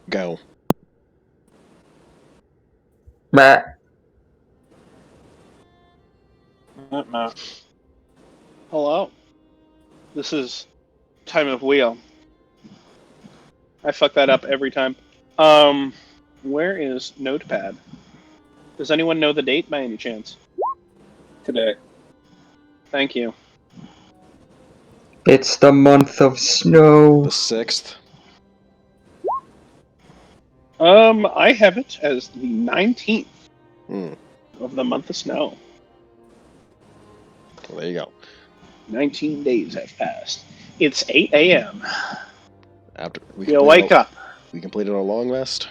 Go. Matt. Hello. This is Time of Wheel. I fuck that up every time. Where is Notepad? Does anyone know the date by any chance? Today. Thank you. It's the month of snow. The 6th. I have it as the 19th of the month of snow. Well, there you go. 19 days have passed. It's 8 a.m. After You'll wake up. We completed our long rest.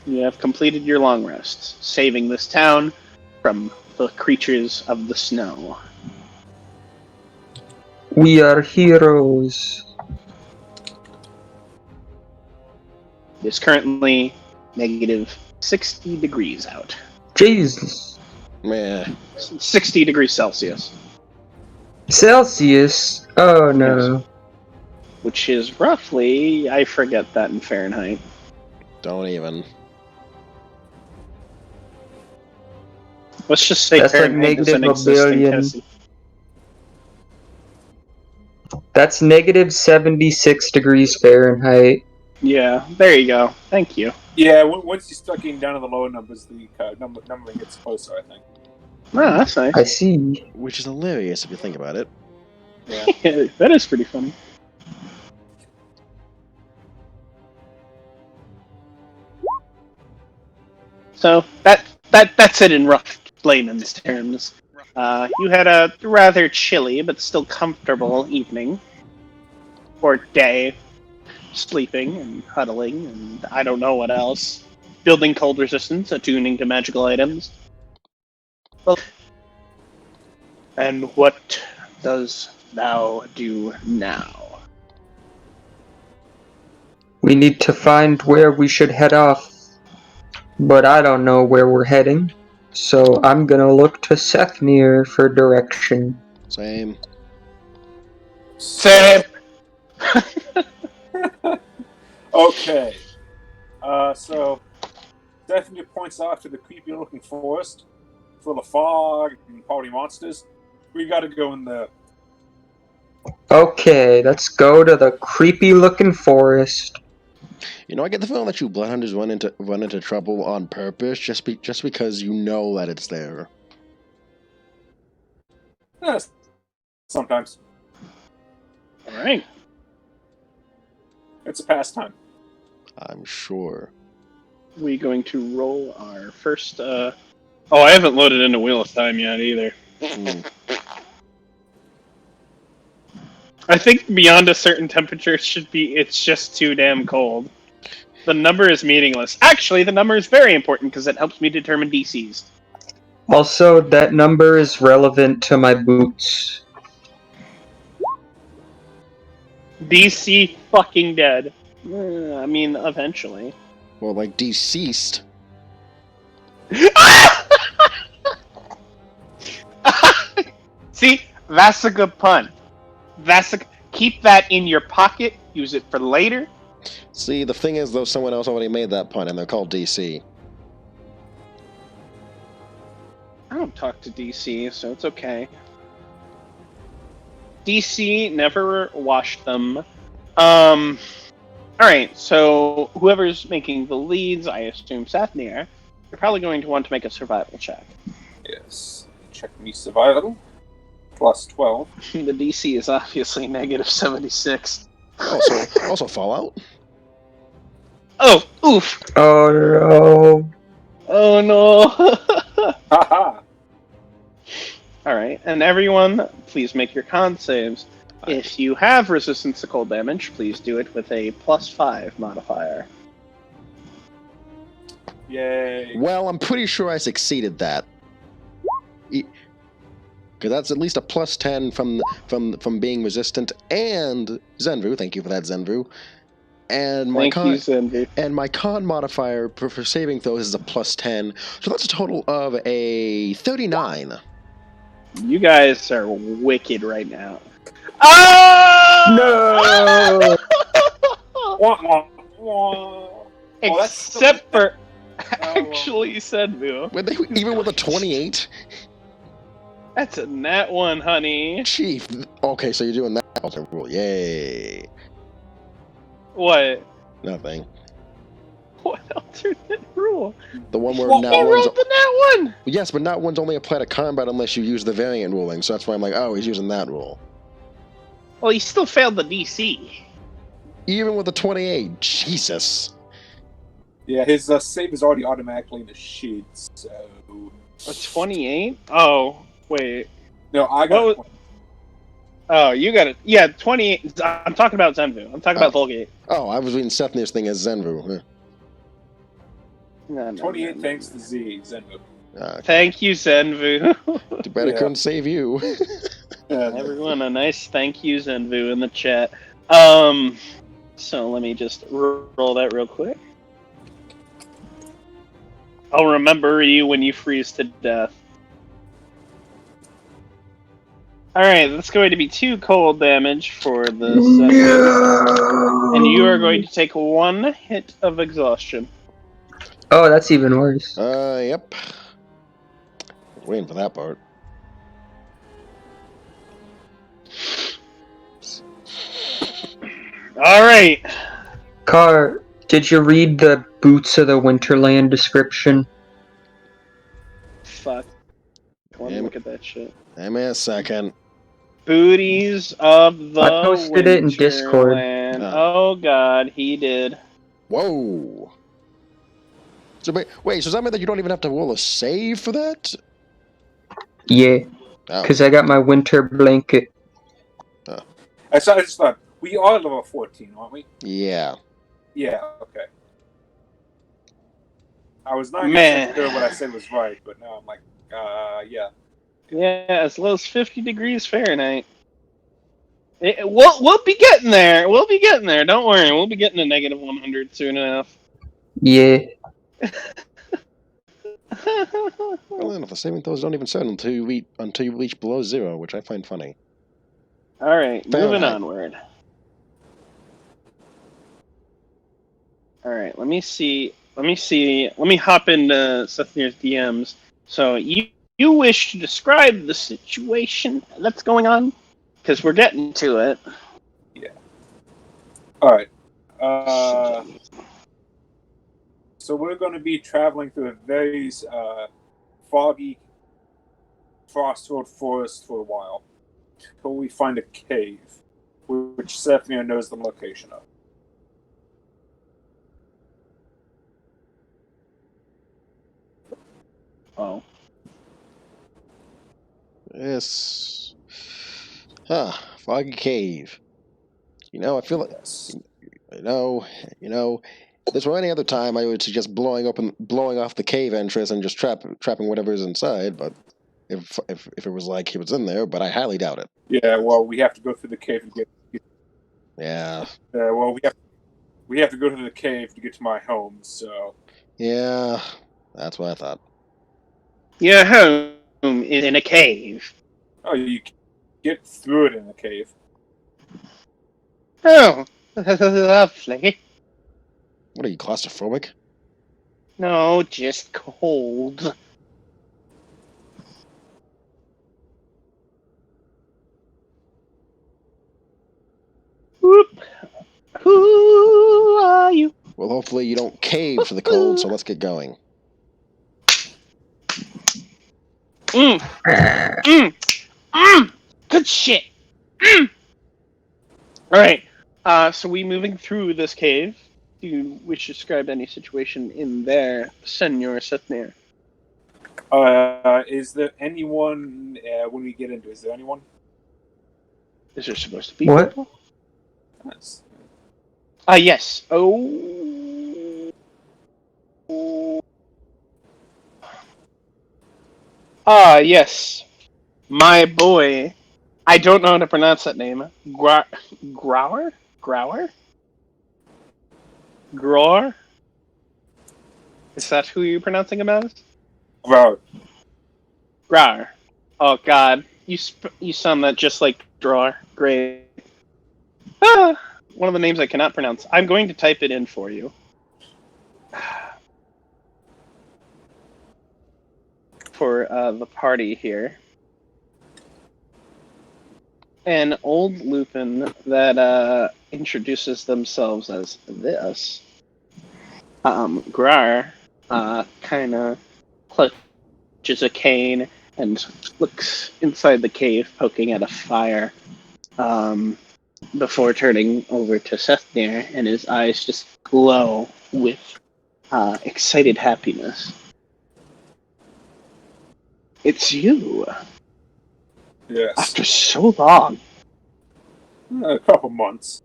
You have completed your long rest, saving this town from the creatures of the snow. We are heroes. It's currently negative 60 degrees out. Jesus. Man. 60 degrees Celsius. Celsius? Oh no. Yes. Which is roughly, I forget that in Fahrenheit. Don't even. Let's just say That's like Fahrenheit doesn't negative a exist in billion. Tennessee. That's negative 76 degrees Fahrenheit. Yeah, there you go. Thank you. Yeah, once you start getting down to the lower numbers, the numbering gets closer, I think. Oh, that's nice. I see. Which is hilarious if you think about it. Yeah. That is pretty funny. So that's it in rough layman's terms. You had a rather chilly but still comfortable evening or day, sleeping and huddling and I don't know what else, building cold resistance, attuning to magical items. And what does thou do now? We need to find where we should head off. But I don't know where we're heading. So I'm gonna look to Sethnir for direction. Same. Same. Okay. So Sethnir points off to the creepy-looking forest, full of fog and party monsters. We gotta go in there. Okay, let's go to the creepy-looking forest. You know, I get the feeling that you bloodhunters run into trouble on purpose just because you know that it's there. Yes. Sometimes. Alright. It's a pastime. I'm sure. We going to roll our first Oh, I haven't loaded into Wheel of Time yet either. I think beyond a certain temperature it's just too damn cold. The number is meaningless. Actually, the number is very important because it helps me determine DCs. Also, that number is relevant to my boots. DC fucking dead. I mean, eventually. Well, like deceased. See, that's a good pun. Keep that in your pocket. Use it for later. See, the thing is, though, someone else already made that pun, and they're called DC. I don't talk to DC, so it's okay. DC never washed them. Alright, so whoever's making the leads, I assume Sethnir, you're probably going to want to make a survival check. Yes. Check me survival. Plus 12. The DC is obviously negative 76. Also Fallout. Oh, oof! Oh no. Oh no! Haha! Alright, and everyone, please make your con saves. If you have resistance to cold damage, please do it with a +5 modifier. Yay. Well, I'm pretty sure I succeeded that. Because that's at least a +10 from being resistant, and Zenvu, thank you for that, Zenvu. And my my con modifier for saving throws is a +10, so that's a total of a 39. You guys are wicked right now. Oh! No! Wah, wah, Except for actually Senvu. Were they even with a 28? That's a nat 1, honey. Chief. Okay, so you're doing that alternate rule. Yay. What? Nothing. What alternate rule? The one where He rolled the nat 1! Yes, but nat 1's only apply to combat unless you use the variant ruling, so that's why I'm like, oh, he's using that rule. Well, he still failed the DC. Even with a 28. Jesus. Yeah, his save is already automatically in the sheet, so... A 28? Oh, wait. No, I got it. Oh, you got it. Yeah, 28. I'm talking about Zenvu. I'm talking about Vulgate. Oh, I was reading Sethnir's thing as Zenvu. No, 28 thanks to Z, Zenvu. Okay. Thank you, Zenvu. Too bad I couldn't save you. Everyone, a nice thank you, Zenvu, in the chat. So let me just roll that real quick. I'll remember you when you freeze to death. Alright, that's going to be 2 cold damage for this. And you are going to take 1 hit of exhaustion. Oh, that's even worse. Yep. Waiting for that part. Alright. Car, did you read the Boots of the Winterland description? Fuck. Let me look at that shit. Give me a second. Booties of the I posted it in Discord. Oh god, he did. Whoa. So wait, so does that mean that you don't even have to roll a save for that? Yeah, because I got my winter blanket. I just thought, we are level 14, aren't we? Yeah. Yeah, okay. I was not sure what I said was right, but now I'm like, yeah. Yeah, as low as 50 degrees Fahrenheit. We'll be getting there. We'll be getting there. Don't worry. We'll be getting to negative 100 soon enough. Yeah. Well, enough. The saving throws don't even start until you reach below 0, which I find funny. All right, moving onward. All right, let me see. Let me hop into Sethnir's DMs. So you wish to describe the situation that's going on? Because we're getting to it. Yeah. All right. So we're going to be traveling through a very foggy Frostvale forest for a while until we find a cave, which Sethnir knows the location of. Oh. Yes. Foggy cave. I feel like... if this were any other time, I would suggest blowing off the cave entrance and just trapping whatever's inside, but if it was like he was in there, but I highly doubt it. Yeah, well, we have to go through the cave to get... Yeah. Well, we have to go to the cave to get to my home, so... Yeah, that's what I thought. Your home is in a cave. Oh, you get through it in the cave. Oh, lovely. What are you, claustrophobic? No, just cold. Whoop. Who are you? Well, hopefully you don't cave for the cold, so let's get going. Good shit. Alright, so we moving through this cave. Do you wish to describe any situation in there, Senor Sethnir? Is there anyone, when we get into, is there anyone? Is there supposed to be what? people? Yes. Yes. Yes. My boy. I don't know how to pronounce that name. Grower? Grower? Is that who you're pronouncing him as? Grower. Oh god. You sound that just like Drawer. Great. one of the names I cannot pronounce. I'm going to type it in for you. For the party here. An old Lupin that introduces themselves as this. Grar kind of clutches a cane and looks inside the cave, poking at a fire, before turning over to Sethnir, and his eyes just glow with excited happiness. It's you. Yes. After so long. A couple months.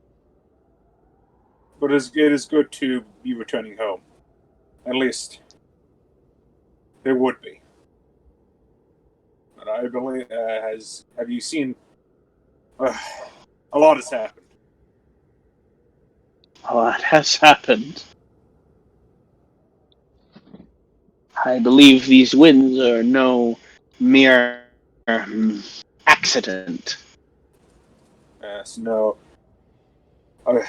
But it is good to be returning home. At least, it would be. And I believe, have you seen... a lot has happened. A lot has happened. I believe these winds are no mere accident. Yes, no. I've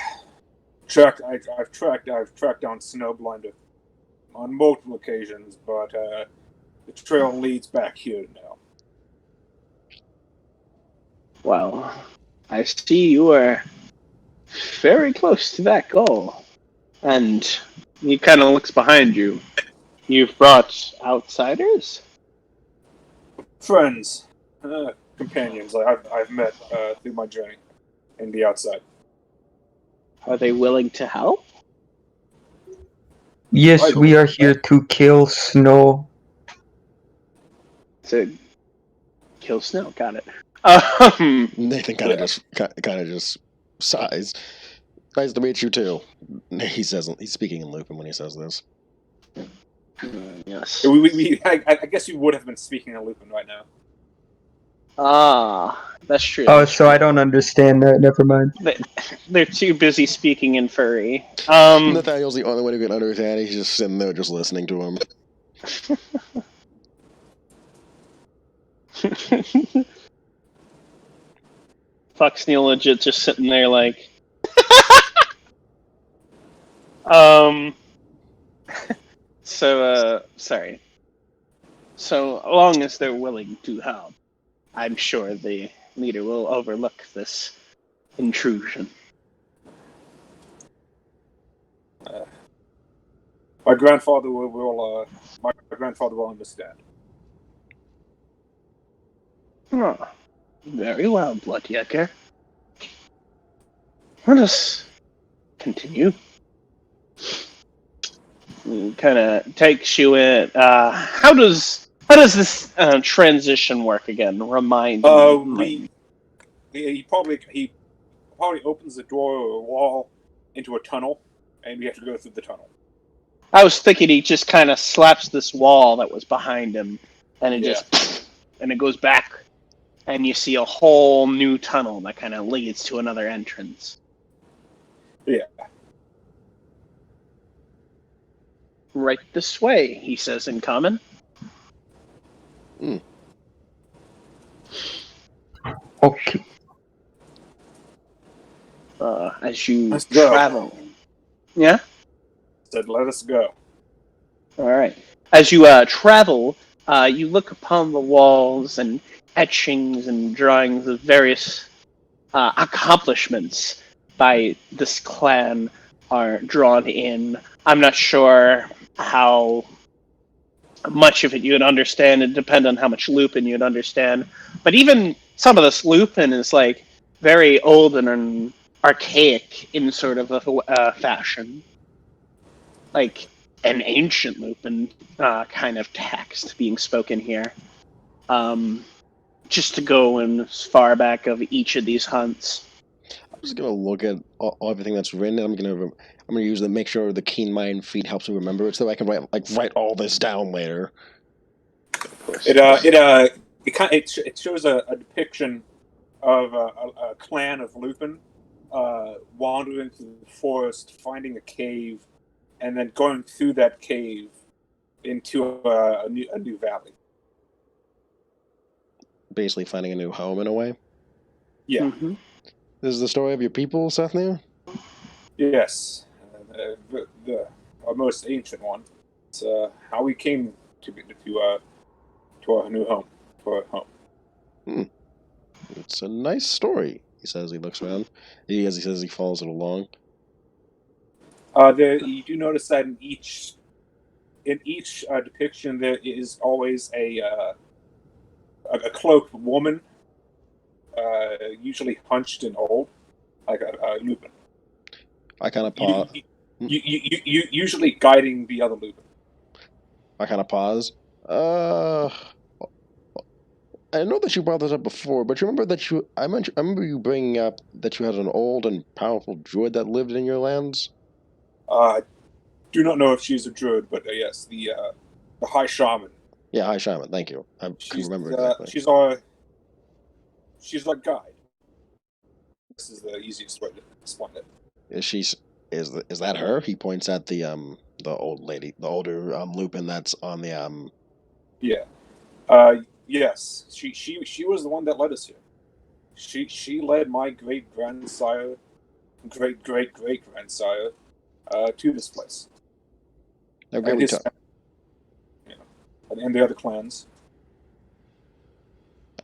tracked down Snowblinder on multiple occasions, but the trail leads back here now. Well, I see you are very close to that goal. And he kind of looks behind you. You've brought outsiders? Friends, companions I've met through my journey in the outside. Are they willing to help? Yes, we are here to kill Snow. To kill Snow, got it. Nathan kind of just sighs. Nice to meet you too. He says he's speaking in Lupin when he says this. Yes. I guess you would have been speaking in Lupin right now. Ah, that's true. Oh, so I don't understand that. Never mind. They're too busy speaking in furry. Nathaniel's the only one who can understand. He's just sitting there, just listening to him. Foxneil legit just sitting there like. Sorry. So long as they're willing to help, I'm sure the leader will overlook this intrusion. My grandfather will understand. Oh, very well, Bloodyecker. Let us continue. Kind of takes you in. How does this transition work again? Remind me. He probably opens the door or a wall into a tunnel, and we have to go through the tunnel. I was thinking he just kind of slaps this wall that was behind him, and it just and it goes back, and you see a whole new tunnel that kind of leads to another entrance. Yeah. Right this way, he says in common. Okay. As you travel. Yeah? Said, let us go. All right. As you travel, you look upon the walls and etchings and drawings of various accomplishments by this clan are drawn in. I'm not sure how much of it you'd understand. It depends on how much Lupin you'd understand. But even some of this Lupin is like very old and archaic in sort of a fashion. Like an ancient Lupin kind of text being spoken here. Just to go in as far back of each of these hunts. I'm just gonna look at everything that's written. I'm gonna use make sure the keen mind feat helps me remember it, so I can write all this down later. It shows a depiction of a clan of Lupin wandering through the forest, finding a cave, and then going through that cave into a new valley. Basically, finding a new home in a way. Yeah. Mm-hmm. This is the story of your people, Sethnir? Yes, our most ancient one. It's how we came to our new home, to our home. It's a nice story, he says. He looks around. As he says, he follows it along. You do notice that in each depiction there is always a cloaked woman, usually hunched and old, like a Lupin. I kind of pause. You usually guiding the other Lupin. I kind of pause. I know that you brought this up before, but you remember that I remember you bringing up that you had an old and powerful druid that lived in your lands? I do not know if she's a druid, but yes, the High Shaman. Yeah, High Shaman, thank you. I couldn't remember exactly. She's like guide. This is the easiest way to explain it. Is that her? He points at the old lady, the older Lupin that's on the Yeah. Yes. She was the one that led us here. She led my great grandsire, great grandsire, to this place. And the other clans.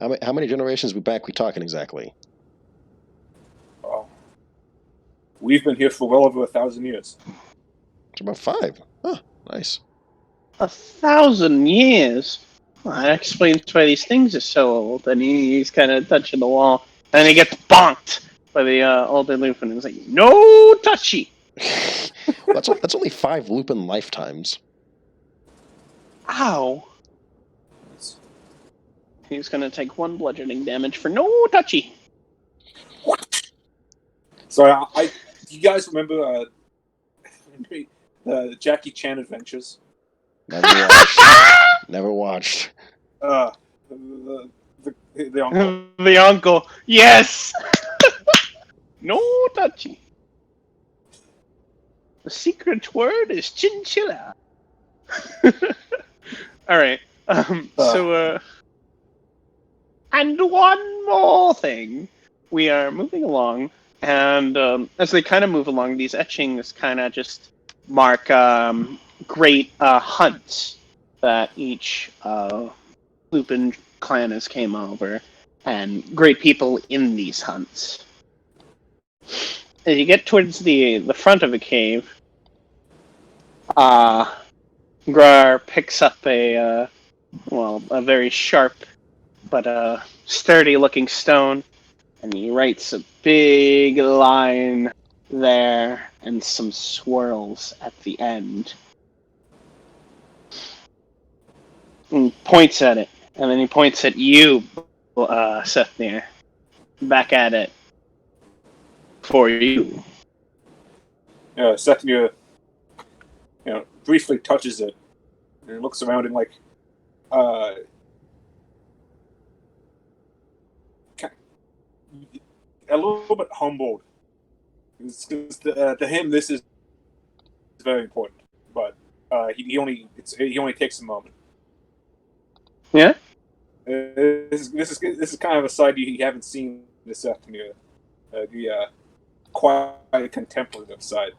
How many generations back we talking exactly? Oh, we've been here for well over 1,000 years. It's about 5. Huh, nice. 1,000 years? Well, that explains why these things are so old. And he's kind of touching the wall. And he gets bonked by the older Lupin. He's like, no touchy! That's only 5 Lupin lifetimes. Ow! He's gonna take 1 bludgeoning damage for no touchy. What? So you guys remember the Jackie Chan Adventures? Never watched. The uncle. The uncle. Yes. No touchy. The secret word is chinchilla. All right. And one more thing. We are moving along, and as they kind of move along, these etchings kind of just mark great hunts that each Lupin clan has came over, and great people in these hunts. As you get towards the front of a cave, Grar picks up a very sharp but sturdy-looking stone, and he writes a big line there and some swirls at the end. And points at it, and then he points at you, Sethnir. Back at it. For you. Sethnir, briefly touches it, and looks around and a little bit humbled. Because to him, this is very important, but he only takes a moment. Yeah. This is kind of a side you haven't seen this afternoon. The quiet contemplative side.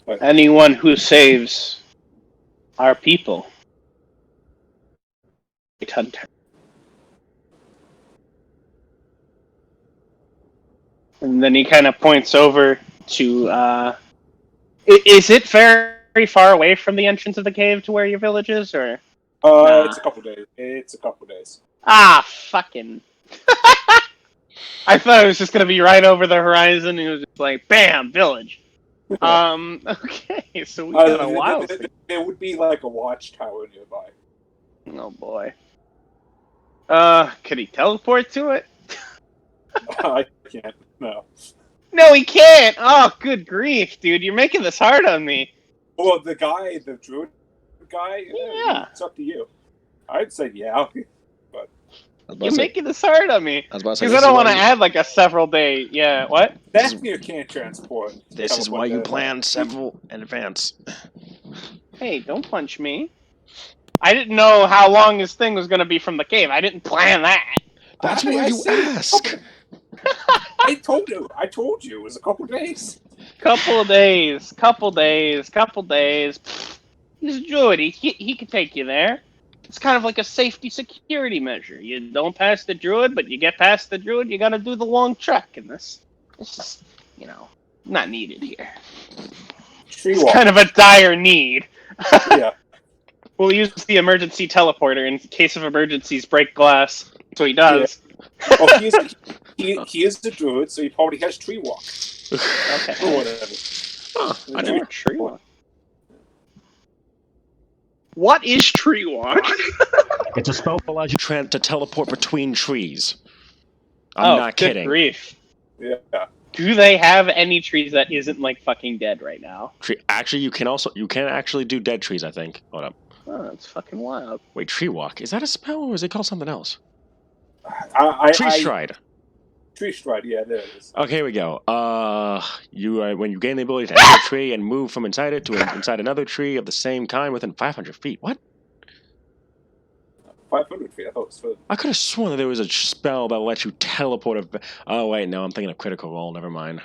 But anyone who saves our people, hunter. And then he kind of points over to. Is it very far away from the entrance of the cave to where your village is, or? Nah. It's a couple days. Ah, fucking. I thought it was just gonna be right over the horizon, and it was just like, bam, village. Okay, so we got a while. There would be like a watchtower nearby. Oh boy. Could he teleport to it? I can't. No. No, he can't. Oh, good grief, dude! You're making this hard on me. Well, the druid guy. Yeah. It's up to you. I'd say yeah, but you're making this hard on me. I was about to say, because I don't want to add like a several day. Yeah, what? Sethnir can't transport. This is why you plan several in advance. Hey, don't punch me. I didn't know how long this thing was going to be from the cave. I didn't plan that. That's why you ask. I told you it was a couple days. Couple days. He's a druid. He can take you there. It's kind of like a safety security measure. You don't pass the druid, but you get past the druid, you gotta do the long trek. And this is, not needed here. It's kind of a dire need. Yeah. We'll use the emergency teleporter in case of emergencies, break glass. So he does. Yeah. Oh, he is the druid, so he probably has tree walk. Okay. Or whatever. I know tree walk. What is tree walk? It's a spell that allows you to teleport between trees. I'm not kidding. Grief. Yeah. Do they have any trees that isn't like fucking dead right now? Actually, you can actually do dead trees. I think. Hold up. Oh, that's fucking wild. Wait, tree walk, is that a spell or is it called something else? Tree stride. Tree stride, yeah, there it is. Okay, here we go. When you gain the ability to enter a tree and move from inside it to inside another tree of the same kind within 500 feet. What? 500 feet. I thought it was further. I could have sworn that there was a spell that lets you teleport. Oh wait, no, I'm thinking of Critical Role. Never mind.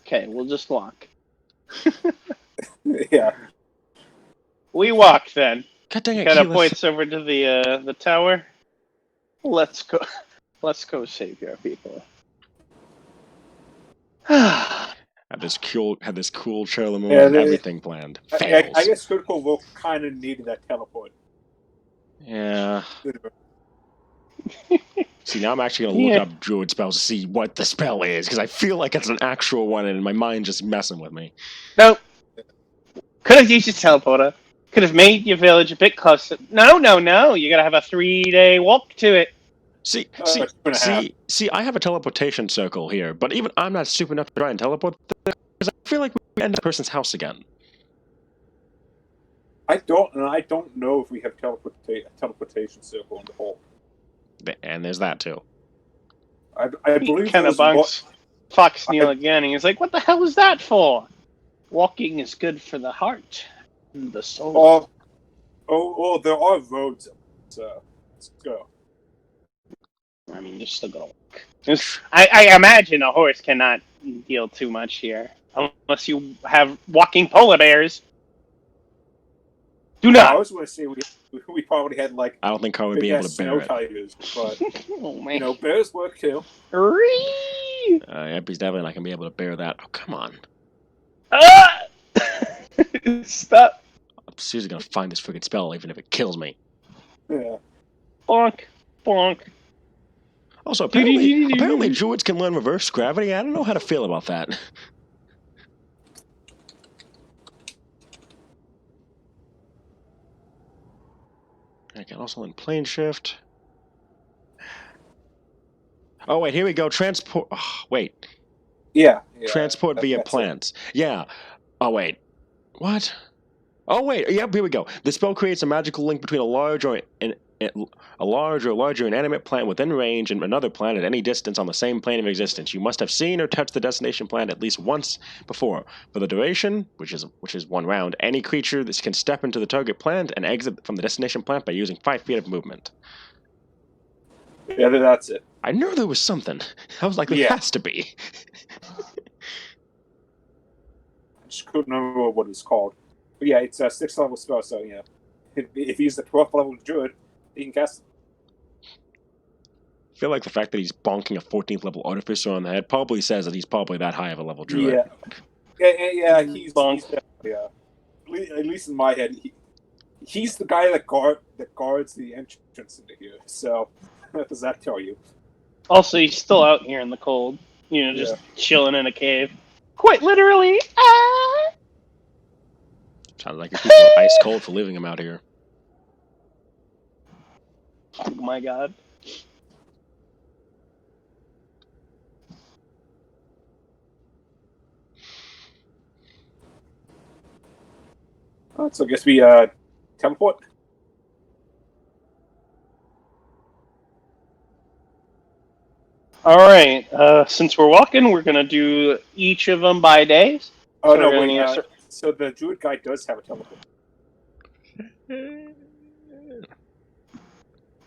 Okay, we'll just walk. Yeah. We walk then. God dang it! Kind of points over to the tower. Let's go. Let's go save your people. Had this cool Charlemagne and everything planned. I guess Critical Role kind of needed that teleport. Yeah. See, now I'm actually going to look up druid spells to see what the spell is, because I feel like it's an actual one, and my mind's just messing with me. Nope. Could have used your teleporter. Could have made your village a bit closer. No. You got to have a 3-day walk to it. See, I have a teleportation circle here, but even I'm not stupid enough to try and teleport there, because I feel like we end up at a person's house again. I don't know if we have teleportation circle in the hole. And there's that too. I believe kind of bunks Fox Neil again, and he's like, "What the hell is that for? Walking is good for the heart and the soul." There are roads, so let's go. I mean, you're still gonna walk. I imagine a horse cannot deal too much here, unless you have walking polar bears. Do not. I was going to say we probably had like. I don't think Carl would be able to bear it. Tigers, but oh man, bears work too. He's definitely not gonna be able to bear that. Oh come on. Stop. I'm seriously gonna find this freaking spell, even if it kills me. Yeah. Bonk. Also, apparently druids can learn reverse gravity. I don't know how to feel about that. I can also learn plane shift. Oh wait, here we go. Transport. Oh, wait. Yeah. Transport via plants. Yeah. Oh wait. What? Oh wait. Yep. Here we go. The spell creates a magical link between a large or larger inanimate plant within range and another plant at any distance on the same plane of existence. You must have seen or touched the destination plant at least once before. For the duration, which is 1 round, any creature that can step into the target plant and exit from the destination plant by using 5 feet of movement. Yeah, that's it. I knew there was something. I was like, there has to be. I just couldn't remember what it's called. But yeah, it's a 6th level spell, so if he's the 12th level druid, he can cast it. I feel like the fact that he's bonking a 14th level artificer on the head probably says that he's probably that high of a level druid. Yeah, he's definitely, at least in my head, he's the guy that guards the entrance into here. So what does that tell you? Also, he's still out here in the cold, just chilling in a cave. Quite literally. Sounds like your people are ice cold for leaving him out here. Oh my god. Oh, so I guess we teleport. All right. Since we're walking, we're gonna do each of them by days. Oh no! Wait. So the druid guy does have a teleport.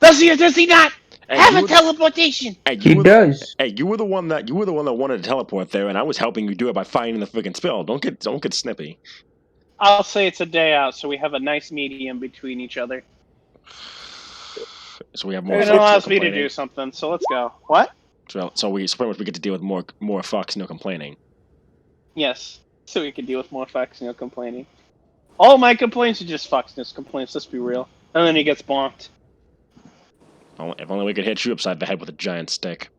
Does he or does he not? Have a teleportation. He does. Hey, you were the one that wanted to teleport there, and I was helping you do it by finding the freaking spell. Don't get snippy. I'll say it's a day out, so we have a nice medium between each other. So we have more. It allows me to do something. So let's go. What? So pretty much we get to deal with more Fox no complaining. Yes. So we can deal with more Fox no complaining. All my complaints are just Fox no complaints. Let's be real. And then he gets bonked. If only we could hit you upside the head with a giant stick.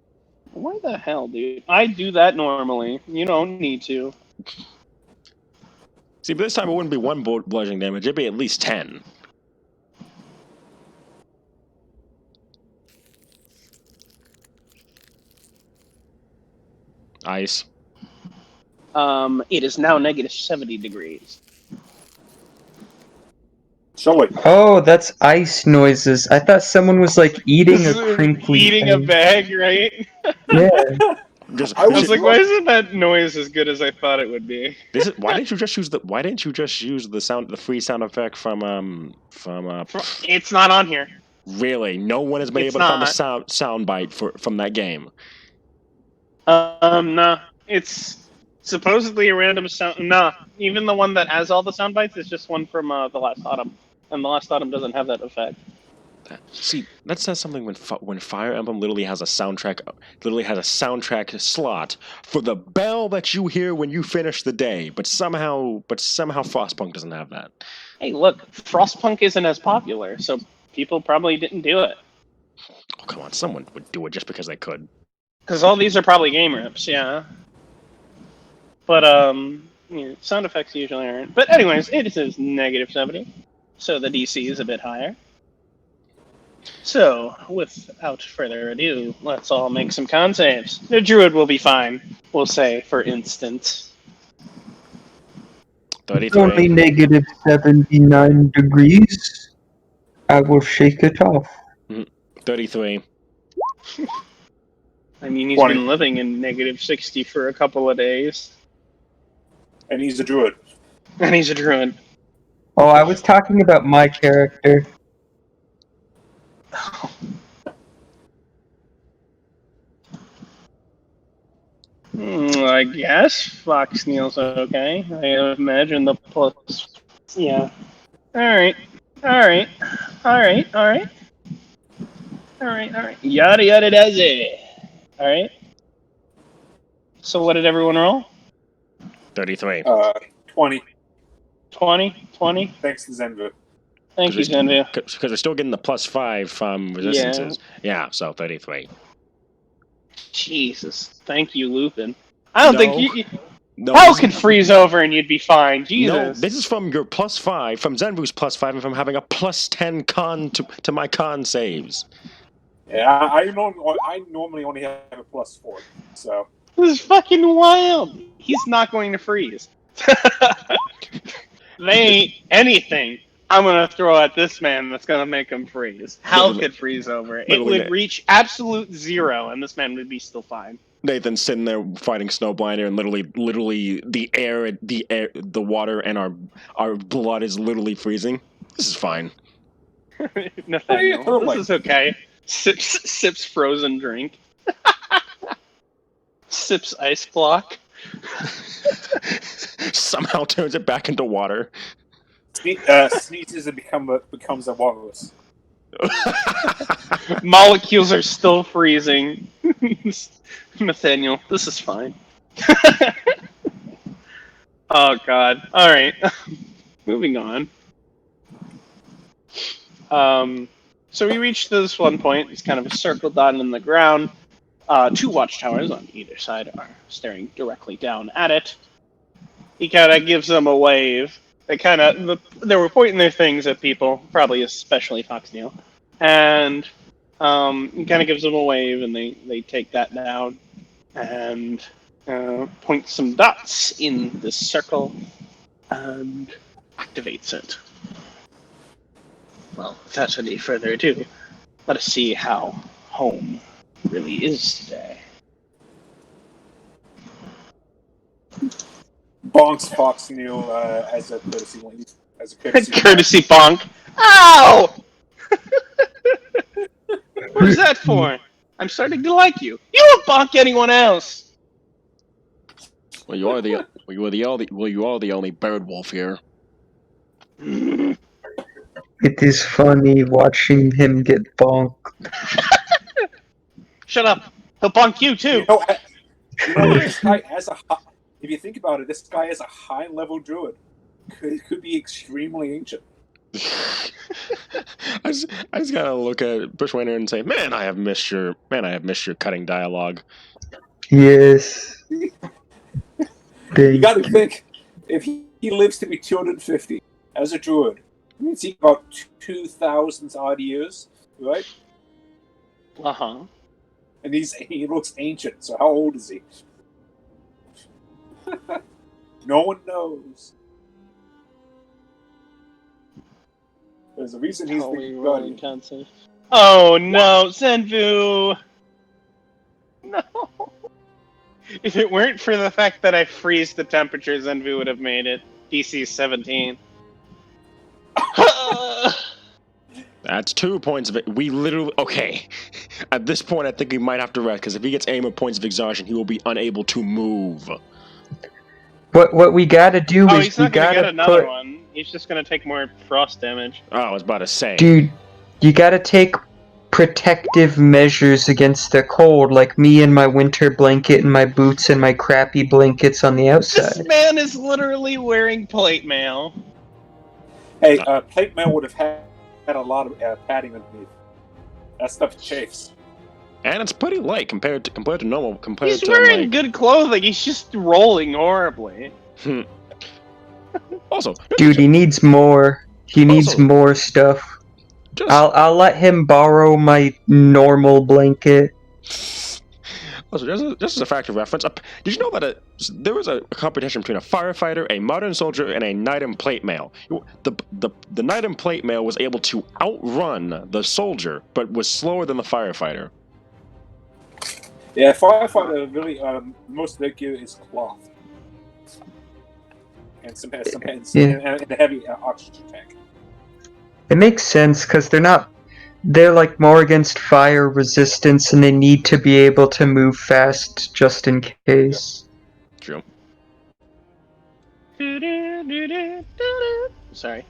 Why the hell, dude? I do that normally. You don't need to. See, but this time it wouldn't be 1 bludgeoning damage. It'd be at least 10. Ice. It is now negative 70 degrees. Show it. Oh, that's ice noises. I thought someone was like eating a crinkly Eating a bag, right? Yeah. I was like, why isn't that noise as good as I thought it would be? Why didn't you just use the free sound effect from It's not on here. Really? No one has been able to find a sound bite from that game. Nah. It's supposedly a random sound. Nah. Even the one that has all the sound bites is just one from the last autumn, and the last autumn doesn't have that effect. See, that says something when Fire Emblem literally has a soundtrack slot for the bell that you hear when you finish the day, but somehow Frostpunk doesn't have that. Hey, look, Frostpunk isn't as popular, so people probably didn't do it. Oh, come on, someone would do it just because they could. Because all these are probably game rips, yeah. But sound effects usually aren't. But anyways, it is negative 70, so the DC is a bit higher. So, without further ado, let's all make some con saves. The druid will be fine, we'll say, for instance. 33. Only negative 79 degrees. I will shake it off. 33. I mean, he's been living in negative 60 for a couple of days. And he's a druid. And he's a druid. Oh, I was talking about my character. I guess Fox Neil's okay. I imagine the plus. Yeah. Alright. Yada yada does it. Alright. So what did everyone roll? 33. 20. 20? Thanks to Zenvu. Thank you, Zenvu. Because we're still getting the +5 from resistances. Yeah, so 33. Jesus. Thank you, Lupin. I don't think you... No, Hell could freeze over and you'd be fine. Jesus. No, this is from your +5, from Zenvu's +5, and from having a +10 con to my con saves. Yeah, I normally only have a +4, so... This is fucking wild. He's not going to freeze. They ain't anything I'm going to throw at this man that's going to make him freeze. Hell could freeze over. It would reach absolute 0, and this man would be still fine. Nathan's sitting there fighting Snowblinder, and literally the water and our blood is literally freezing. This is fine. Nathaniel, this is okay. Sips frozen drink. Sips ice block. Somehow turns it back into water. Sneezes and becomes a walrus. Molecules are still freezing. Nathaniel, this is fine. Oh god. Alright. Moving on. So we reached this one point. It's kind of a circle dot in the ground. 2 watchtowers on either side are staring directly down at it. He kind of gives them a wave. They were pointing their things at people, probably especially Fox Neil. And he kind of gives them a wave, and they take that down and point some dots in this circle and activates it. Well, without any further ado, let us see how home really is today. Bonks Fox Neil as a courtesy wing. As a courtesy bonk. Ow! What is that for? I'm starting to like you. You won't bonk anyone else. Well, you are the only bird wolf here. It is funny watching him get bonked. Shut up. He'll bonk you too. This guy if you think about it, this guy is a high-level druid. Could be extremely ancient. I just gotta look at Bushwainer and say, man, I have missed your cutting dialogue. Yes. You gotta think, if he lives to be 250 as a druid, that means he's about 2,000 odd years, right? Uh-huh. And he looks ancient, so how old is he? No one knows. There's a reason he's been rolling console. Oh no, Zenvu! No! If it weren't for the fact that I freeze the temperature, Zenvu would have made it. DC 17. That's 2 points of it. We literally... Okay. At this point, I think we might have to rest, because if he gets aim of points of exhaustion, he will be unable to move. What we gotta do is he's not gonna get another one. He's just gonna take more frost damage. Oh, I was about to say. Dude, you gotta take protective measures against the cold, like me and my winter blanket and my boots and my crappy blankets on the outside. This man is literally wearing plate mail. Hey, plate mail would have had a lot of padding underneath. That stuff chafes. And it's pretty light compared to normal. He's wearing good clothing. He's just rolling horribly. Also, dude, he needs more. He needs more stuff. I'll let him borrow my normal blanket. Also, just as a fact of reference, did you know that there was a competition between a firefighter, a modern soldier, and a knight in plate mail? The knight in plate mail was able to outrun the soldier, but was slower than the firefighter. Yeah, firefighter really most of their gear is cloth and some and a heavy oxygen tank. It makes sense because they're like more against fire resistance, and they need to be able to move fast just in case. True. Sorry.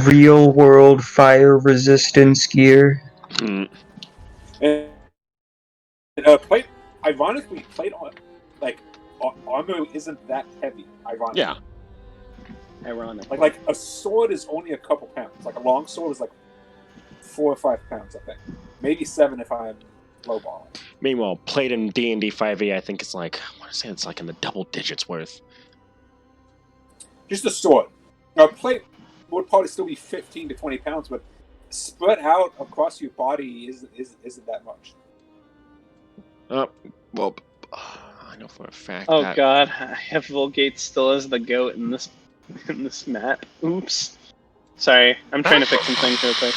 Real world fire resistance gear. Plate, ironically, plate on armor isn't that heavy. Ironically. Yeah. Ironic. Like a sword is only a couple pounds. Like a long sword is like 4 or 5 pounds, I think. Maybe 7 if I'm lowballing. Meanwhile, plate in D&D 5e, I think it's like, I want to say it's like in the double digits worth. Just a sword. Now, plate would probably still be 15 to 20 pounds, but spread out across your body isn't that much. Well, I know for a fact. Oh god, I have Vulgate still as the goat in this map. Oops. Sorry, I'm trying to fix some things real quick.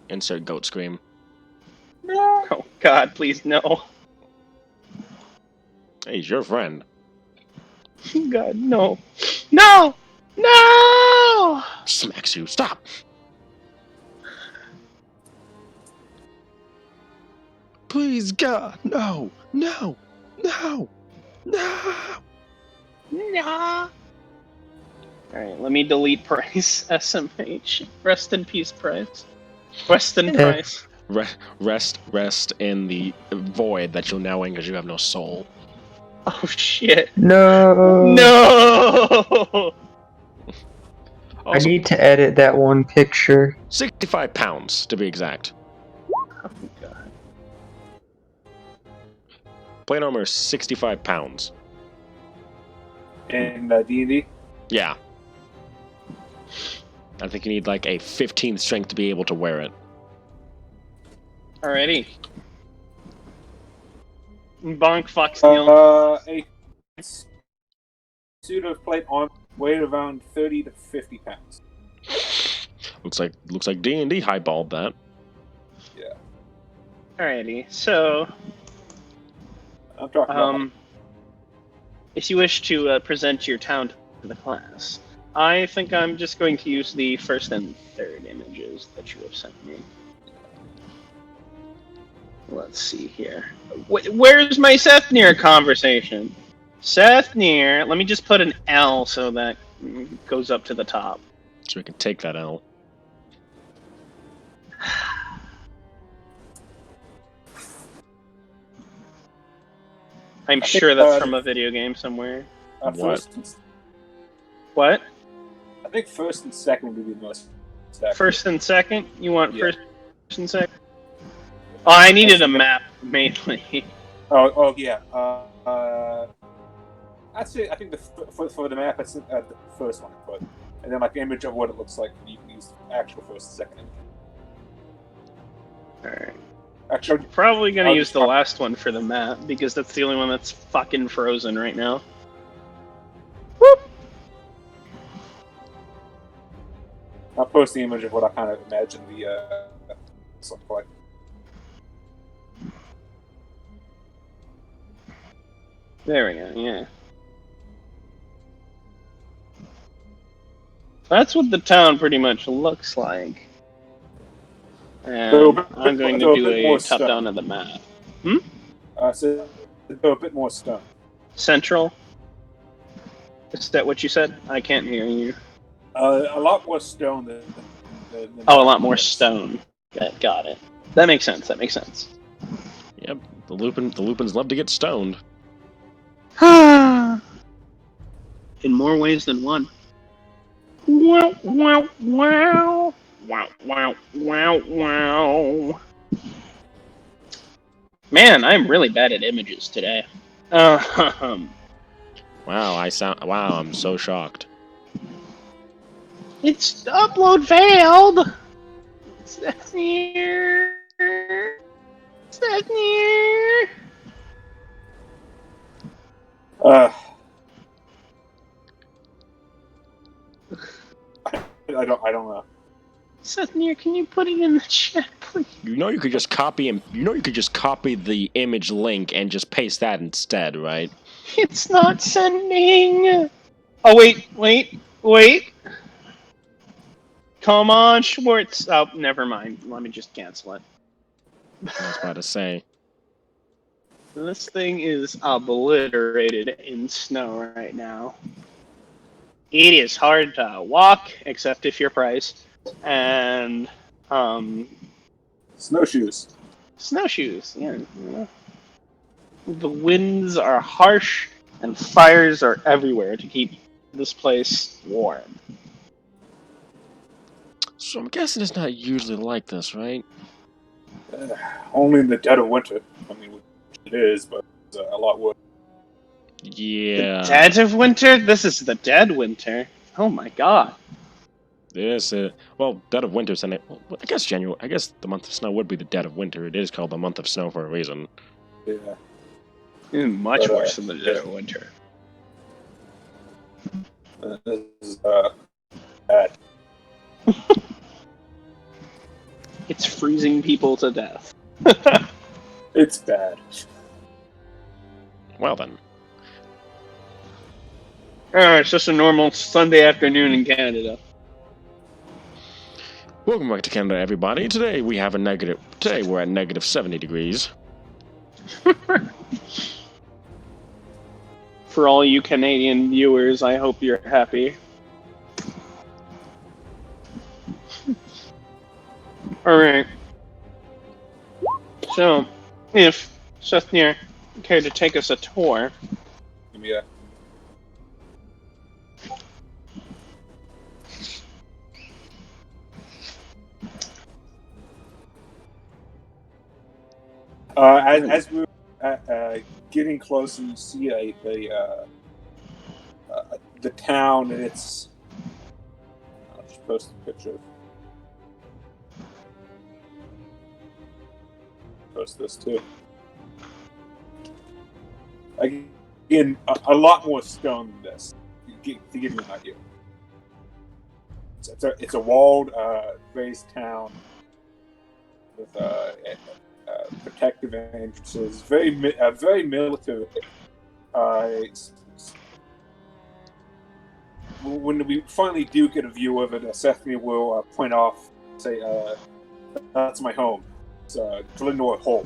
Insert goat scream. No. Oh god, please no. Hey, he's your friend. God, no. No! No! Smacks you. Stop! Please, God, no! No! No! No! No! Alright, let me delete Price. SMH. Rest in peace, Price. Rest in Price. Rest in the void that you'll now in because you have no soul. Oh shit. No! No! I need to edit that one picture. 65 pounds, to be exact. Oh god. Plate armor is 65 pounds. And D&D? Yeah. I think you need like a 15 strength to be able to wear it. Alrighty. Bonk Foxneil. A suit of plate armor weighed around 30 to 50 pounds. Looks like D&D highballed that. Yeah. Alrighty, so I'm talking about if you wish to present your town to the class, I think I'm just going to use the first and third images that you have sent me. Let's see here. Where's my Sethnir conversation? Sethnir. Let me just put an L so that goes up to the top. So we can take that L. I'm sure that's from a video game somewhere. What? I think first and second would be the most. First and second? You want first and second? Oh, I needed a map mainly. Oh yeah. Actually, I think for the map, it's the first one I put, and then like the image of what it looks like. You can use the actual first and second image. All right. Actually, I'm probably gonna use the last one for the map because that's the only one that's fucking frozen right now. Whoop! I'll post the image of what I kind of imagine the look like. There we go. Yeah. That's what the town pretty much looks like. And I'm going to do a top-down of the map. So go a bit more stone. Central? Is that what you said? I can't hear you. A lot more stone than a lot more stone. Got it. That makes sense. Yep. The Lupins love to get stoned. In more ways than one. Wow, wow, wow. Wow, wow, wow, wow. Man, I'm really bad at images today. Wow, I'm so shocked. It's upload failed. Sethnir. I don't know. Sethnir, can you put it in the chat, please? You know you could just copy the image link and just paste that instead, right? It's not sending. Oh wait. Come on, Schwartz. Oh, never mind. Let me just cancel it. I was about to say. This thing is obliterated in snow right now. It is hard to walk, except if you're Price. And, snowshoes. Snowshoes, yeah. The winds are harsh, and fires are everywhere to keep this place warm. So I'm guessing it's not usually like this, right? Only in the dead of winter. I mean, it is, but it's a lot worse. Yeah. The dead of winter? This is the dead winter. Oh my god. This well, dead of winter, and I guess January. I guess the month of snow would be the dead of winter. It is called the month of snow for a reason. Yeah. It's much worse than the dead of winter. This is bad. It's freezing people to death. It's bad. Well then. It's just a normal Sunday afternoon in Canada. Welcome back to Canada, everybody. Today we're at negative 70 degrees. For all you Canadian viewers, I hope you're happy. Alright. So, if Sethnir cared to take us a tour. Yeah. As we're getting closer, you see the town, and it's. I'll just post a picture. Post this too. Again, a lot more stone than this. To give you an idea, it's a walled, raised town with protective entrances, very military. When we finally do get a view of it, Sethnir will point off, say, "That's my home." It's Glenor Hall.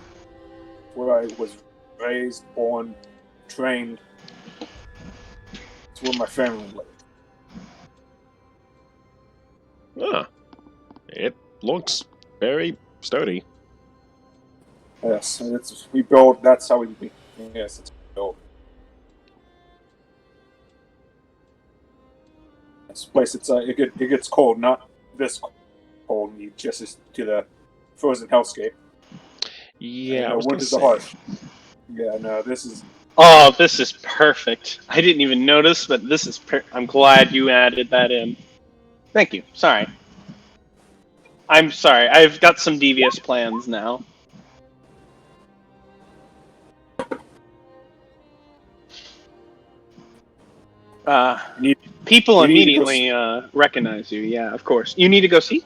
where I was raised, born, trained. It's where my family lived. Ah, it looks very sturdy. Yes, and we built. That's how we. Yes, it's built. This place, it gets cold. Not this cold. You just to the frozen hellscape. Yeah, and, winters are harsh. Yeah, no, this is. Oh, this is perfect. I didn't even notice, but this is. I'm glad you added that in. Thank you. Sorry. I'm sorry. I've got some devious plans now. People immediately recognize you. Yeah, of course. You need to go see?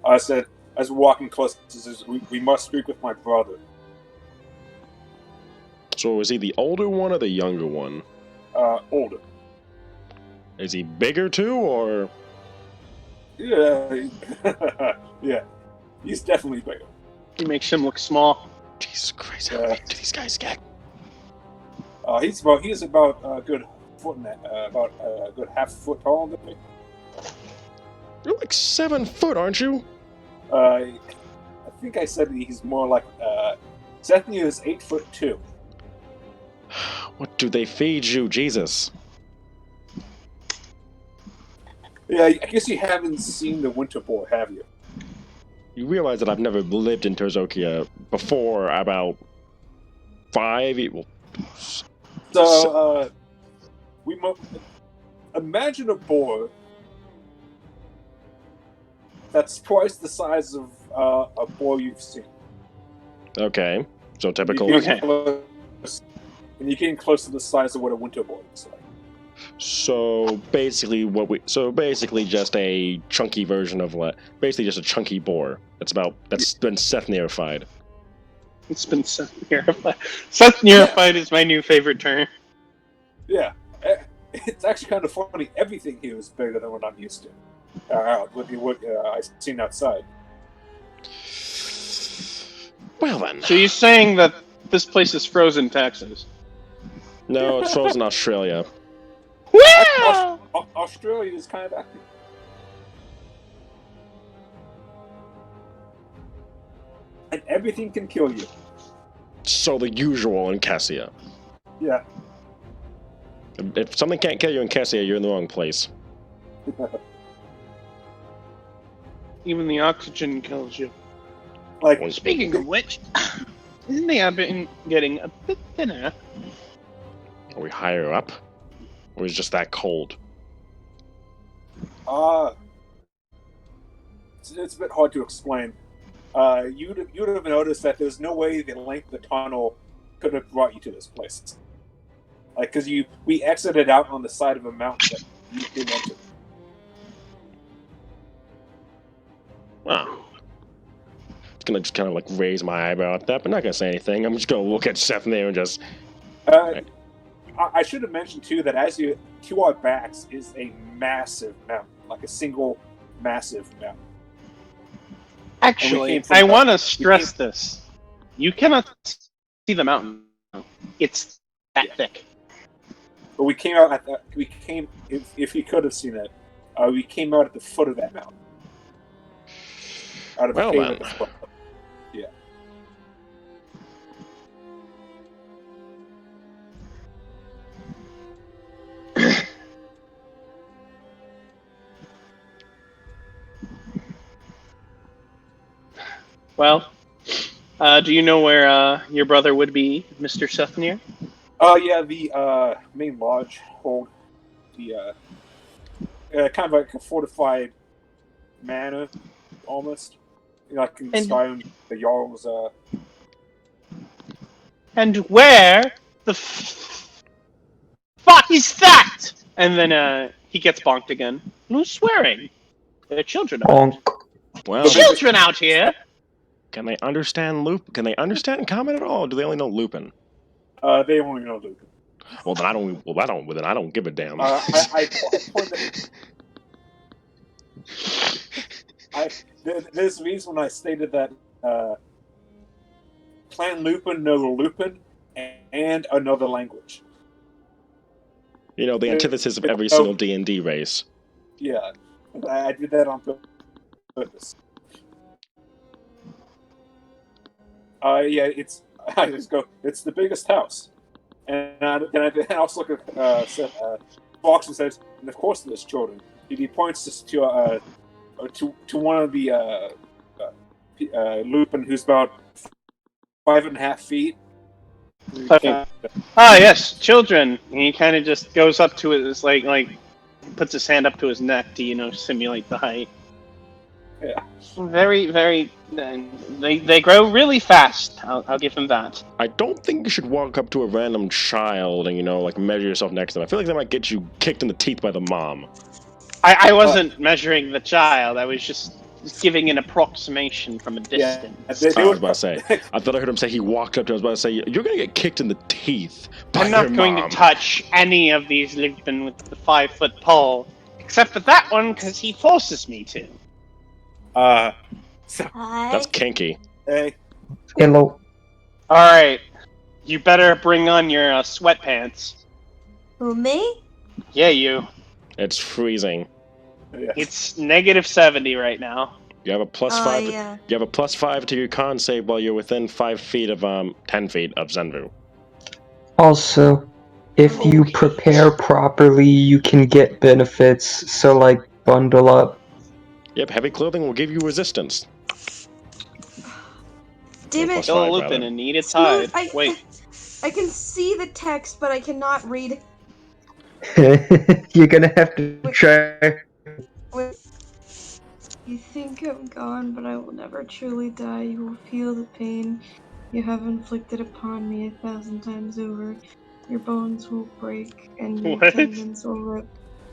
I said, as we're walking close, we must speak with my brother. So is he the older one or the younger one? Older. Is he bigger too, or? Yeah, yeah. He's definitely bigger. He makes him look small. Jesus Christ, how big do these guys get? He's about a good foot and about a good half foot tall than me. You're like 7 foot, aren't you? I think I said he's more like Sethnir is 8'2". What do they feed you, Jesus? Yeah, I guess you haven't seen the Winter Boar, have you? You realize that I've never lived in Terzokia before about 5 years. So, imagine a boar that's twice the size of a boar you've seen. Okay, so typical. And you're getting close to the size of what a winter boar looks like. So basically, just a chunky version of basically just a chunky boar. That's been Sethnirified. It's been Sethnirified. Sethnirified is my new favorite term. Yeah, it's actually kind of funny. Everything here is bigger than what I'm used to. What I've seen outside. Well then. So you're saying that this place is frozen Texas? No, it's frozen Australia. Wow! Australia is kind of active. And everything can kill you. So the usual in Cassia. Yeah. If something can't kill you in Cassia, you're in the wrong place. Even the oxygen kills you. Like, speaking of which, isn't the air been getting a bit thinner? Are we higher up? Or is it just that cold? It's a bit hard to explain. You'd have noticed that there's no way the length of the tunnel could have brought you to this place. Like, because we exited out on the side of a mountain that you didn't enter. Wow. It's gonna just kind of like raise my eyebrow at that, but not gonna say anything. I'm just gonna look at Sethnir and just. I should have mentioned too that to our backs is a massive mountain, like a single massive mountain. Actually, I want to stress this. You cannot see the mountain. It's that thick. But we came out if you could have seen it, we came out at the foot of that mountain. Out of the cave at the foot. Yeah. Well, do you know where your brother would be, Mr. Sethnir? Yeah, the main lodge hold the kind of like a fortified manor, almost. Like in Skyrim, the Jarl's. And where the fuck is that? And then he gets bonked again. Who's swearing? There are children out. Well, children out here. Can they understand Common at all? Or do they only know Lupin? They only know Lupin. Well, then I don't give a damn. There's a reason when I stated that Plant Lupin, know Lupin, and another language. You know, the antithesis of every single D&D race. Yeah, I did that on purpose. It's the biggest house. And then I also look at Fox and says, and of course there's children. He points to one of the Lupin, who's about 5.5 feet. Yes, children. And he kind of just goes up to it, like puts his hand up to his neck to simulate the height. Yeah. Very, very. They grow really fast. I'll give him that. I don't think you should walk up to a random child and measure yourself next to them. I feel like that might get you kicked in the teeth by the mom. I wasn't measuring the child. I was just giving an approximation from a distance. Yeah, I was about to say. I thought I heard him say he walked up to him. I was about to say, you're going to get kicked in the teeth by I'm not going to touch any of these Lupin with the 5-foot pole, except for that one, because he forces me to. That's kinky. Hey. Hello. Alright. You better bring on your sweatpants. Who, me? Yeah, you. It's freezing. Yes. It's -70 right now. You have a +5. Yeah. You have a +5 to your con save while you're within 5 feet of 10 feet of Zenvu. Also, if you prepare properly, you can get benefits. So bundle up. Yep, heavy clothing will give you resistance. Damn it! Kill a Lupin and eat its hide. Wait. I can see the text, but I cannot read. You're gonna have to try. Wait. You think I'm gone, but I will never truly die. You will feel the pain you have inflicted upon me 1,000 times over. Your bones will break, and your tendons will rip.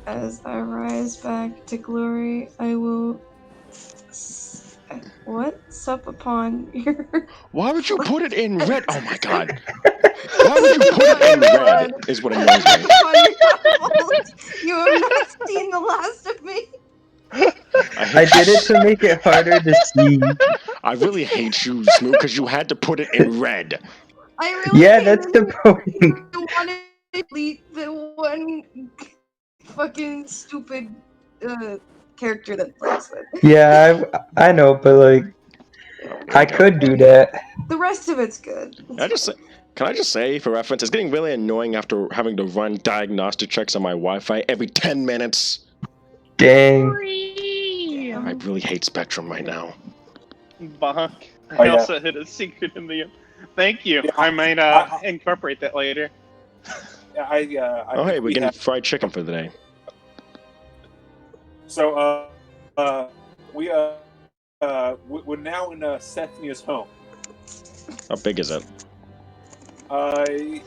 As I rise back to glory, I will... Sup upon your... Why would you put it in red? Oh my god. Why would you put it in red is what annoys me. You have not seen the last of me. I did it to make it harder to see. I really hate you, Smoot, because you had to put it in red. I really that's the point. I wanted to delete the one fucking stupid character that plays with. Yeah, I know, but I could do that. The rest of it's good. Can I just say, for reference, it's getting really annoying after having to run diagnostic checks on my Wi-Fi every 10 minutes. Dang. I really hate Spectrum right now. Bonk. I also hit a secret in the... Thank you. Yeah, I might incorporate that later. Hey, we're getting fried chicken for the day. So, we're now in Sethnir's home. How big is it? I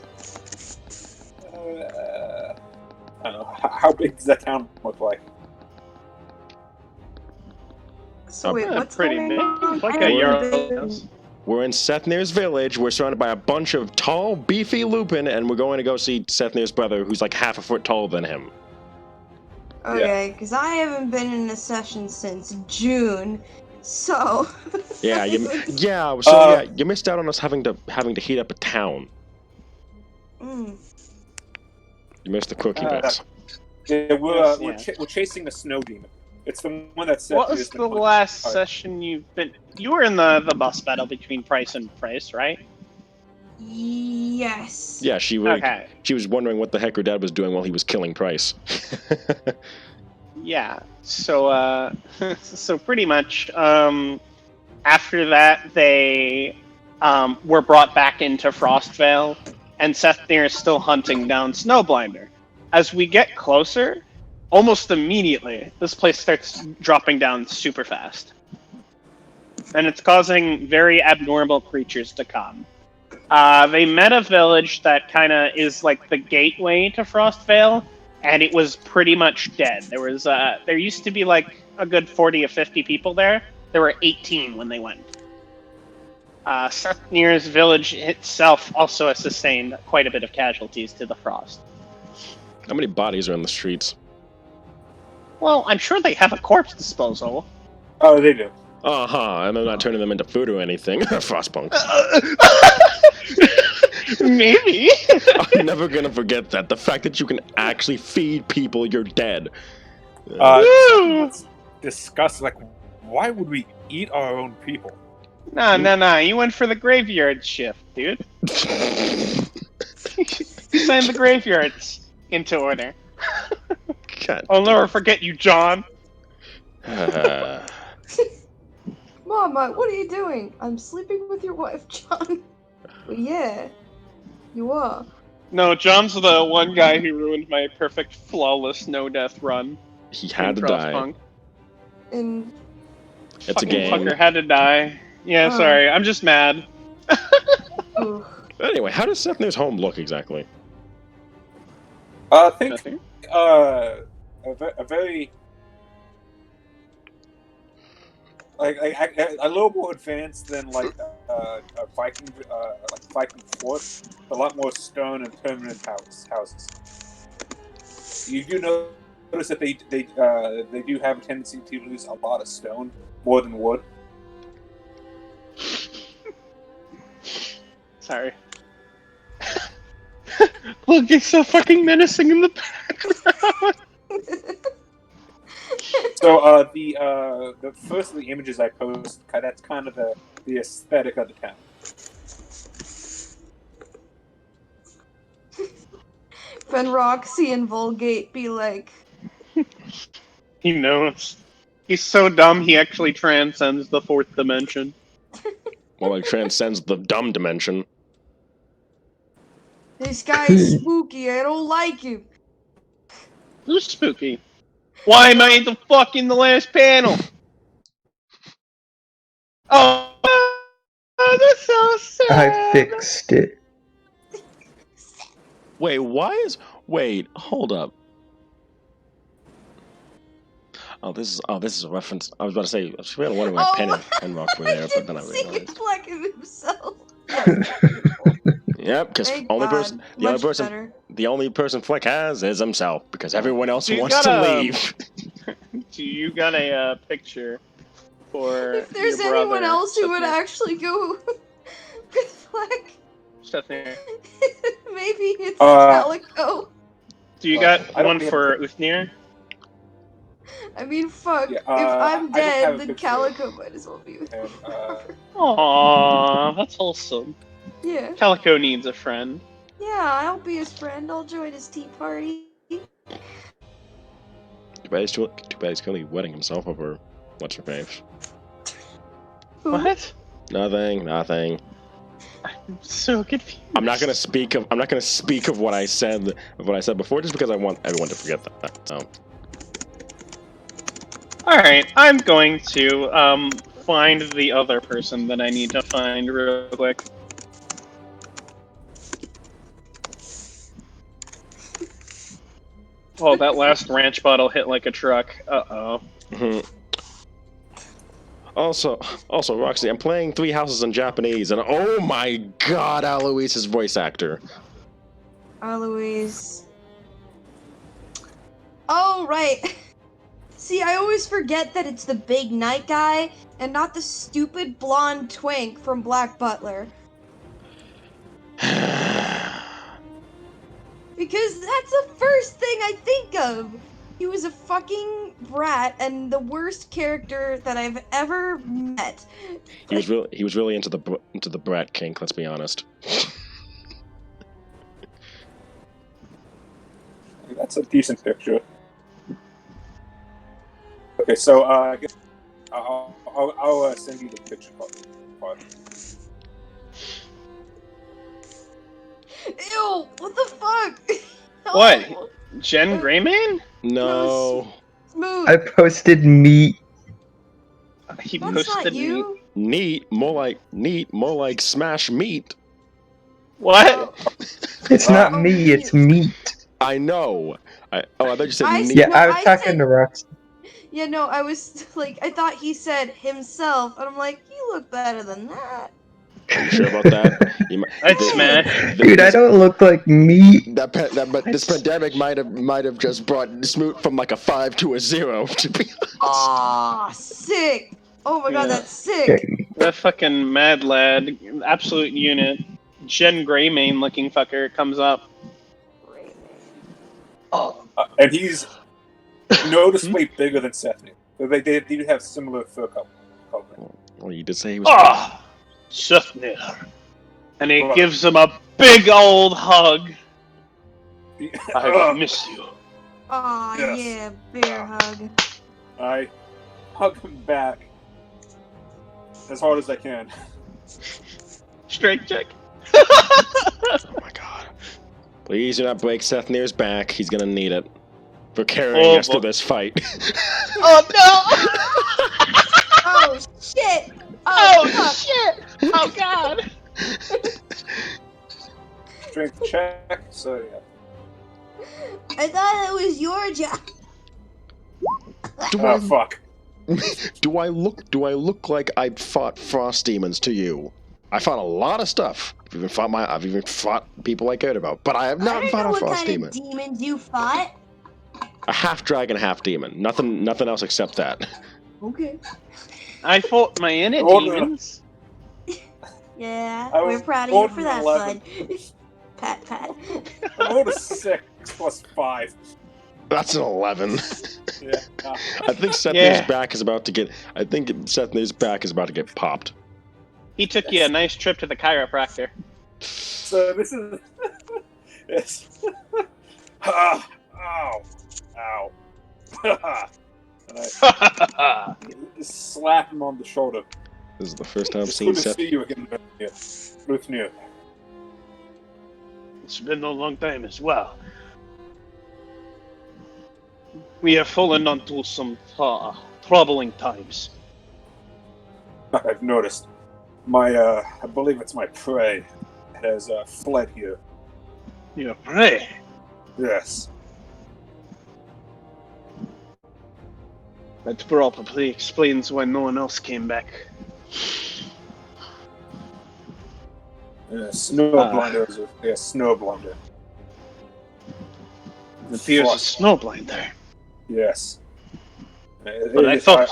don't know. How big does that town look like? So wait, what's pretty going big. on? Like a Euro. We're in Sethnir's village. We're surrounded by a bunch of tall, beefy Lupin, and we're going to go see Sethnir's brother, who's like half a foot taller than him. Okay, because I haven't been in a session since June, so. You missed out on us having to heat up a town. You missed the cookie bits. Yeah, we're chasing the snow demon. It's the one that's. What was the last session you've been? You were in the boss battle between Price and Price, right? Yes. Yeah, she was wondering what the heck her dad was doing while he was killing Price. Yeah. So so pretty much after that they were brought back into Frostvale, and Sethnir is still hunting down Snowblinder. As we get closer, almost immediately, this place starts dropping down super fast. And it's causing very abnormal creatures to come. They met a village that kind of is like the gateway to Frostvale, and it was pretty much dead. There used to be like a good 40 or 50 people there. There were 18 when they went. Sethnir's village itself also has sustained quite a bit of casualties to the frost. How many bodies are in the streets? Well, I'm sure they have a corpse disposal. Oh, they do. And I'm not turning them into food or anything. Frostpunk. Maybe. I'm never gonna forget that. The fact that you can actually feed people you're dead. That's disgusting. Like, why would we eat our own people? Nah. You went for the graveyard shift, dude. Send the graveyards into order. God. I'll never forget you, John. Mama, what are you doing? I'm sleeping with your wife, John. Well, yeah, you are. No, John's the one guy who ruined my perfect, flawless, no-death run. He had to die. And It's a game. Fucker had to die. Yeah, sorry. I'm just mad. Anyway, how does Sethnir's home look exactly? I think a very a little more advanced than like a Viking Viking fort. A lot more stone and permanent houses. You do notice that they do have a tendency to use a lot of stone more than wood. Sorry. Look, it's so fucking menacing in the background. So the first of the images I post, that's kind of the aesthetic of the town. When Roxy and Vulgate be like... He knows. He's so dumb he actually transcends the fourth dimension. Well, like transcends the dumb dimension. This guy's spooky, I don't like him. Who's spooky? Why am I in the fucking the last panel? Oh, that's so sad. I fixed it. Wait, wait, hold up. Oh, this is a reference. I was about to say, I was really wondering why Pen and Rock were there, but then I realized. Black of himself. Yep, because the only person Fleck has is himself, because everyone else wants to leave. Do you got a picture for if there's your brother, anyone else who Sethnir? would actually go with Fleck, Sethnir. maybe it's Calico. Do you got one for Uthnir? I mean, fuck. Yeah, if I'm dead, then Calico might as well be with me. Aww, that's wholesome. Yeah. Calico needs a friend. Yeah, I'll be his friend. I'll join his tea party. Too bad he's currently wetting himself over what's her face. What? Nothing. I'm so confused. I'm not gonna speak of what I said before, just because I want everyone to forget that. So. Alright, I'm going to find the other person that I need to find real quick. Oh, that last ranch bottle hit like a truck. Uh-oh. Also, Roxy, I'm playing Three Houses in Japanese, and oh my god, Aloyse's voice actor. Aloyse. Oh, right. See, I always forget that it's the big night guy, and not the stupid blonde twink from Black Butler. Because that's the first thing I think of. He was a fucking brat and the worst character that I've ever met. He was really into the brat kink. Let's be honest. That's a decent picture. Okay, so I guess I'll send you the picture part. Ew! What the fuck? What? Jen Greyman? No. Smooth. I posted meat. He That's posted not you. Neat, more like smash meat. What? It's not me, it's meat. I know. I thought you said neat. Yeah, I was talking to Roxy. Yeah, no, I was like, I thought he said himself, and I'm like, you look better than that. Are you sure about that? I'd smash. Dude, I don't look like meat. But this pandemic might have just brought Smoot from like a 5 to a 0. To be honest. Aw, sick. Oh my god, that's sick! Okay. That fucking mad lad, absolute unit, Gen Greymane looking fucker comes up. And he's noticeably bigger than Sethnir. They do have similar fur coloring. Well, you did say he was. Ah, Sethnir. And he gives him a big old hug. I miss you. Aw, Yes. yeah, bear hug. I hug him back as hard as I can. Straight check. Oh my god. Please do not break Sethnir's back. He's gonna need it for carrying us through this fight. Oh no! Oh shit! Oh fuck. shit! Oh god! Strength check, so yeah. I thought it was your job. Do Fuck. Do I look like I fought frost demons to you? I fought a lot of stuff. I've even fought people I cared about, but I have not fought a frost demon. What kind of demons you fought? A half dragon, half demon. Nothing else except that. Okay. I fought my inner demons. Yeah, I we're was proud of you born for in that, 11. bud. Pat, pat. I rolled a 6 plus 5. That's an 11. Yeah. I think Sethnir's back is about to get. I think Sethnir's back is about to get popped. He took you a nice trip to the chiropractor. So this is. Yes. Ow. Ow. And I slap him on the shoulder. This is the first time I've It's seen good to Seth. see you again, Sethnir. It's been a long time as well. We have fallen onto some troubling times. I've noticed. I believe it's my prey has fled here. Your prey? Yes. That probably explains why no one else came back. Snowblinder is a Snowblinder. It appears a Snowblinder. Yes. But I thought...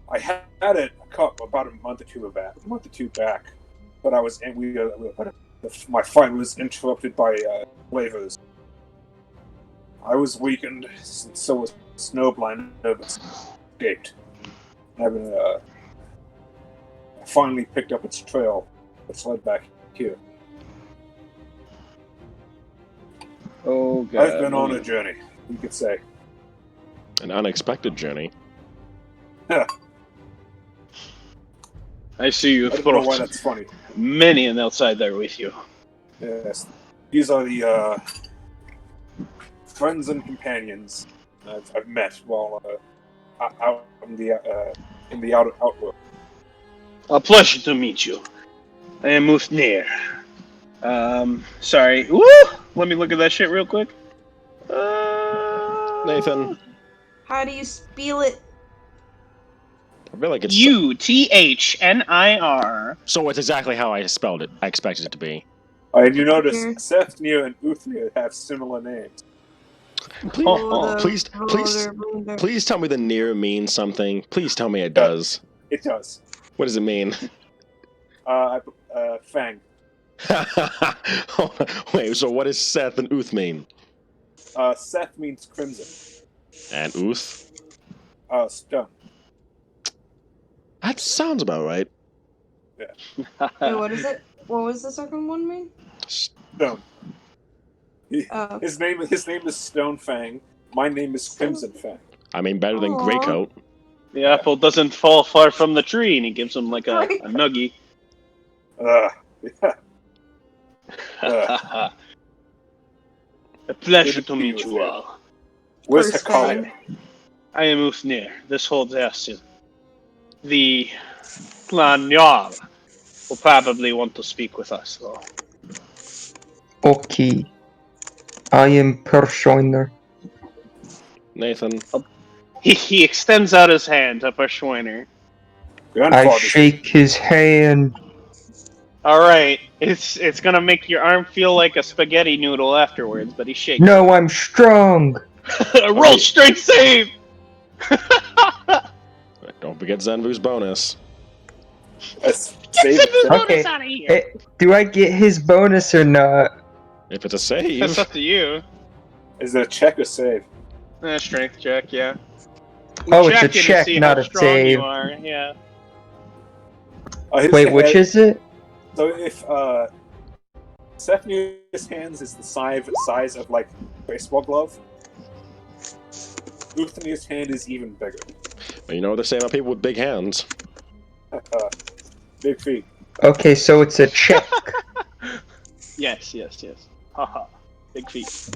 I had it about a month or two back, but I was my fight was interrupted by flavors. I was weakened, and so was Snowblinder, but escaped. I finally picked up its trail, which led back here. Oh god. I've been on a journey, you could say. An unexpected journey. I see you I have don't know why brought that's funny. many an outsider with you. Yes, these are the friends and companions I've met while out in the outworld. A pleasure to meet you. I am Sethnir. Sorry. Woo! Let me look at that shit real quick. Nathan. How do you spell it? I feel like it's Uthnir. So it's exactly how I spelled it. I expected it to be. And you notice Sethnir and Uthnir have similar names. Please tell me the near means something. Please tell me it does. It does. What does it mean? Fang. Wait, so what does Seth and Uth mean? Seth means crimson. And Uth? Stone. That sounds about right. Yeah. Wait, what is it? What was the second one mean? Stone. His name is Stone Fang. My name is Crimson Fang. I mean, better than Greycoat. The apple doesn't fall far from the tree, and he gives him like a nuggie. Yeah. A pleasure to meet you all. Where's Hakalia? I am Uthnir. This holds Ersin. The clan Jarl will probably want to speak with us, though. Okay. I am Pershwiner. Nathan. He extends out his hand to Pershwiner. I shake his hand. Alright, it's gonna make your arm feel like a spaghetti noodle afterwards, but he shakes. No, I'm strong! Roll strength save! Don't forget Zenvu's bonus. Okay. Do I get his bonus or not? If it's a save. That's up to you. Is it a check or save? Strength check, yeah. Oh, it's a check, to see not how a strong save. you are, yeah. Wait, which is it? So if Sethnir's hands is the size of like a baseball glove, Uthnir's hand is even bigger. Well, you know what they say about people with big hands. Big feet. Okay, so it's a check. Yes. Haha. Big feet.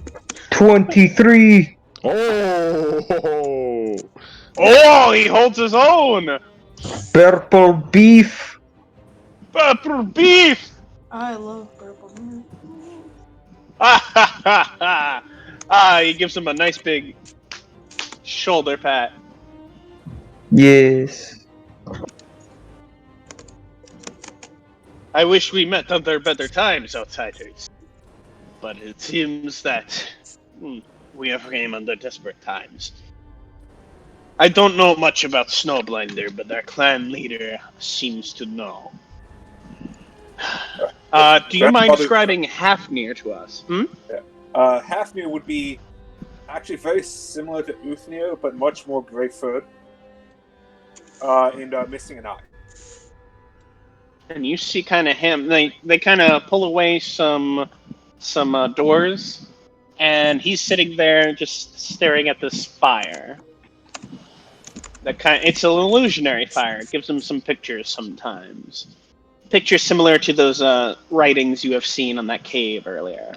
23! Oh! Oh, he holds his own! Purple beef! Pepper beef! I love purple meat. He gives him a nice big shoulder pat. Yes. I wish we met under better times, outsiders. But it seems that we have came under desperate times. I don't know much about Snowblinder, but our clan leader seems to know. Do you mind describing Hafnir to us? Hafnir would be actually very similar to Uthnir, but much more gray-furred. And missing an eye. And you see kind of him, they kind of pull away some doors, and he's sitting there just staring at this fire. It's an illusionary fire. It gives him some pictures sometimes. Pictures similar to those writings you have seen on that cave earlier.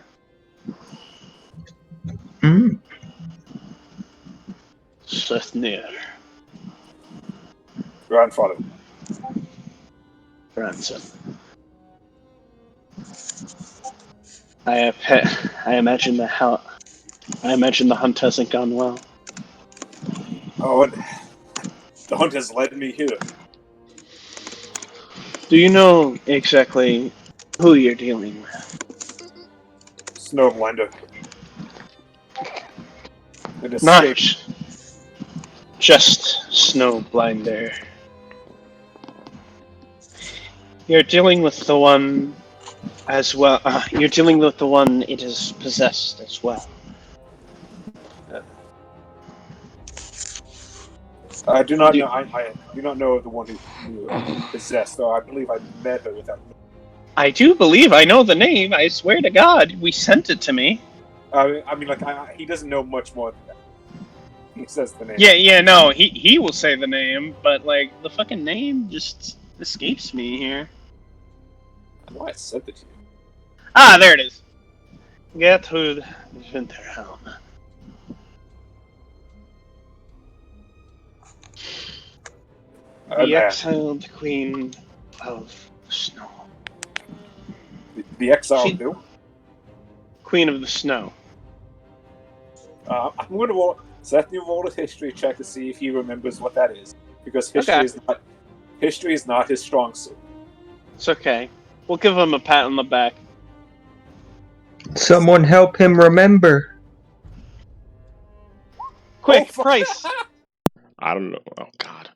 Sethnir. Grandfather. Grandson. I imagine the hunt hasn't gone well. Oh, the hunt has led me here. Do you know exactly who you're dealing with? Snowblinder. Not just Snowblinder. You're dealing with the one as well. You're dealing with the one it is possessed as well. I do not know. I do not know the one who possessed, though I believe I met her without. I do believe I know the name. I swear to God, we sent it to me. I mean, he doesn't know much more than that. He says the name. Yeah, no, he will say the name, but like the fucking name just escapes me here. I know I said it to you. Ah, there it is. Gertrude Winterhelm. The exiled queen of snow. The exiled who? Queen of the snow. I'm going to roll. Sethnir roll a history check to see if he remembers what that is, because history is not his strong suit. It's okay. We'll give him a pat on the back. Someone help him remember. Quick, Price! I don't know. Oh, God.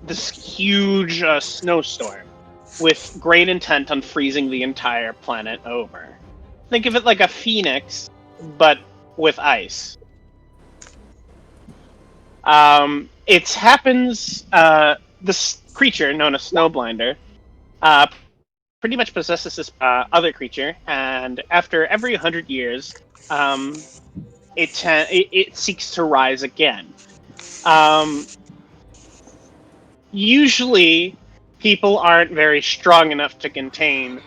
This huge snowstorm with great intent on freezing the entire planet over. Think of it like a phoenix, but with ice. It happens, this creature known as Snowblinder pretty much possesses this other creature, and after every 100 years, it seeks to rise again. Usually, people aren't very strong enough to contain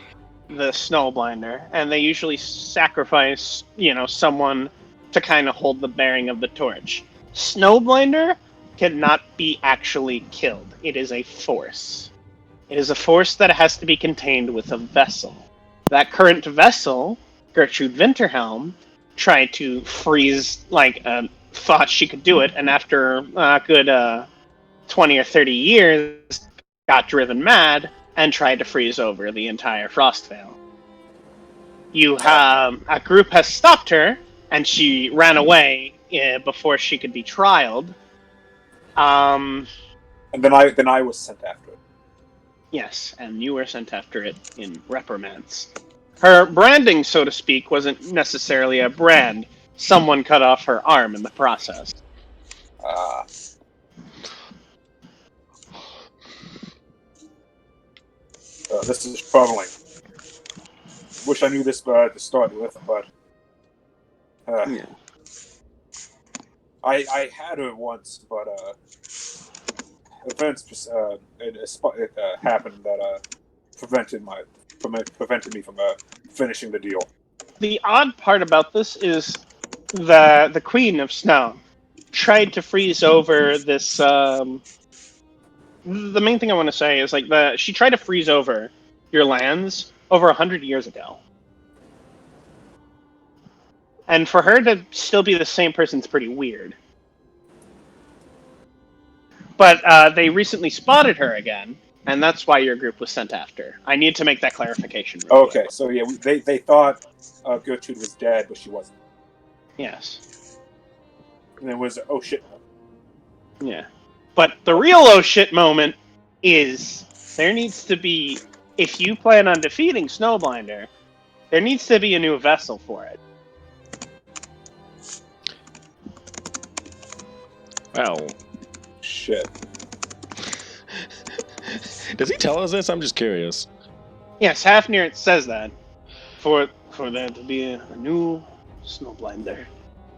the Snowblinder, and they usually sacrifice, someone to kind of hold the bearing of the torch. Snowblinder cannot be actually killed. It is a force. It is a force that has to be contained with a vessel. That current vessel, Gertrude Winterhelm, tried to freeze, thought she could do it, and after a good 20 or 30 years, got driven mad and tried to freeze over the entire Frostvale. A group has stopped her, and she ran away before she could be trialed. And then I was sent after it. Yes, and you were sent after it in reprimands. Her branding, so to speak, wasn't necessarily a brand. Someone cut off her arm in the process. This is troubling. Wish I knew this to start with, but Yeah. I had her once, but events happened that prevented me from finishing the deal. The odd part about this is the Queen of Snow tried to freeze over this. The main thing I want to say is she tried to freeze over your lands over 100 years ago. And for her to still be the same person is pretty weird. But they recently spotted her again, and that's why your group was sent after. I need to make that clarification. Okay, so yeah, they thought Gertrude was dead, but she wasn't. Yes. And it was oh shit. Yeah. But the real oh shit moment is there needs to be, if you plan on defeating Snowblinder, there needs to be a new vessel for it. Well, shit. Does he tell us this? I'm just curious. Yes, Sethnir says that. For there to be a new Snowblinder,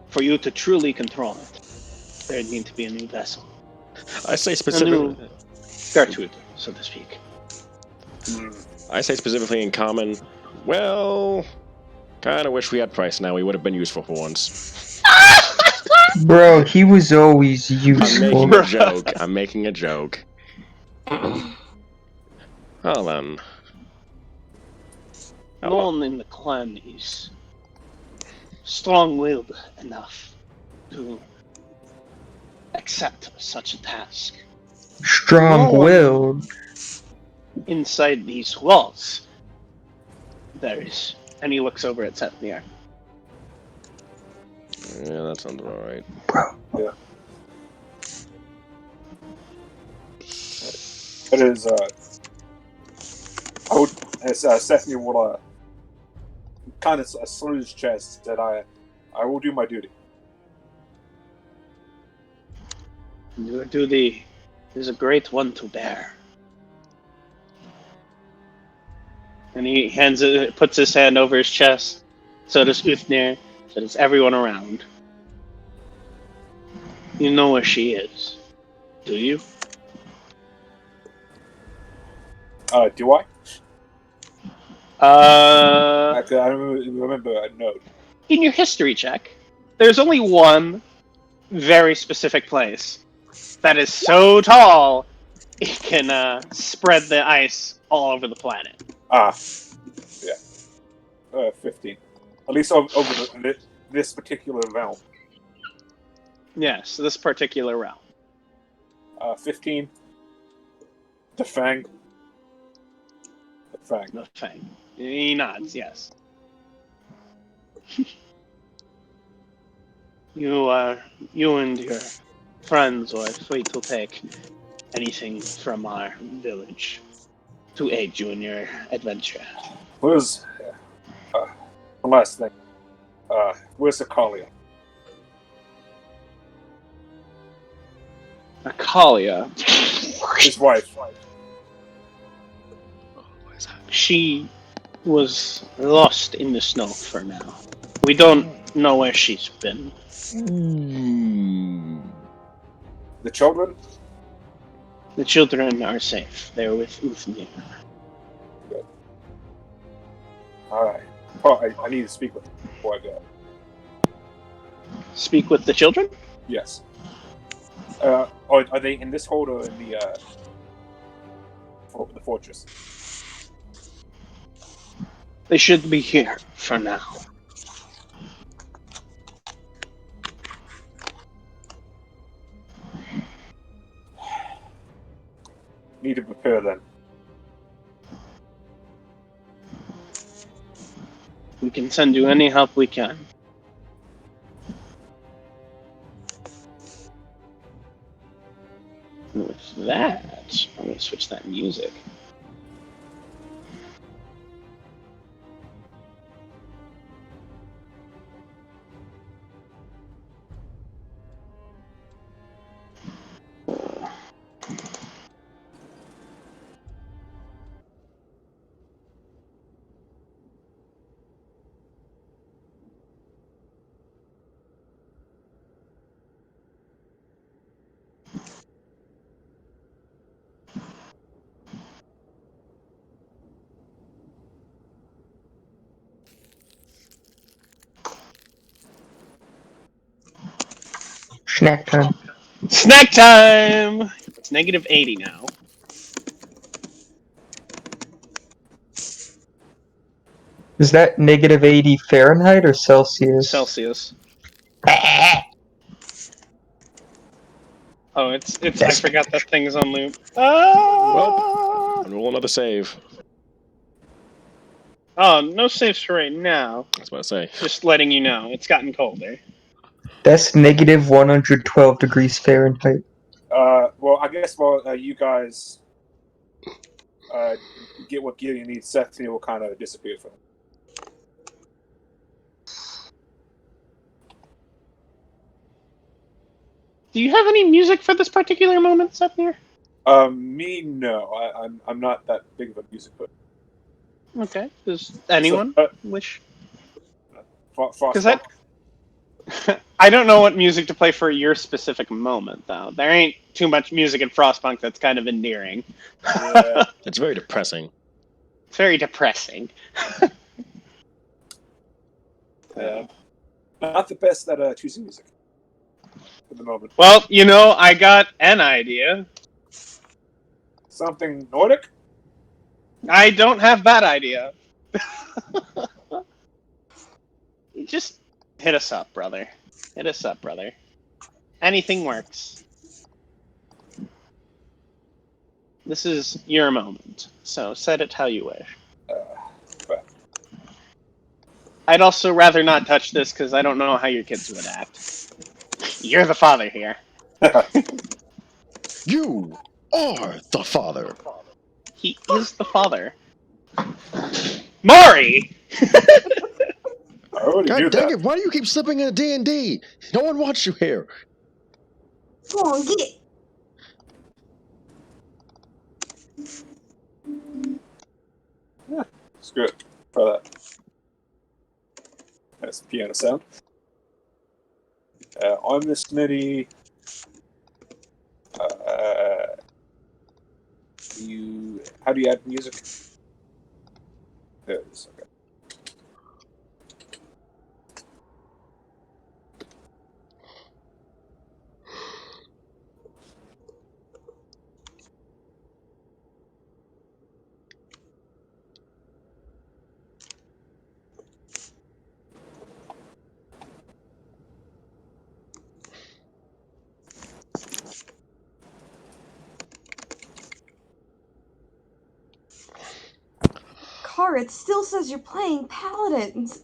for you to truly control it, there need to be a new vessel. I say specifically... A new Gertrude, so to speak. I say specifically in common, well, kind of wish we had Price now. We would have been useful for once. Bro, he was always useful. I'm making a joke. Well then. No one in the clan is strong-willed enough to accept such a task. Strong-willed? Inside these walls, there is... And he looks over at Sethnir. Yeah, that sounds alright. Bro. Yeah. It is, Sethnir will, kind of salute his chest that I will do my duty. Your duty is a great one to bear. And he puts his hand over his chest. So does Sethnir. So does everyone around. You know where she is, do you? Do I? I remember a note. In your history check, there's only one very specific place that is so tall it can spread the ice all over the planet. Yeah. 15. At least over this particular realm. Yes, this particular realm. 15. The Fang. The Fang. He nods, yes. You and your friends are free to take anything from our village to aid you in your adventure. Where's the last thing? Where's Akalia? Akalia. His wife. She was lost in the snow for now. We don't know where she's been. The children? The children are safe. They're with Sethnir. Alright. Oh, I need to speak with them before I go. Speak with the children? Yes. Are they in this hold or in the fortress? They should be here for now. Need to prepare then. We can send you any help we can. And with that, I'm going to switch that music. Snack time. Snack time! It's negative 80 now. Is that negative 80 Fahrenheit or Celsius? Celsius. Oh, it's. I forgot that thing is on loop. Well, roll another save. Oh, no saves for right now. That's what I say. Just letting you know, it's gotten colder. That's negative 112 degrees Fahrenheit. Well, I guess while you guys get what gear you need, Sethnir will kind of disappear from it. Do you have any music for this particular moment, Sethnir? Me, no. I'm not that big of a music person. Okay. Does anyone wish? Frostvale? I don't know what music to play for your specific moment, though. There ain't too much music in Frostpunk that's kind of endearing. Yeah. It's very depressing. It's very depressing. Not the best at choosing music at the moment. Well, you know, I got an idea. Something Nordic? I don't have that idea. Just hit us up, brother. Hit us up, brother. Anything works. This is your moment, so set it how you wish. I'd also rather not touch this because I don't know how your kids would act. You're the father here. You are the father. He is the father. Maury! God dang it, why do you keep slipping into D&D? No one wants you here. Go on, get it. Yeah, screw it. Try that. That's the piano sound. On this MIDI, how do you add music? There it is. Okay. Car, it still says you're playing Paladins.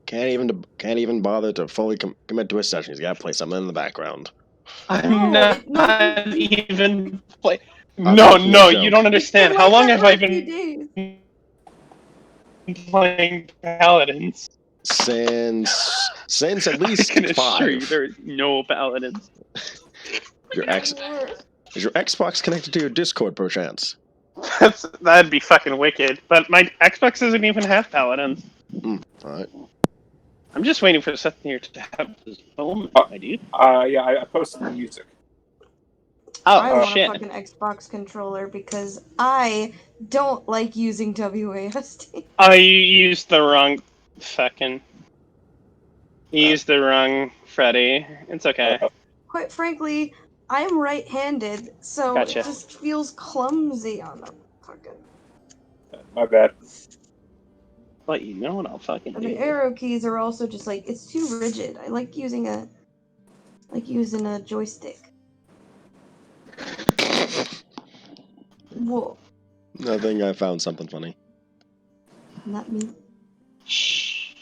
Can't even bother to fully commit to a session. He's got to play something in the background. I'm not even play. I'm No, making a no, joke. you don't understand. It's How been long like have that I for a few been days. playing Paladins? Since at least I can assure you 5. there are no Paladins. Is your Xbox connected to your Discord, perchance? That'd be fucking wicked. But my Xbox doesn't even have Paladins. Alright. I'm just waiting for Sethnir to have his moment, my dude. Yeah, I posted the music. I want shit. a fucking Xbox controller because I don't like using WASD. Oh, you used the wrong fucking... You used the wrong Freddy. It's okay. Quite frankly, I'm right-handed, so Gotcha. it just feels clumsy on the fucking... My bad. But you know what I'll fucking And do. the arrow keys are also just like, it's too rigid. I like using a joystick. Whoa. I think I found something funny. Not me. Shh.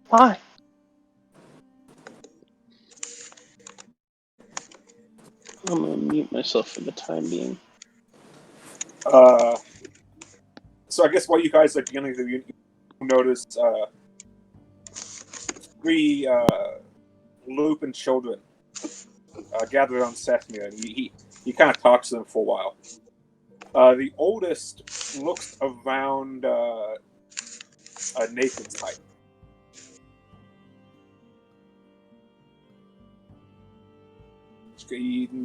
Why? I'm gonna mute myself for the time being. So I guess while you guys are dealing with you notice 3 Lupin children gathered on Sethnir, and he kind of talks to them for a while. The oldest looks around Nathan's height.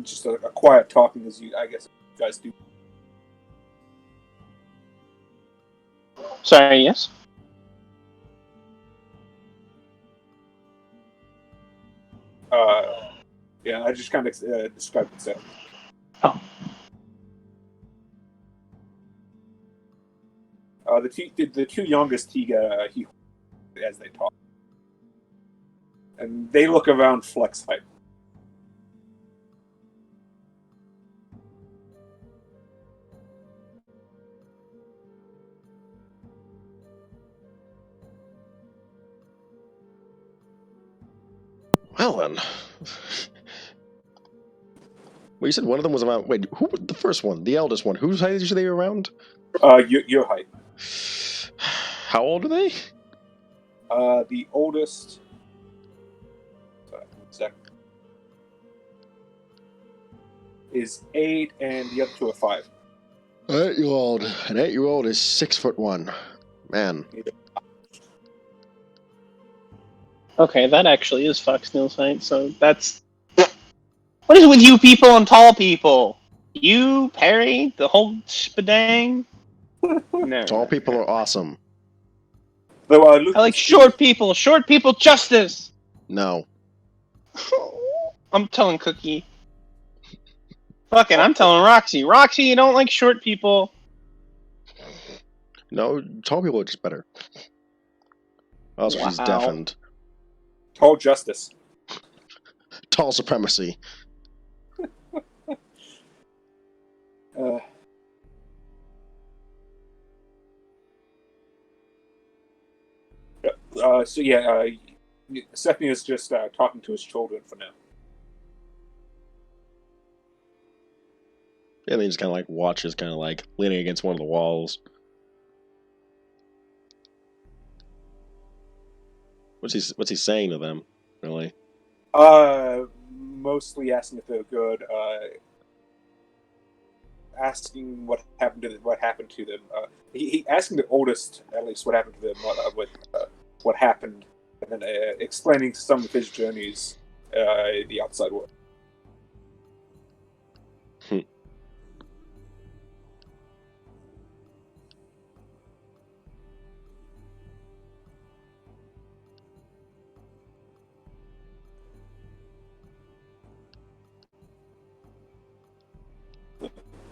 Just a quiet talking as I guess you guys do. Sorry, yes? Yeah, I just kind of described it. Oh. The two youngest he as they talk, and they look around Flex height. Well then. Well, you said one of them was around. Wait, who? The first one, the eldest one. Whose height did you say they were around? Your height. How old are they? The oldest. Sorry, 1 second. Is 8, and the other 2 are 5. An 8-year-old. An 8-year-old is 6'1". Man. Okay, that actually is Foxneil's height, so that's... What is with you people and tall people? You, Perry, the whole spadang? No. Tall people are awesome. Though, I like short people. Short people justice! No. I'm telling Cookie. Fuck it, I'm telling Roxy. Roxy, you don't like short people. No, tall people are just better. Also, she's deafened. Tall justice. Tall supremacy. Sethnir is just talking to his children for now. Yeah, and he just kind of like watches, kind of like leaning against one of the walls. What's he saying to them, really? Mostly asking if they're good. Asking what happened to them. He asking the oldest, at least, what happened to them, what happened, and then explaining some of his journeys in the outside world.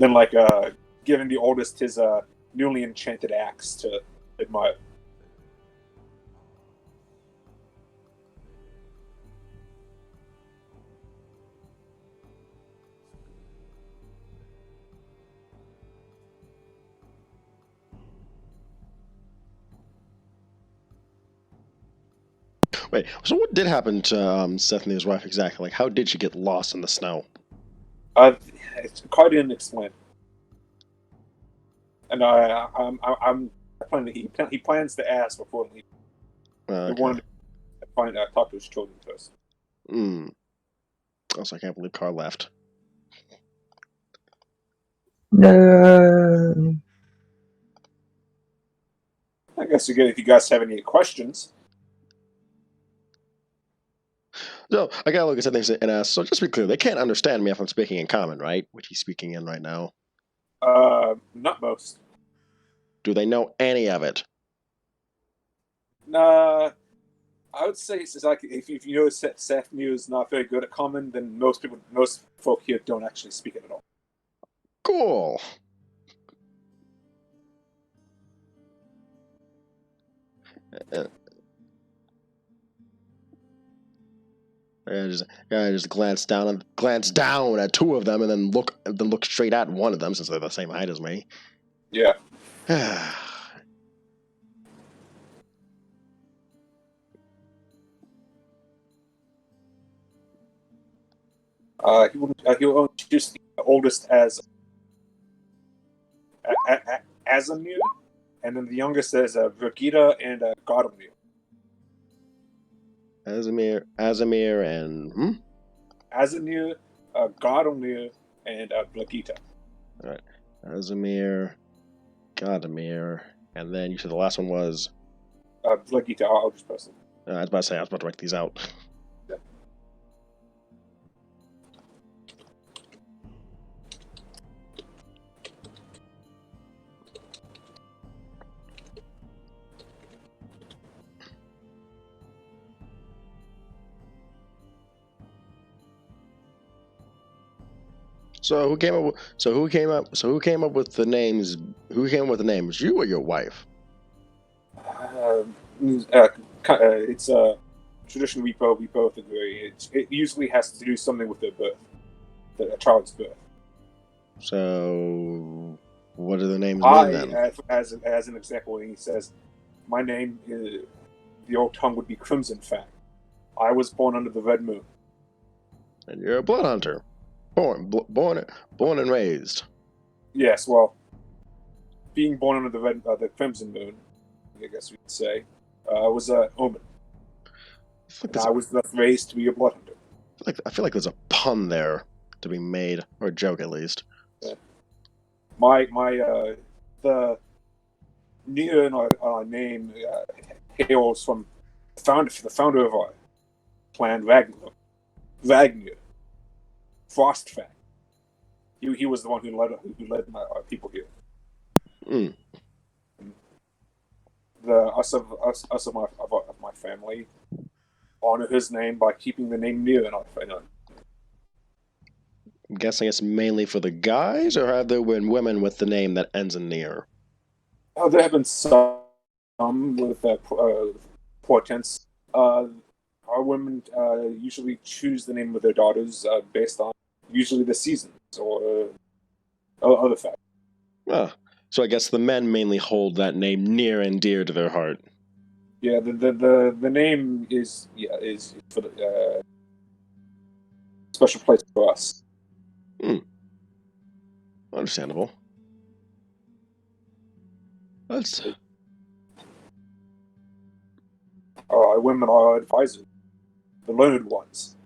Then, giving the oldest his newly enchanted axe to admire. Wait, so what did happen to Sethnir's wife exactly? Like, how did she get lost in the snow? Carl didn't explain. And I'm planning. He plans to ask before leaving. Okay. He wanted to talk to his children first. Also, I can't believe Carl left. No. I guess again, if you guys have any questions. So I gotta look at something and ask. So just to be clear, they can't understand me if I'm speaking in common, right? Which he's speaking in right now. Not most. Do they know any of it? Nah, I would say it's like if you notice that Sethnir is not very good at common, then most folk here don't actually speak it at all. Cool. I just glance down at two of them, and then look straight at one of them since they're the same height as me. Yeah. He will only choose the oldest as Azamir, and then the youngest as Virgita and Godomir. Azamir, and Azamir, Godomir, and Virgita. All right, Azamir, Godomir, and then you said the last one was Virgita. I'll just post it. I was about to say I was about to write these out. Yeah. So who came up with the names? Who came up with the names? You or your wife? It's a tradition we both agree. It usually has to do something with their birth, a child's birth. So what do the names mean then? As an example, he says, "My name, the old tongue would be Crimson Fang. I was born under the red moon." And you're a blood hunter. Born and raised. Yes, well, being born under the crimson moon, I guess we could say, was an omen. I was thus raised to be a blood hunter. I feel like there's a pun there to be made, or a joke at least. Yeah. The Nia in our name hails from the founder of our clan, Ragnar. Frostvale. He was the one who led our people here. Mm. Us of my family honor his name by keeping the name Nia in our family. I'm guessing it's mainly for the guys, or have there been women with the name that ends in near? Oh, there have been some with portents. Our women usually choose the name of their daughters based on usually the seasons or other factors. Ah, so I guess the men mainly hold that name near and dear to their heart. Yeah, the name is for the special place for us. Understandable. That's. Our women are our advisors, the learned ones.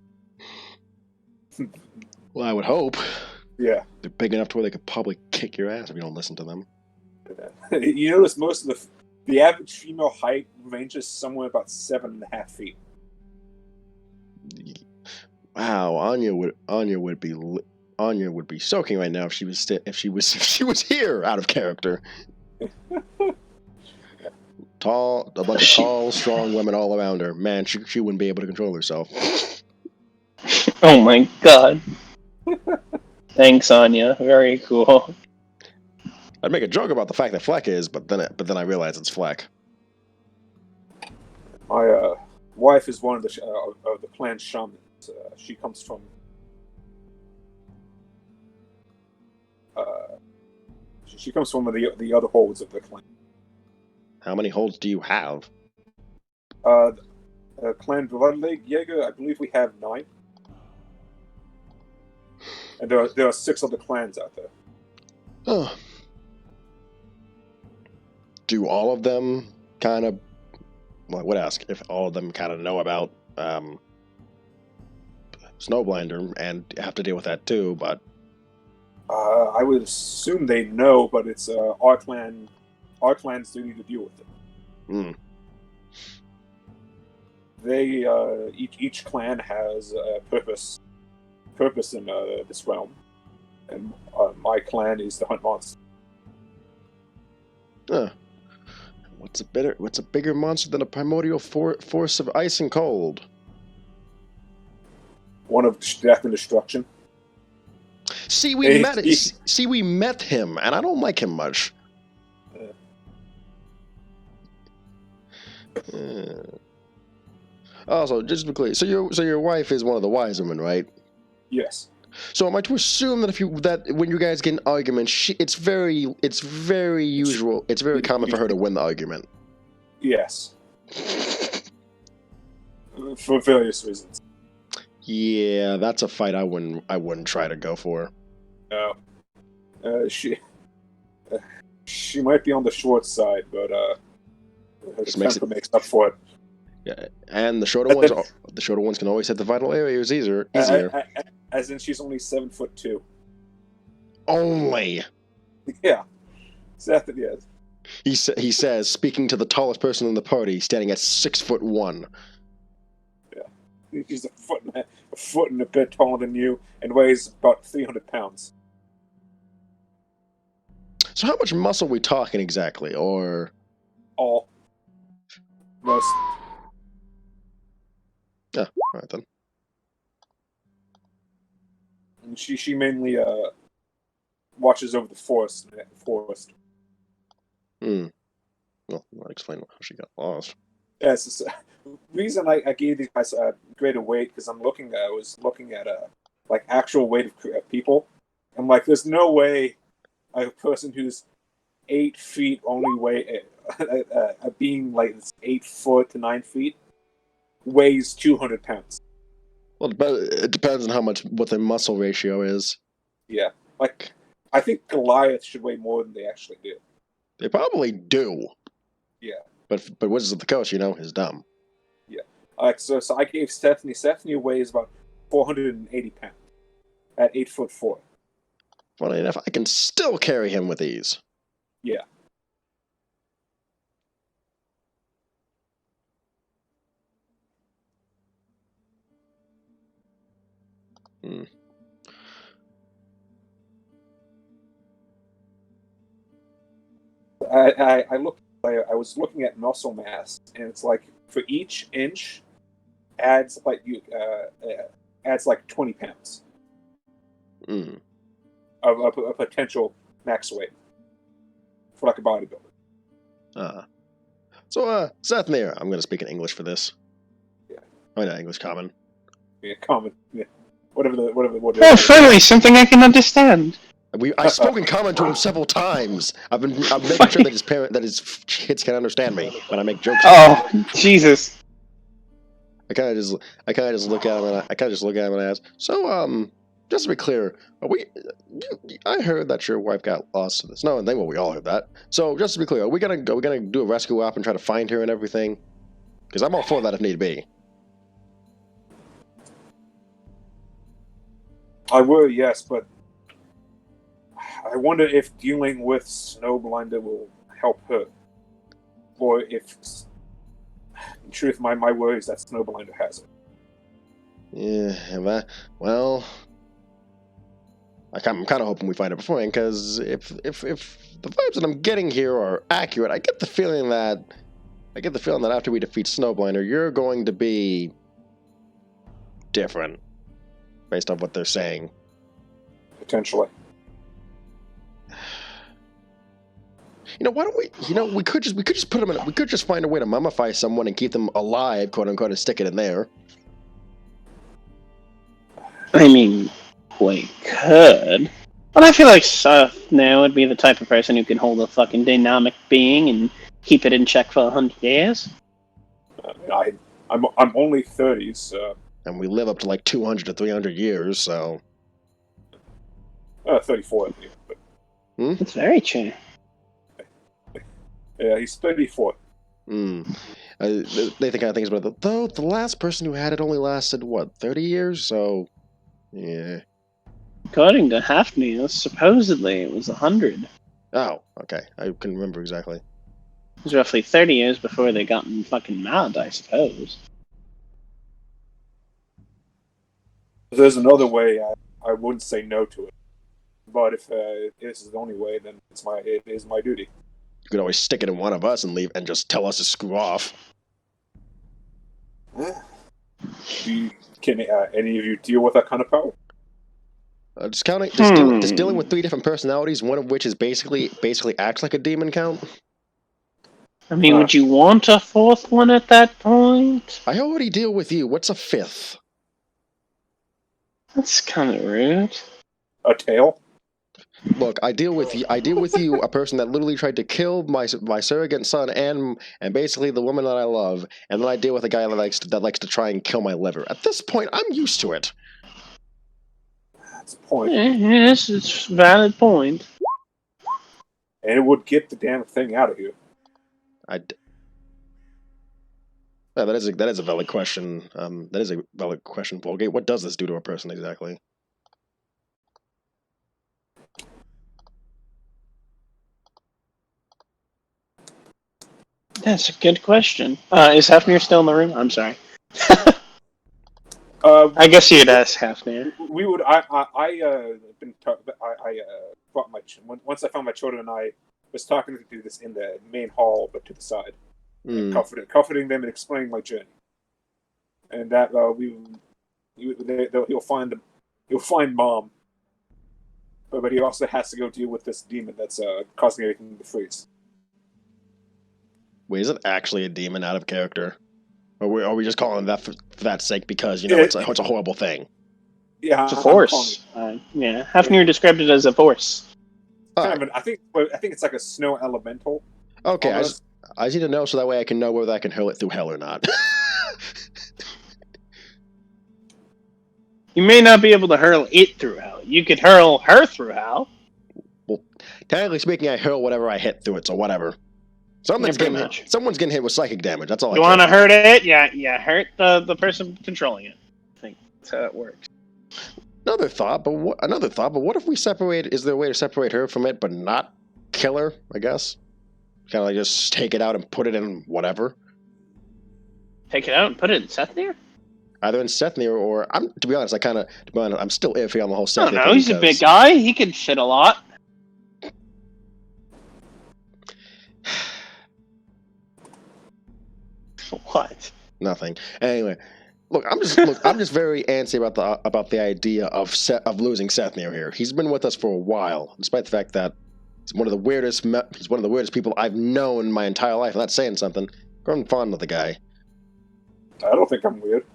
Well, I would hope. Yeah. They're big enough to where they could probably kick your ass if you don't listen to them. You notice most of the average female height ranges somewhere about 7.5 feet. Wow, Anya would be soaking right now if she was here out of character. A bunch of tall, strong women all around her. Man, she wouldn't be able to control herself. Oh my god. Thanks, Anya. Very cool. I'd make a joke about the fact that Fleck is, but then I realize it's Fleck. My wife is one of the clan shamans. She comes from she comes from the other holds of the clan. How many holds do you have? Clan Bloodleg Jaeger, I believe we have 9. And there are 6 other clans out there. Oh. Do all of them kind of... Well, I would ask if all of them kind of know about Snowblinder and have to deal with that too, but... I would assume they know, but it's our clans do need to deal with it. Mm. They each clan has a purpose in this realm, and my clan is the hunt monster. What's a bigger monster than a primordial force of ice and cold? One of death and destruction. See, we met him, and I don't like him much. Also, just to be clear, so your wife is one of the wise women, right? Yes. So am I to assume that when you guys get in arguments, it's very usual, it's very common for her to win the argument? Yes. For various reasons. Yeah, that's a fight I wouldn't try to go for. No. She might be on the short side, but her temper makes up for it. Yeah, and the shorter ones can always hit the vital areas easier. As in, she's only 7'2". Only. Yeah. Sethnir, yes. He says, speaking to the tallest person in the party, standing at 6'1". Yeah. She's a foot and a bit taller than you, and weighs about 300 pounds. So how much muscle are we talking exactly, or? All. Most. Yeah, alright then. And she mainly watches over the forest. Well, I'll explain how she got lost. Yes, the reason I gave these guys greater weight because I was looking at like actual weight of people. I'm like, there's no way a person who's 8 feet only being like 8 foot to 9 feet weighs 200 pounds. Well, it depends on what the muscle ratio is. Yeah, like I think Goliath should weigh more than they actually do. They probably do. Yeah. But Wizards of the Coast, is dumb. Yeah. So I gave Sethnir. Sethnir weighs about 480 pounds at 8'4". Funny enough, I can still carry him with ease. Yeah. I was looking at muscle mass, and it's like for each inch adds like 20 pounds of a potential max weight for like a bodybuilder. So Sethnir, I'm going to speak in English for this. Yeah. Oh, no, English common. Yeah, common. Yeah. Whatever. Oh, finally, something I can understand. I've spoken common to him several times. I'm making sure that his kids can understand me when I make jokes. Oh, Jesus! I kind of just look at him and ask. So, just to be clear, I heard that your wife got lost to this. No, and we all heard that. So, just to be clear, are we gonna do a rescue op and try to find her and everything? Because I'm all for that if need be. I would, yes, but I wonder if dealing with Snowblinder will help her, or if, in truth, my worry is that Snowblinder has it. Yeah, well, I'm kind of hoping we find it beforehand, because if the vibes that I'm getting here are accurate, I get the feeling that after we defeat Snowblinder, you're going to be different, based on what they're saying. Potentially. Why don't we? We could just put them in. We could just find a way to mummify someone and keep them alive, quote unquote, and stick it in there. I mean, we could. But I feel like Sethnir would be the type of person who can hold a fucking dynamic being and keep it in check for 100 years. I'm only 30, so. And we live up to like 200 to 300 years, so. 34, I think. But... It's very true. Yeah, he's 34. They think kind of things about it. Though the last person who had it only lasted, 30 years? So, yeah. According to Hafnir, supposedly it was 100. Oh, okay. I couldn't remember exactly. It was roughly 30 years before they got fucking mad, I suppose. If there's another way, I wouldn't say no to it. But if this is the only way, then it is my duty. You could always stick it in one of us and leave, and just tell us to screw off. Can any of you deal with that kind of power? Just dealing with 3 different personalities, one of which is basically acts like a demon count. I mean, would you want a 4th one at that point? I already deal with you. What's a 5th? That's kind of rude. A tail? Look, I deal with you, a person that literally tried to kill my surrogate son and basically the woman that I love, and then I deal with a guy that likes to try and kill my liver. At this point, I'm used to it. That's a point. Yes, it's a valid point. And it would get the damn thing out of you. Yeah, that is a valid question. That is a valid question, Volgate. What does this do to a person exactly? That's a good question. Is Sethnir still in the room? I'm sorry. I guess you'd ask Sethnir. We would. Brought my once I found my children, I was talking to do this in the main hall, but to the side, and comforting them and explaining my journey, and that he'll find Mom, but he also has to go deal with this demon that's causing everything to freeze. Wait, is it actually a demon out of character? Or are we just calling that for that sake because, it's a horrible thing? Yeah, it's a force. Yeah, Sethnir described it as a force. I think it's like a snow elemental. Okay, I just need to know so that way I can know whether I can hurl it through hell or not. You may not be able to hurl it through hell. You could hurl her through hell. Well, technically speaking, I hurl whatever I hit through it, so whatever. Someone's getting hit with psychic damage. That's all. You want to hurt it? Yeah. Hurt the person controlling it. I think that's how it works. Another thought, but what if we separate? Is there a way to separate her from it, but not kill her? I guess. Kind of like just take it out and put it in whatever. Take it out and put it in Sethnir? Either in Sethnir or to be honest, I'm still iffy on the whole Sethnir. No, he's a big guy. He can fit a lot. What? Nothing. Anyway, look, I'm just very antsy about the idea of losing Sethnir here. He's been with us for a while, despite the fact that he's one of the weirdest people I've known my entire life. I'm not saying something. Grown fond of the guy. I don't think I'm weird.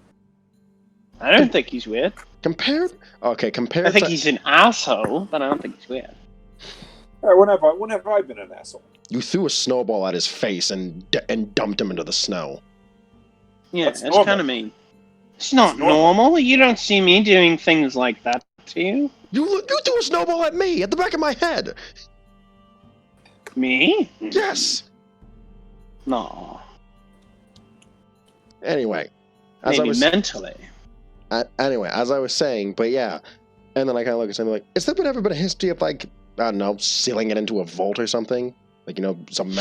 I don't think he's weird. Compared. I think he's an asshole, but I don't think he's weird. When have I been an asshole? You threw a snowball at his face and dumped him into the snow. Yeah, that's kind of mean. It's not normal. You don't see me doing things like that to you. You threw a snowball at me, at the back of my head. Me? Yes. No. Anyway. Mentally. Anyway, as I was saying, but yeah. And then I kind of look at something like, has there ever been a history of, like, I don't know, sealing it into a vault or something? Like, some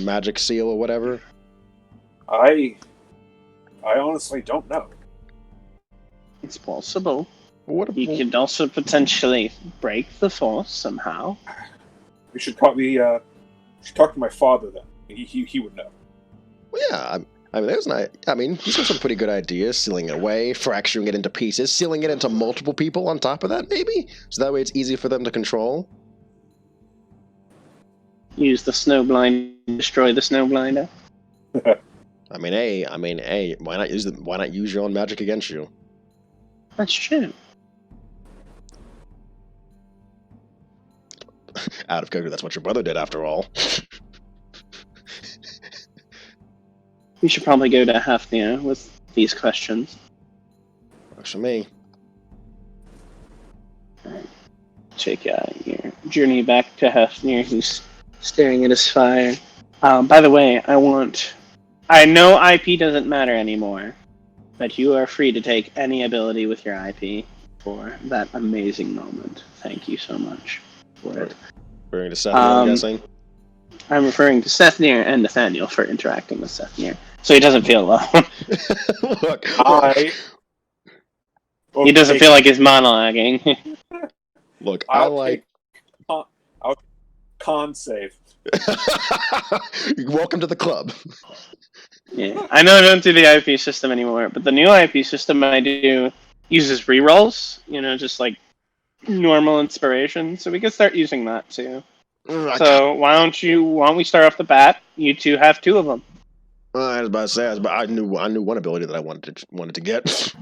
magic seal or whatever? I honestly don't know. It's possible. You could also potentially break the force somehow. We should probably talk to my father then. He would know. Well, yeah, he's got some pretty good ideas. Sealing it away, fracturing it into pieces, sealing it into multiple people on top of that, maybe? So that way it's easy for them to control. Use the Snowblinder, destroy the Snowblinder. I mean, hey, why not use your own magic against you? That's true. Out of character, that's what your brother did after all. We should probably go to Sethnir with these questions. Works for me. Alright. Take your journey back to Sethnir, who's staring at his fire. By the way, I know IP doesn't matter anymore, but you are free to take any ability with your IP for that amazing moment. Thank you so much for it. We're going to Sethnir, I'm guessing? I'm referring to Sethnir and Nathaniel for interacting with Sethnir, so he doesn't feel alone. Look, he doesn't feel like he's monologuing. Look, I'll con save. Welcome to the club. Yeah, I know I don't do the IP system anymore, but the new IP system I do uses rerolls. Just like normal inspiration, so we can start using that too. So why don't we start off the bat? You two have 2 of them. I was about to say, I knew one ability that I wanted to get.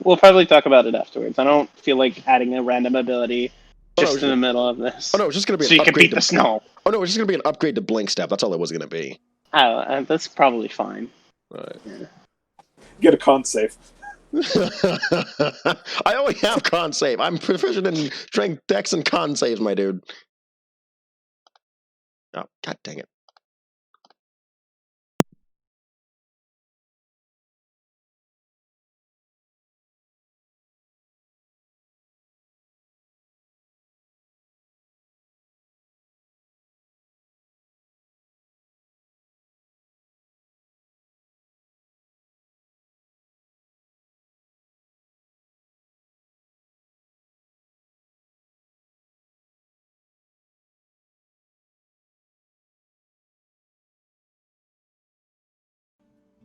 We'll probably talk about it afterwards. I don't feel like adding a random ability in the middle of this. Oh no, it's just gonna be so you can beat the snow. Oh no, it's just gonna be an upgrade to Blink Step. That's all it was gonna be. Oh, that's probably fine. Right. Yeah. Get a con save. I only have con save. I'm proficient in strength, dex, and con saves, my dude. Oh, god dang it.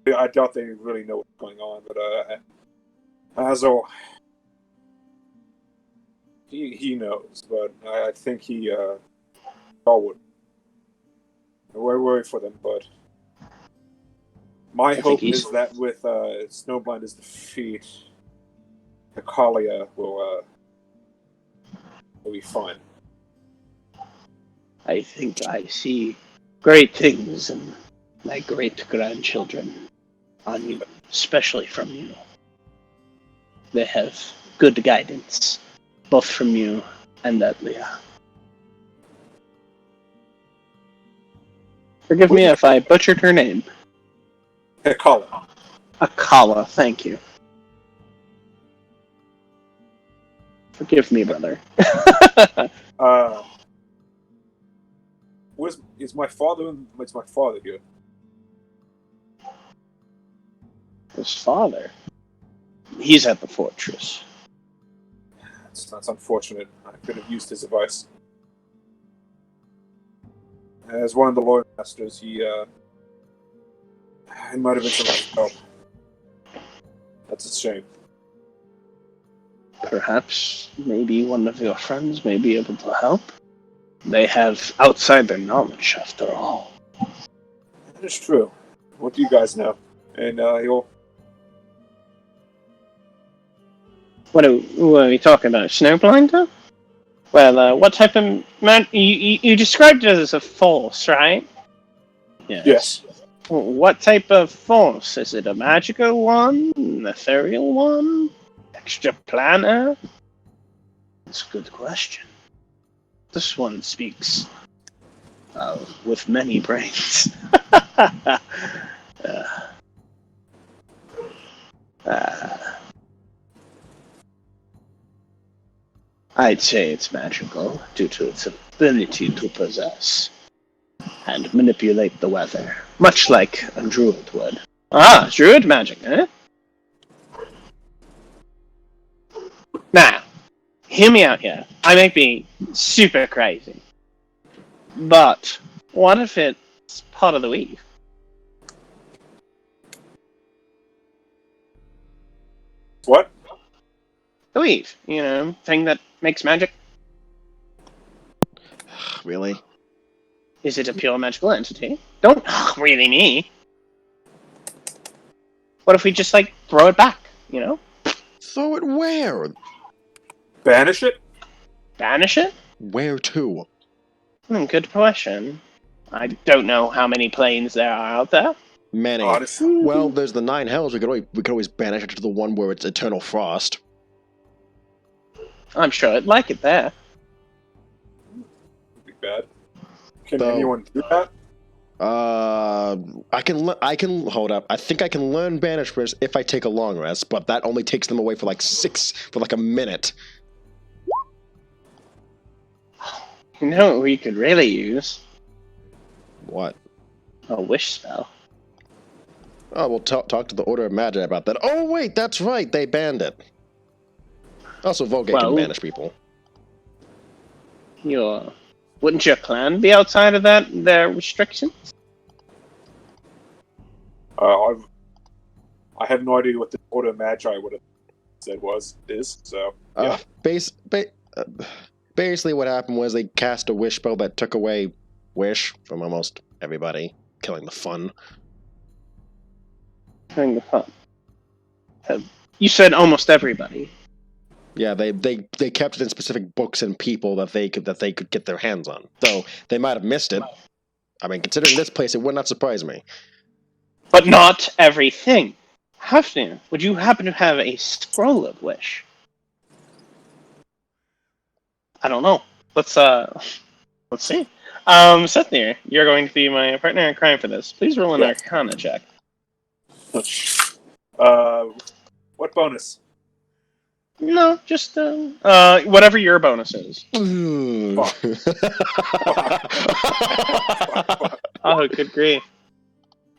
I doubt they really know what's going on, but Azul, he knows, but I think he all would. We're worried for them, but my hope is that with Snowblinder's defeat, Hekalia will be fine. I think I see great things in my great-grandchildren on you, especially from you. They have good guidance, both from you and Leah. Forgive me if I butchered her name. Hekalia. Akala, thank you. Forgive me, brother. Is my father? It's my father here. His father? He's at the fortress. That's unfortunate. I could have used his advice. As one of the Lord Masters, he might have been some help. That's a shame. Perhaps, maybe one of your friends may be able to help. They have outsider knowledge, after all. That is true. What do you guys know? And he'll... What are we talking about? Snowblinder? Well, what type of man? You described it as a force, right? Yes. What type of force? Is it a magical one? An ethereal one? Extraplanar? That's a good question. This one speaks with many brains. I'd say it's magical due to its ability to possess and manipulate the weather, much like a druid would. Ah, druid magic, eh? Now, hear me out here. I might be super crazy, but what if it's part of the weave? What? The weave, thing that makes magic. Really? Is it a pure magical entity? Don't really me. What if we just throw it back? Throw it where? Banish it? Banish it? Where to? Good question. I don't know how many planes there are out there. Many. Odyssey? Well, there's the 9 hells. We could always banish it to the one where it's eternal frost. I'm sure I'd like it there. Be bad. Can anyone do that? I can hold up. I think I can learn banishment if I take a long rest, but that only takes them away for a minute. You know what we could really use? What? A wish spell. Oh, we'll talk to the Order of Magi about that. Oh, wait, that's right. They banned it. Also, Vulgate can banish people. Wouldn't your clan be outside of their restrictions? I have no idea what the Order of Magi would have said is. So yeah. Basically, what happened was they cast a wish spell that took away wish from almost everybody, killing the fun. Killing the fun. You said almost everybody. Yeah, they kept it in specific books and people that they could get their hands on. Though they might have missed it. I mean, considering this place, it would not surprise me. But not everything. Hafnir, would you happen to have a scroll of wish? I don't know. Let's see. Sethnir, you're going to be my partner in crime for this. Please roll an Arcana check. What bonus? No, just whatever your bonus is. Oh, good grief.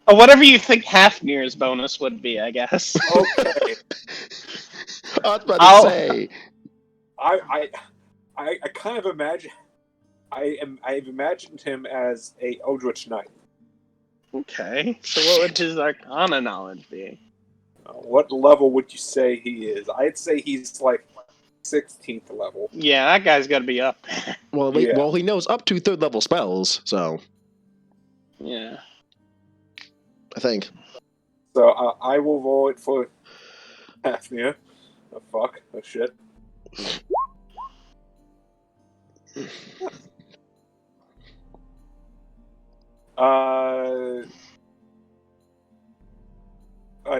Whatever you think Hafnir's bonus would be, I guess. Okay. I was about to say. I kind of imagine. I've imagined him as a Eldritch Knight. Okay. So what would his Arcana knowledge be? What level would you say he is? I'd say he's like 16th level. Yeah, that guy's got to be up. Well, he knows up to 3rd level spells, so. Yeah. I think. So I will roll it for Hafnir. Oh, fuck. Oh, shit.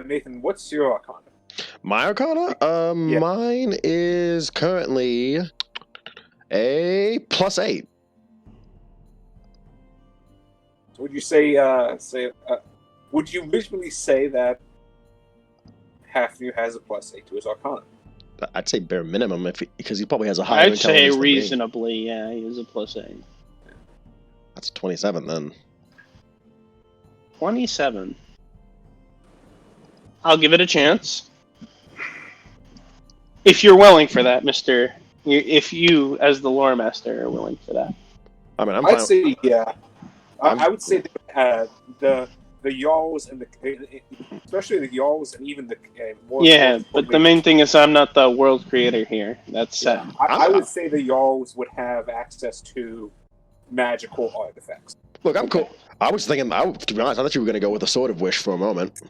Nathan, what's your Arcana? My Arcana? Mine is currently a +8. So would you say, would you visually say that Hafnir has a +8 to his Arcana? I'd say bare minimum, because he probably has a higher intelligence. I'd say reasonably, yeah, he is a +8. That's 27 then. 27. I'll give it a chance. If you're willing for that, Mister. If you, as the lore master, are willing for that. I mean, I'd say, yeah. I would say that, the Jarls and especially the Jarls and even the but the main thing is I'm not the world creator here. That's set. I would say the Jarls would have access to magical artifacts. Look, I'm cool. I was thinking, to be honest, I thought you were going to go with a Sword of Wish for a moment.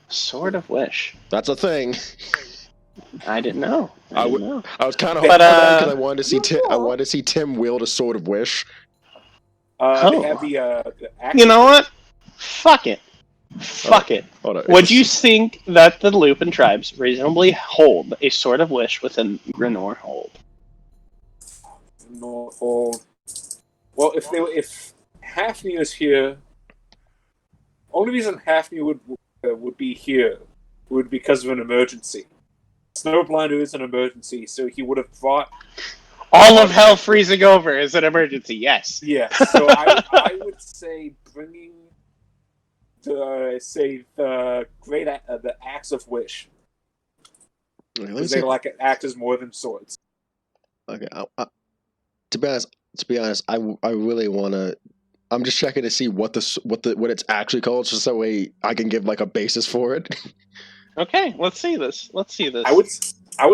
Sword of Wish. That's a thing. I didn't know. I was kind of hoping because I wanted to see Tim wield a Sword of Wish. They have the you know what? Fuck it. Fuck it. Would you think that the Lupin tribes reasonably hold a Sword of Wish within Grinor hold? Grinor hold. Well, if Hafnir is here, only reason Hafnir would be here would be because of an emergency. Snowblinder is an emergency, so he would have brought all of hell freezing over is an emergency. Yes. Yeah. So I would say bringing the axe of wish. Because they like axes more than swords. Okay. To be honest, I really want to. I'm just checking to see what it's actually called, just so I can give like a basis for it. Okay, let's see this. I would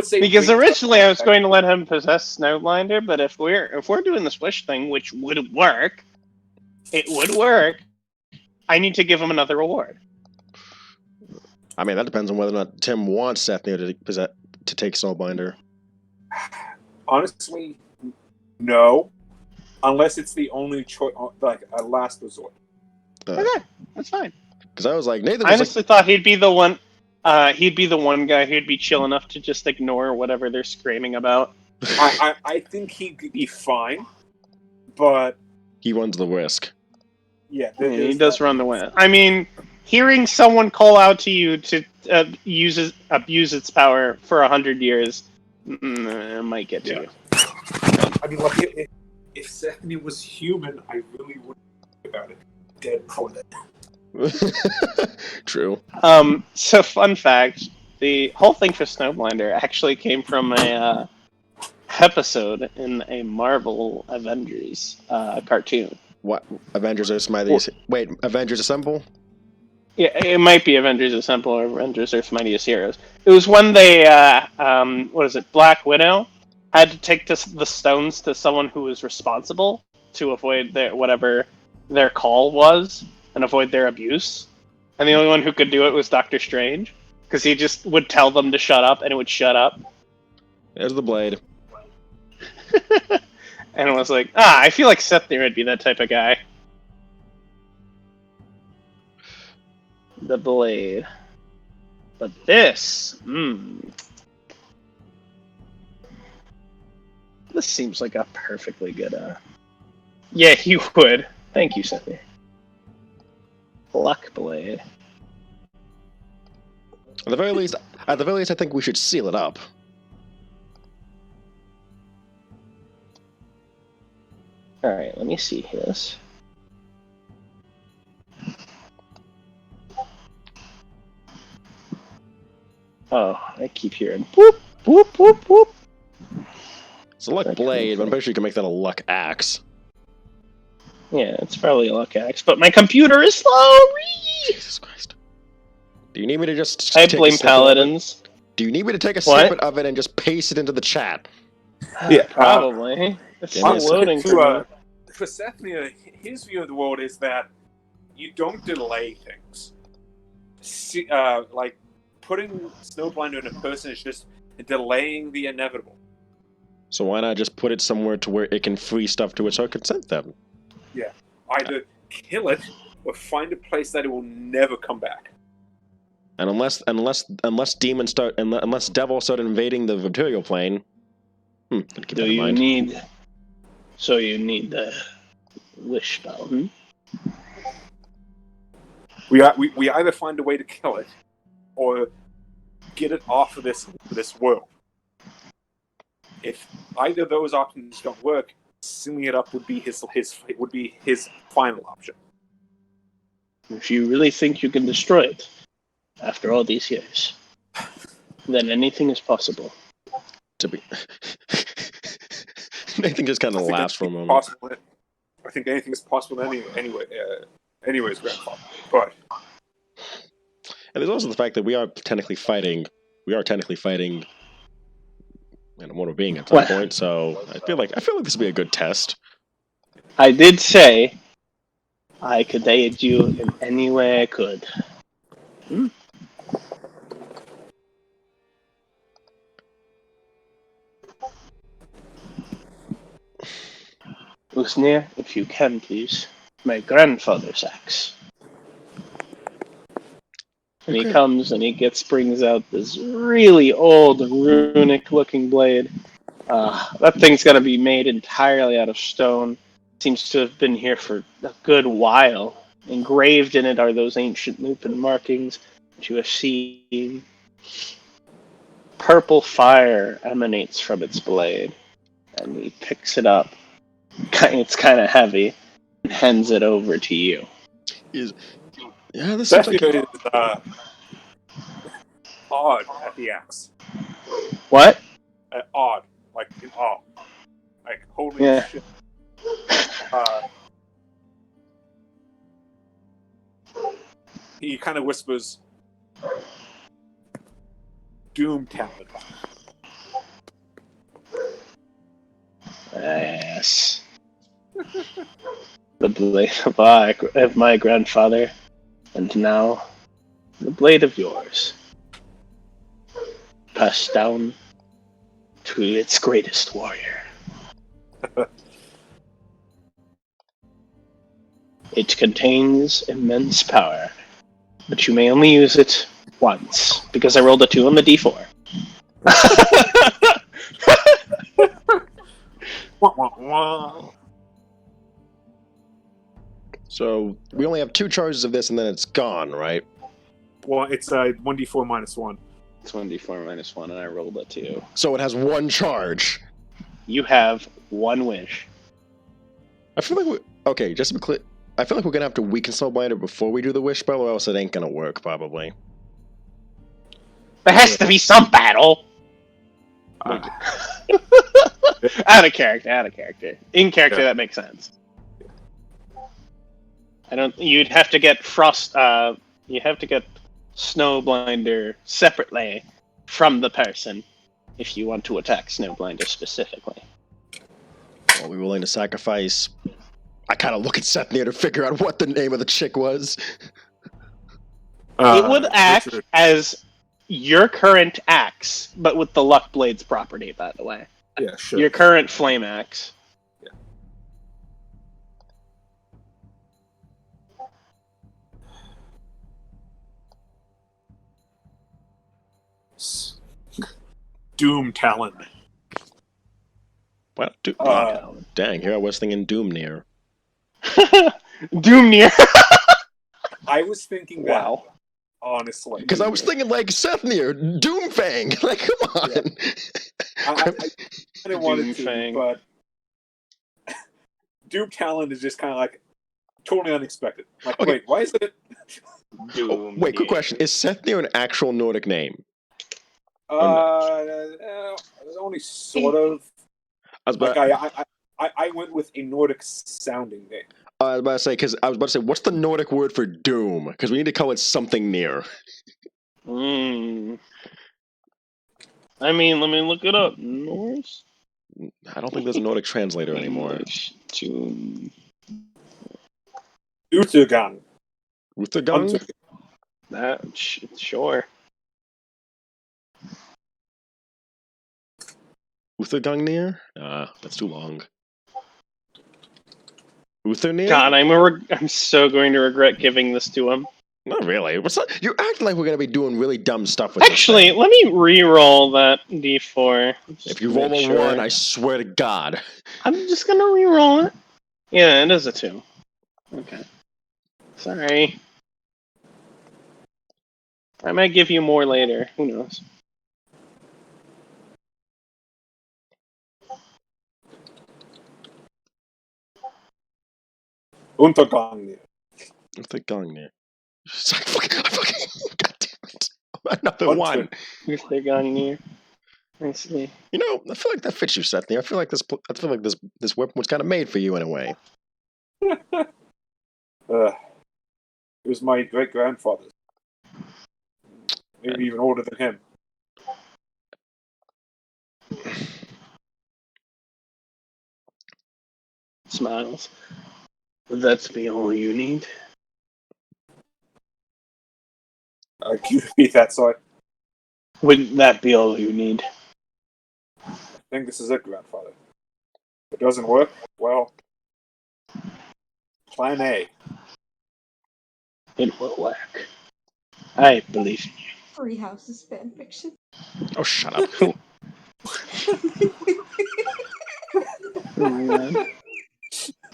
say because originally I was going to let him possess Snowblinder, but if we're doing this wish thing, which would work, it would work. I need to give him another reward. I mean, that depends on whether or not Tim wants Sethnir to take Snowblinder. Honestly, no. Unless it's the only choice, like a last resort. Okay, that's fine. Because I was like, Nathan. I honestly thought he'd be the one. He'd be the one guy who'd be chill enough to just ignore whatever they're screaming about. I think he'd be fine, but he runs the risk. Yeah, he does run the risk. I mean, hearing someone call out to you to abuse its power for 100 years might get to you. I mean, like, if Sethnir was human, I really would about it. Dead product. True. So fun fact, the whole thing for Snowblinder actually came from a episode in a Marvel Avengers cartoon. What? Avengers Earth Mightiest... Wait, Avengers Assemble? Yeah, it might be Avengers Assemble or Avengers Earth's Mightiest Heroes. It was when they, what is it, Black Widow had to take the stones to someone who was responsible to avoid whatever their call was and avoid their abuse. And the only one who could do it was Doctor Strange, because he just would tell them to shut up and it would shut up. There's the blade. And it was like, I feel like Sethnir would be that type of guy. The blade. But this, this seems like a perfectly good, Yeah, you would. Thank you, Sethnir. Luck blade. At the very least, I think we should seal it up. Alright, let me see his. Oh, I keep hearing whoop, whoop, whoop, whoop. It's a luck blade, but I'm pretty sure you can make that a luck axe. Yeah, it's probably a luck axe, but my computer is slow! Jesus Christ. Do you need me to just I blame Paladins. Do you need me to take a snippet of it and just paste it into the chat? Yeah, probably. It's still loading for Sethnir, his view of the world is that you don't delay things. Like, putting Snowblinder in a person is just delaying the inevitable. So why not just put it somewhere to where it can free stuff to its own consent then? Yeah. Either kill it or find a place that it will never come back. And unless demons unless devils start invading the material plane, So you need the wish spell. We either find a way to kill it, or get it off of this world. If either of those options don't work, sealing it up would be his final option. If you really think you can destroy it after all these years, then anything is possible. To be Nathan just kind of laughs for a moment. I think anything is possible anyways, grandfather. But and there's also the fact that we are technically fighting an immortal being at some point, so I feel like this would be a good test. I did say I could aid you in any way I could. Sethnir, if you can, please. My grandfather's axe. And he comes and brings out this really old runic-looking blade. That thing's got to be made entirely out of stone. Seems to have been here for a good while. Engraved in it are those ancient Lupin markings that you have seen. Purple fire emanates from its blade. And he picks it up. It's kind of heavy. And hands it over to you. This seems like is odd at the axe. What? Odd, like in awe, like holy shit. He kind of whispers, "Doom talent." Yes. The blade of my grandfather, and now the blade of yours. Passed down to its greatest warrior. It contains immense power, but you may only use it once, because I rolled a 2 on the d4. So we only have 2 charges of this, and then it's gone, right? Well, it's 1d4 minus 1. It's 1d4 minus 1, and I rolled a 2. So it has 1 charge. You have 1 wish. I feel like okay, just to be clear, I feel like we're gonna have to weaken Snowblinder before we do the wish spell, or else it ain't gonna work, probably. There has to be some battle! Out of character. In character, that makes sense. You'd have to get you have to get Snowblinder separately from the person if you want to attack Snowblinder specifically. Are we willing to sacrifice? I kind of look at Sethnir to figure out what the name of the chick was. It would act as your current axe, but with the Luck Blades property, by the way. Yeah, sure. Your current flame axe. Doom Talon. What? Dang, here I was thinking Doomnir. Doomnir. I was thinking that. Wow. Honestly. Because I was thinking, like, Sethnir, Doomfang. Like, come on. Yeah. I didn't want it to, but Doom Talon is just kind of like totally unexpected. Like, okay. Wait, why is it? Wait, quick question. Is Sethnir an actual Nordic name? Only sort of. I went with a Nordic sounding name. I was about to say, what's the Nordic word for doom? Because we need to call it something near. I mean, let me look it up. Norse? I don't think there's a Nordic translator anymore. Doom. Uthergang. Uthergang? Sure. Uthergangnir? That's too long. Uthernir? God, I'm so going to regret giving this to him. Not really. You're acting like we're going to be doing really dumb stuff with Actually, this thing. let me re-roll that d4. If you roll a 1, I swear to God. I'm just going to re-roll it. Yeah, it is a 2. Okay. Sorry. I might give you more later. Who knows? Untergangnir. Untergangnir. God damn it. Another one. Untergangnir. I see. You know, I feel like that fits you, Sethnir. I feel like this weapon was kind of made for you in a way. It was my great grandfather's. Maybe even older than him. Smiles. Would that be all you need? Can you repeat that, sorry? Wouldn't that be all you need? I think this is it, grandfather. If it doesn't work, well, plan A. It will work. I believe in you. Free Houses fanfiction. Oh, shut up.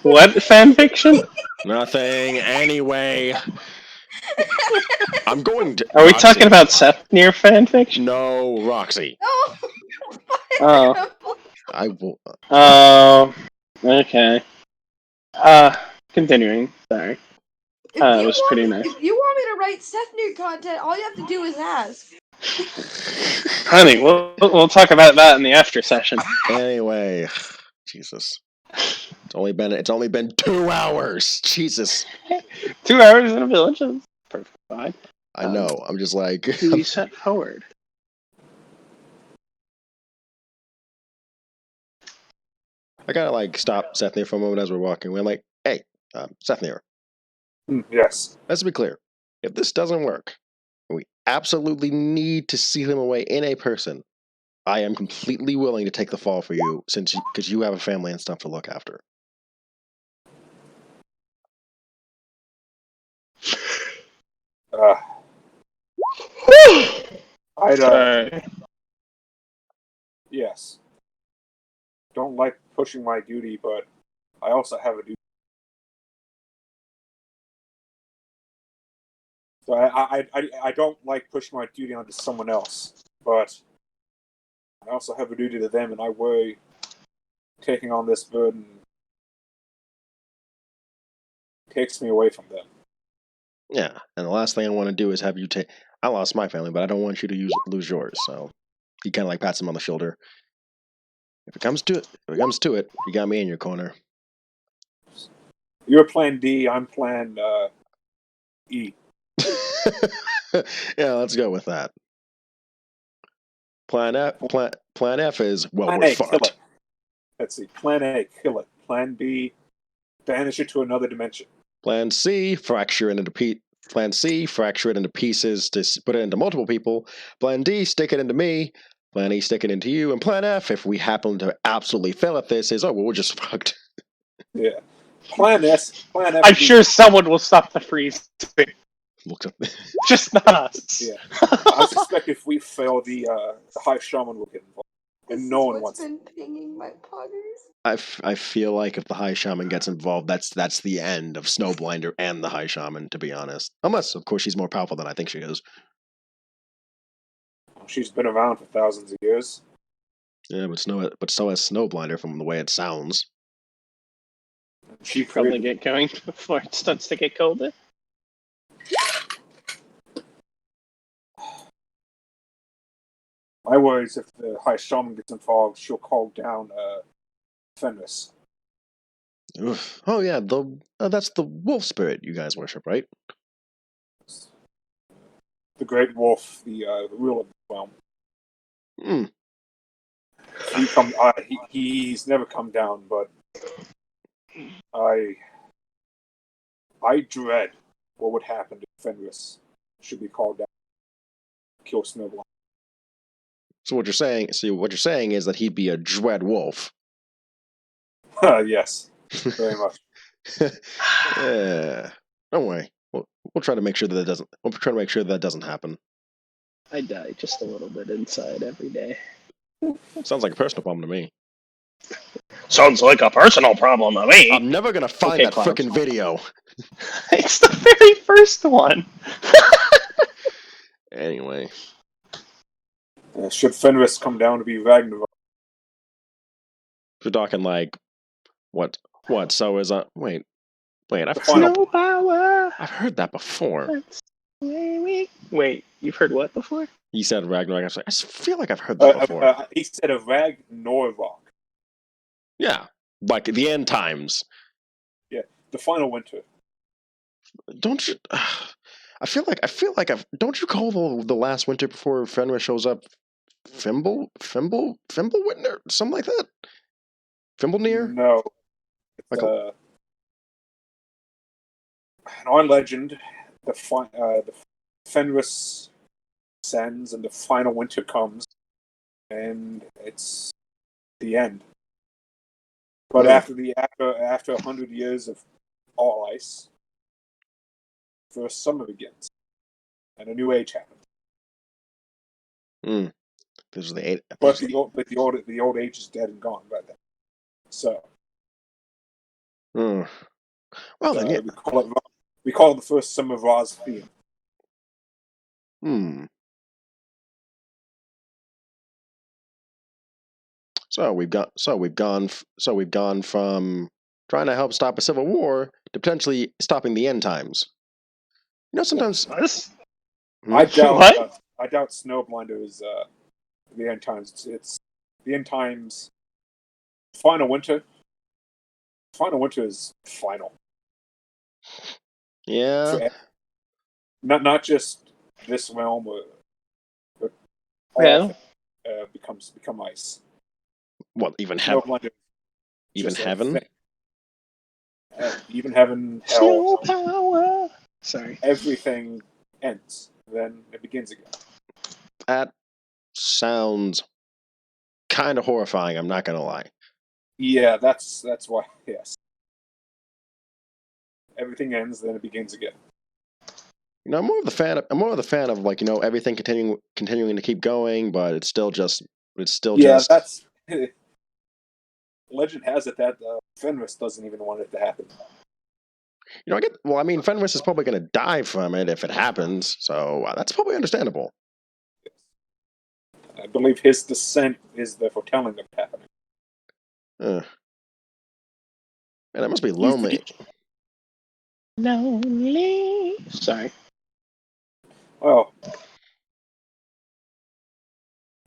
What fanfiction? Nothing. Anyway. I'm going to... Are we talking about Sethnir fanfiction? No, Roxy. Oh. I will... Oh. Okay. Continuing. Sorry. It was pretty nice. If you want me to write Sethnir content, all you have to do is ask. Honey, we'll talk about that in the after session. Anyway, Jesus, it's only been 2 hours. Jesus, 2 hours in a village is perfect. Fine. I know. I'm just like. Do we set forward? I gotta like stop Sethnir for a moment as we're walking. We're like, hey, Sethnir. Yes. Let's be clear. If this doesn't work, we absolutely need to seal him away in a person. I am completely willing to take the fall for you, because you have a family and stuff to look after. Yes. Don't like pushing my duty, but I also have a duty. So I don't like pushing my duty onto someone else, but I also have a duty to them, and I worry taking on this burden takes me away from them. Yeah, and the last thing I want to do is have you take. I lost my family, but I don't want you to lose yours. So he kind of like pats him on the shoulder. If it comes to it, you got me in your corner. You're Plan D. I'm Plan E. Yeah, let's go with that. Plan F is well, Plan we're A, fucked. kill it. Let's see. Plan A, kill it. Plan B, banish it to another dimension. Plan C, fracture it into Plan C, fracture it into pieces to put it into multiple people. Plan D, stick it into me. Plan E, stick it into you. And Plan F, if we happen to absolutely fail at this, is we're just fucked. Yeah. Plan F. I'm sure someone will stop the freeze. Looks up. Just not us. Yeah. I suspect if we fail, the High Shaman will get involved. And no one wants been pinging my poggers. I feel like if the High Shaman gets involved, that's the end of Snowblinder and the High Shaman, to be honest. Unless, of course, she's more powerful than I think she is. She's been around for thousands of years. Yeah, but so has Snowblinder from the way it sounds. She probably get going before it starts to get colder. My worry is if the High Shaman gets involved, she'll call down Fenris. Oof. Oh yeah, that's the wolf spirit you guys worship, right? The Great Wolf, the ruler of the realm. He's never come down, but I dread what would happen if Fenris should be called down, kill Snowblinder. So what you're saying is that he'd be a dread wolf. Yes, very much. Yeah. Don't worry. We'll try to make sure that doesn't. We'll try to make sure that doesn't happen. I die just a little bit inside every day. Sounds like a personal problem to me. Sounds like a personal problem to me. I'm never gonna find that frickin' video. It's the very first one. Anyway. Should Fenris come down to be Ragnarok? We're talking like what? So is wait. I've heard that before. Wait, you've heard what before? He said Ragnarok. I feel like I've heard that before. He said a Ragnarok. Yeah, like the end times. Yeah, the final winter. Don't you? I feel like don't you call the last winter before Fenris shows up Fimble Winter, something like that? Fimblenir? No. In our legend, the Fenris sends and the final winter comes, and it's the end. But after 100 years of all ice, first summer begins, and a new age happens. This is the age. But the old age is dead and gone by then. So. Well then, yeah. We call it the first summer of Ra's Fiend. So we've gone from trying to help stop a civil war to potentially stopping the end times. You know, sometimes I doubt Snowblinder is the end times. It's the end times. Final winter. Final winter is final. Yeah. Not just this realm, but all become ice. What, even heaven? Even heaven? Even heaven, hell. Power. Sorry. Everything ends. Then it begins again. That sounds kind of horrifying, I'm not going to lie. Yeah, that's why, yes. Everything ends, then it begins again. You know, I'm more of the fan of like, you know, everything continuing to keep going, but it's still just. That's. Legend has it that Fenris doesn't even want it to happen. You know, Fenris is probably going to die from it if it happens, so that's probably understandable. Yes. I believe his descent is the foretelling of it happening. Man, that must be lonely. Lonely. Sorry. Well,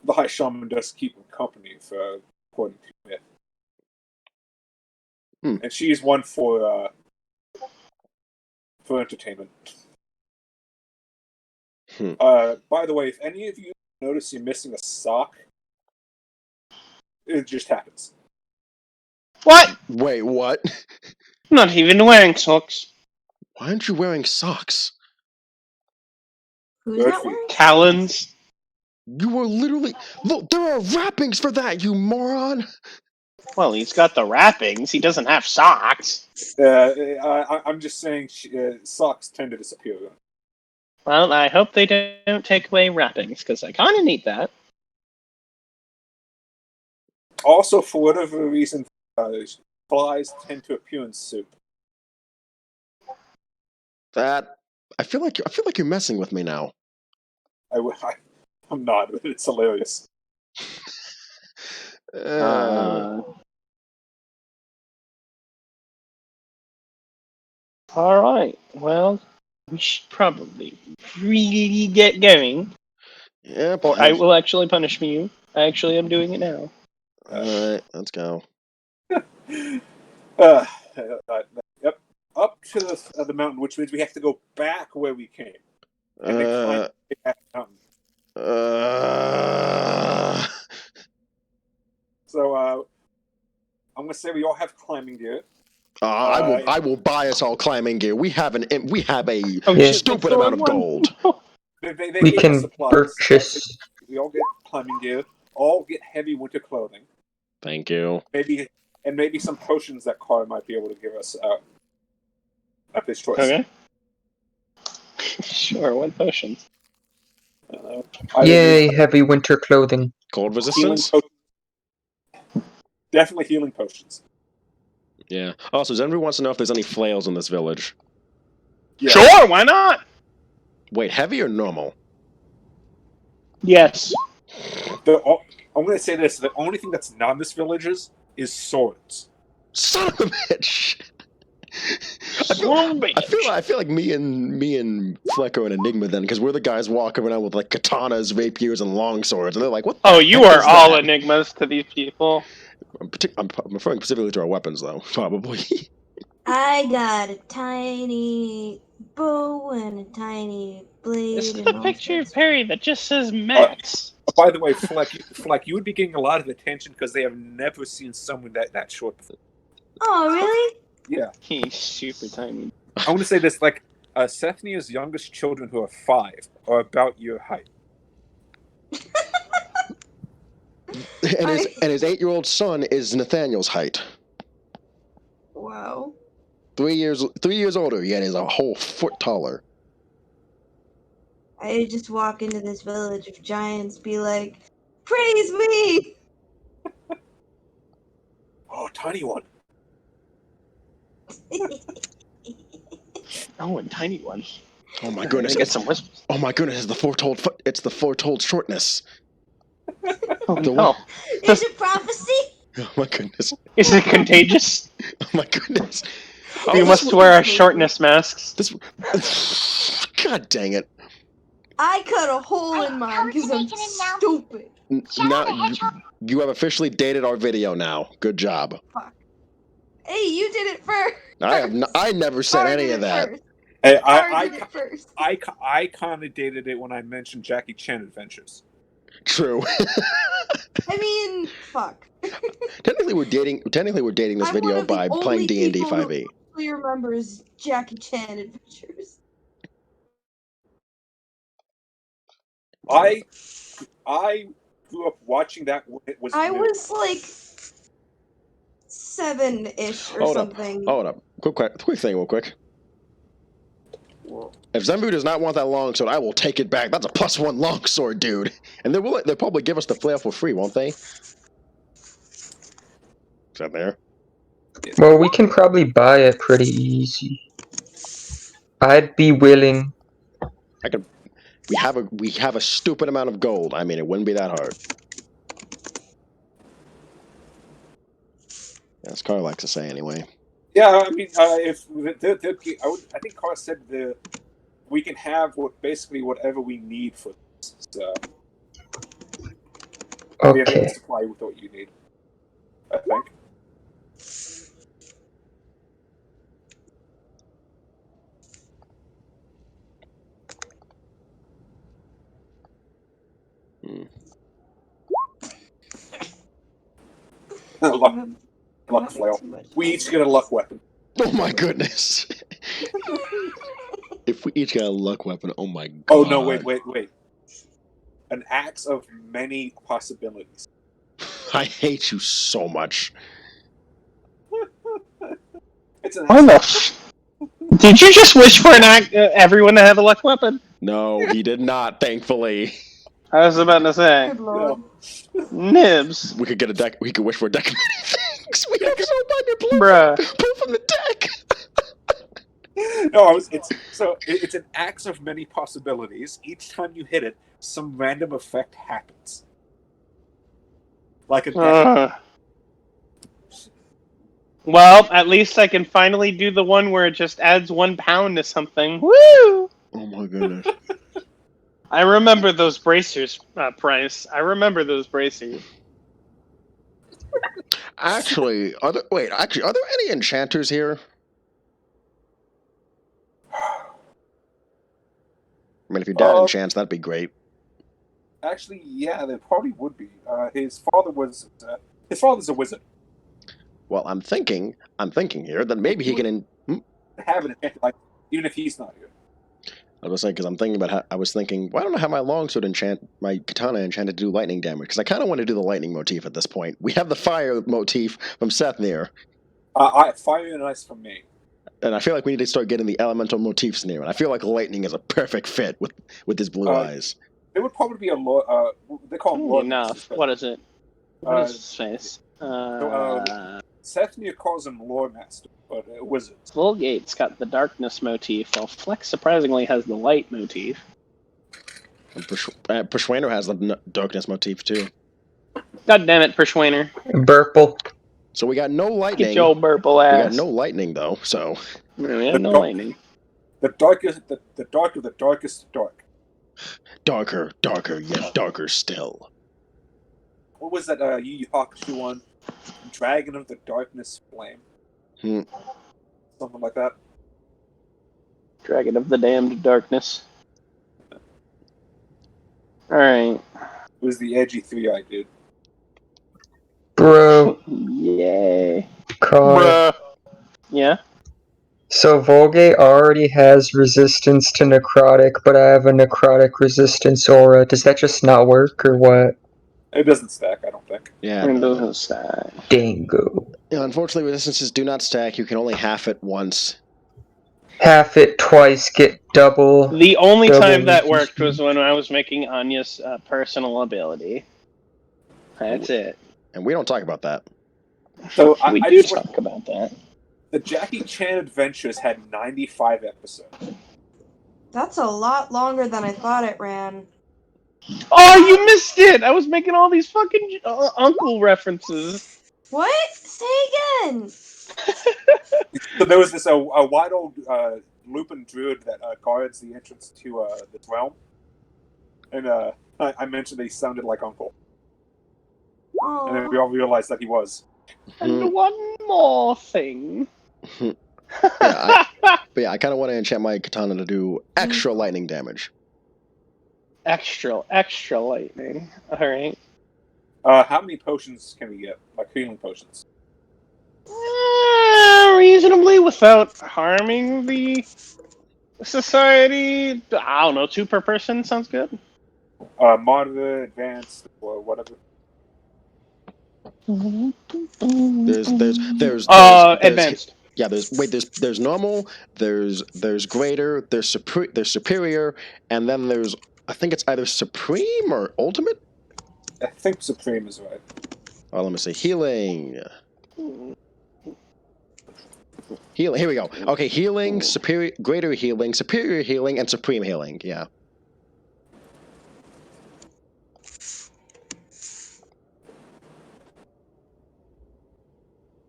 the High Shaman does keep him company, according to myth. And she's one for entertainment. By the way, if any of you notice you're missing a sock, it just happens. What? Wait, what? I'm not even wearing socks. Why aren't you wearing socks? Who's not wearing Talons. You were literally... Look, there are wrappings for that, you moron! Well, he's got the wrappings. He doesn't have socks. I'm just saying socks tend to disappear. Well, I hope they don't take away wrappings, because I kind of need that. Also, for whatever reason, flies tend to appear in soup. That... I feel like you're messing with me now. I'm not, but it's hilarious. Alright, well, we should probably really get going. Yeah, Or I will actually punish you. I actually am doing it now. Alright, let's go. Yep. Up to the mountain, which means we have to go back where we came. And then climb back the mountain. So, I'm going to say we all have climbing gear. I will buy us all climbing gear. We have a stupid amount of gold. We can purchase. We all get climbing gear. All get heavy winter clothing. Thank you. Maybe some potions that Carl might be able to give us at this choice. Okay. Sure, what potions? Yay, heavy winter clothing. Cold resistance? Definitely healing potions. Yeah. Also, Zenru wants to know if there's any flails in this village. Yeah. Sure, why not? Wait, heavy or normal? Yes. I'm going to say this. The only thing that's not in this village is swords. Son of a bitch! I feel like me and Fleck are an enigma then, because we're the guys walking around with like katanas, rapiers, and long swords, and they're like, "What?" Oh, you are all enigmas to these people. I'm referring specifically to our weapons, though. Probably. I got a tiny bow and a tiny blade. This is a picture of Perry that just says Max. By the way, Fleck, you would be getting a lot of attention because they have never seen someone that short before. Oh, really? Yeah. He's super tiny. I want to say this, like, Sethnir's youngest children, who are 5, are about your height. and his 8-year-old son is Nathaniel's height. Wow. 3 years older, yet is a whole foot taller. I just walk into this village of giants, be like, "Praise me!" Oh, tiny one. Oh, and tiny one. Oh my goodness! Get some whispers. Oh my goodness! It's the foretold shortness. Oh no! Is it prophecy? Oh my goodness! Is it contagious? Oh my goodness! We must wear our shortness masks. God dang it! I cut a hole in mine because I'm stupid. Now you have officially dated our video. Now, good job. Fuck. Hey, you did it first. I never said any of that. Hey, I kind of dated it when I mentioned Jackie Chan Adventures. True. I mean, fuck. Technically, we're dating this video by playing D&D 5e. Who remembers Jackie Chan Adventures? I grew up watching that when it was. I was like 7-ish or something. Hold up. Quick thing, real quick. If Zenbu does not want that longsword, I will take it back. That's a +1 longsword, dude. And they'll probably give us the flail for free, won't they? Is that there? Well, we can probably buy it pretty easy. I'd be willing. We have a stupid amount of gold. I mean, it wouldn't be that hard. As Carl likes to say, anyway. Yeah, I mean, if I think Carl said we can have basically whatever we need for this. So we have a supply with what you need, I think. Luck flail. We each get a luck weapon. Oh my goodness! If we each got a luck weapon, oh my god! Oh no! Wait! An axe of many possibilities. I hate you so much. It's an axe. Did you just wish for everyone to have a luck weapon? No, he did not. Thankfully. I was about to say. Good lord. Nibs. We could get a deck. We could wish for a deck of many things. We have so many. Bruh. Pull from the deck. No, it's an axe of many possibilities. Each time you hit it, some random effect happens. Like a Well, at least I can finally do the one where it just adds 1 pound to something. Woo! Oh my goodness. I remember those bracers, Price. I remember those bracers. Actually, are there any enchanters here? I mean, if your dad enchants, that'd be great. Actually, yeah, there probably would be. His father's a wizard. Well, I'm thinking here that maybe he can have an enchanted light, even if he's not here. I was saying, because I'm thinking about I was thinking, why don't I have my longsword my katana enchanted to do lightning damage? Because I kind of want to do the lightning motif at this point. We have the fire motif from Sethnir. Fire and ice from me. And I feel like we need to start getting the elemental motifs near. And I feel like lightning is a perfect fit with his blue eyes. It would probably be a lord. They call him Lord. Enough. What is it? What is his face? Sethnir calls him Lore Master, but wizards. Vulgate's got the darkness motif, while Flex surprisingly has the light motif. And Pershwainer has the darkness motif too. God damn it, Pershwainer. Burple. So we got no lightning. Get your burple ass. We got no lightning though, so. We have no lightning. The darkest, the dark of the darkest dark. Darker, yet darker still. What was that Yu Yu Hakusho one? Dragon of the Darkness Flame. Something like that. Dragon of the Damned Darkness. Alright. It was the edgy 3-eye dude. Bro. Yay. Bruh. Yeah? So Vulgate already has resistance to necrotic, but I have a necrotic resistance aura. Does that just not work, or what? It doesn't stack, I don't think. Yeah, it doesn't stack. Dango. Yeah, unfortunately, resistances do not stack. You can only half it once. Half it twice, get double. The only time that worked was when I was making Anya's personal ability. That's it. And we don't talk about that. So we do talk about that. The Jackie Chan Adventures had 95 episodes. That's a lot longer than I thought it ran. Oh, you missed it! I was making all these fucking uncle references. What? Say again! So there was this a wide old Lupin druid that guards the entrance to this realm. And I mentioned he sounded like Uncle. Aww. And then we all realized that he was. And one more thing. I kind of want to enchant my katana to do extra lightning damage. Extra lightning. Alright. How many potions can we get? Like healing potions? Reasonably, without harming the society. I don't know, 2 per person sounds good. Moderate, advanced, or whatever. There's advanced. Yeah, there's normal, there's greater, there's superior, and then there's, I think it's either supreme or ultimate. I think supreme is right. Oh, let me see. Healing. Here we go. Okay, healing, superior, greater healing, superior healing, and supreme healing. Yeah.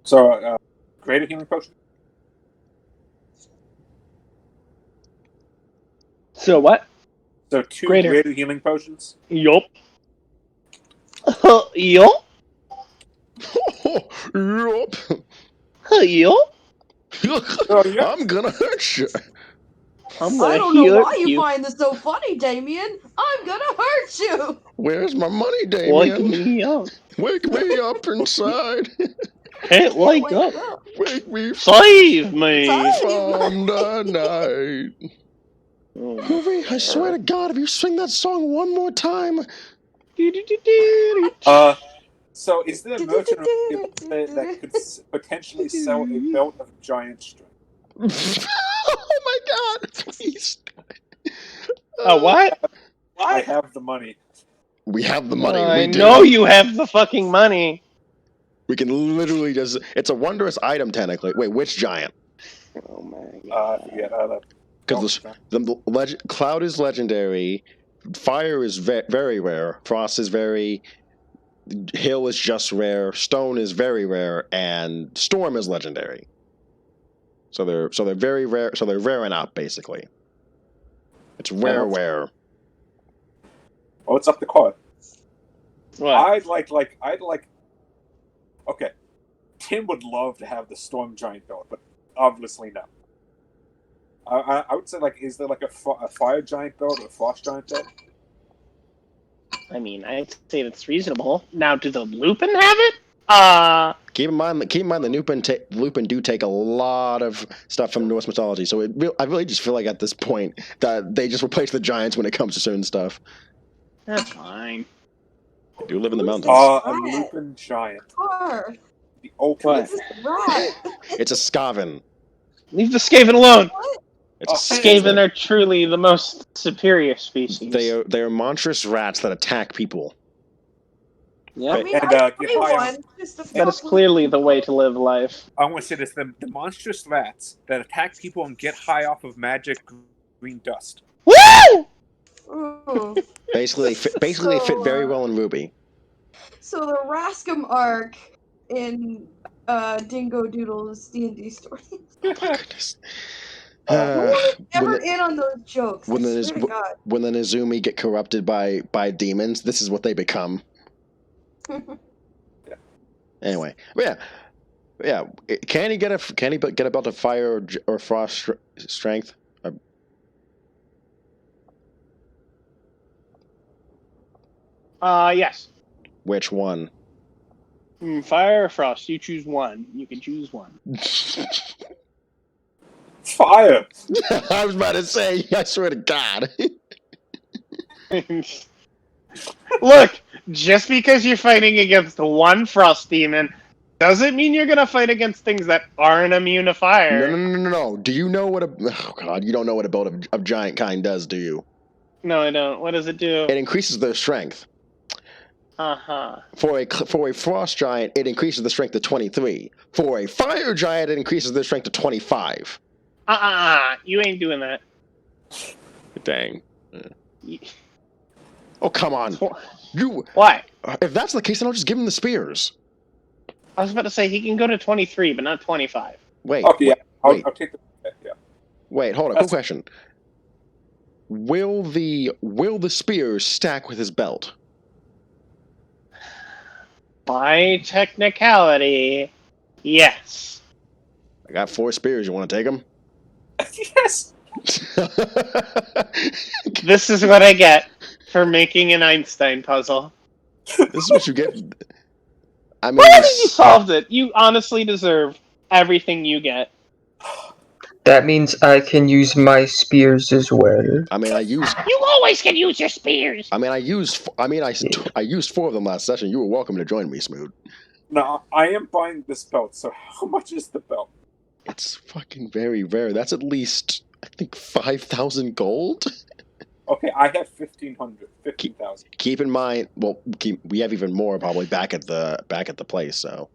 So, greater healing potion? So what? So 2 greater healing potions? Yup. Yup. Yup. Yup. I'm gonna hurt you. I don't know why you find this so funny, Damien. I'm gonna hurt you. Where's my money, Damien? Wake me up. Wake me up inside. Can't wake up. Wake me. Save me from the night. Ruby, I swear to God, if you sing that song one more time. So is there a merchant that could potentially sell a belt of giant strength? Oh my God! Please. What? I have the money. We have the money. I know you have the fucking money. We can literally just. It's a wondrous item, technically. Wait, which giant? Oh my God. I forget. Because Cloud is legendary, Fire is very rare, Frost is very, Hill is just rare, Stone is very rare, and Storm is legendary. So they're very rare. So they're raring up basically. It's rare. Oh, it's up the card. What? I'd like. Okay, Tim would love to have the Storm Giant belt, but obviously no. I would say, like, is there like a Fire Giant belt or a Frost Giant belt? I mean, I'd say that's reasonable. Now, do the Lupin have it? Keep in mind the Lupin do take a lot of stuff from Norse mythology, so I really just feel like at this point that they just replace the giants when it comes to certain stuff. That's fine. They do live in the mountains. A Lupin Giant. The ultimate. It's a Skaven. Leave the Skaven alone. It's Skaven are truly the most superior species. They are monstrous rats that attack people. Yeah, that is clearly the way to live life. I want to say this: the monstrous rats that attack people and get high off of magic green dust. Woo! Basically, they fit very well in Ruby. So the Rascom arc in Dingo Doodle's D&D story. Oh my goodness. Never in on those jokes. When the Nezumi get corrupted by demons, this is what they become. Anyway, yeah. Can he get a belt of fire or frost strength? Yes. Which one? Fire or frost? You choose one. You can choose one. Fire. I was about to say. I swear to God. Look, just because you're fighting against one frost demon doesn't mean you're gonna fight against things that aren't immune to fire. No. Do you know what you don't know what a belt of giant kind does, do you? No, I don't. What does it do? It increases their strength. For a frost giant, it increases the strength to 23. For a fire giant, it increases their strength to 25. You ain't doing that. Dang. Oh, come on. Why? If that's the case, then I'll just give him the spears. I was about to say he can go to 23, but not 25. Wait. Okay, yeah. I'll take the. Yeah. Wait, hold on. Quick question. Will the spears stack with his belt? By technicality, yes. I got 4 spears. You want to take them? Yes. This is what I get for making an Einstein puzzle. This is what you get. I mean, Why you solved it? You honestly deserve everything you get. That means I can use my spears as well. I mean, You always can use your spears. I used 4 of them last session. You were welcome to join me, Smoot. No, I am buying this belt. So how much is the belt? It's fucking very rare. That's at least, I think, 5,000 gold. Okay, I have 15,000. Keep in mind, we have even more probably back at the place. So,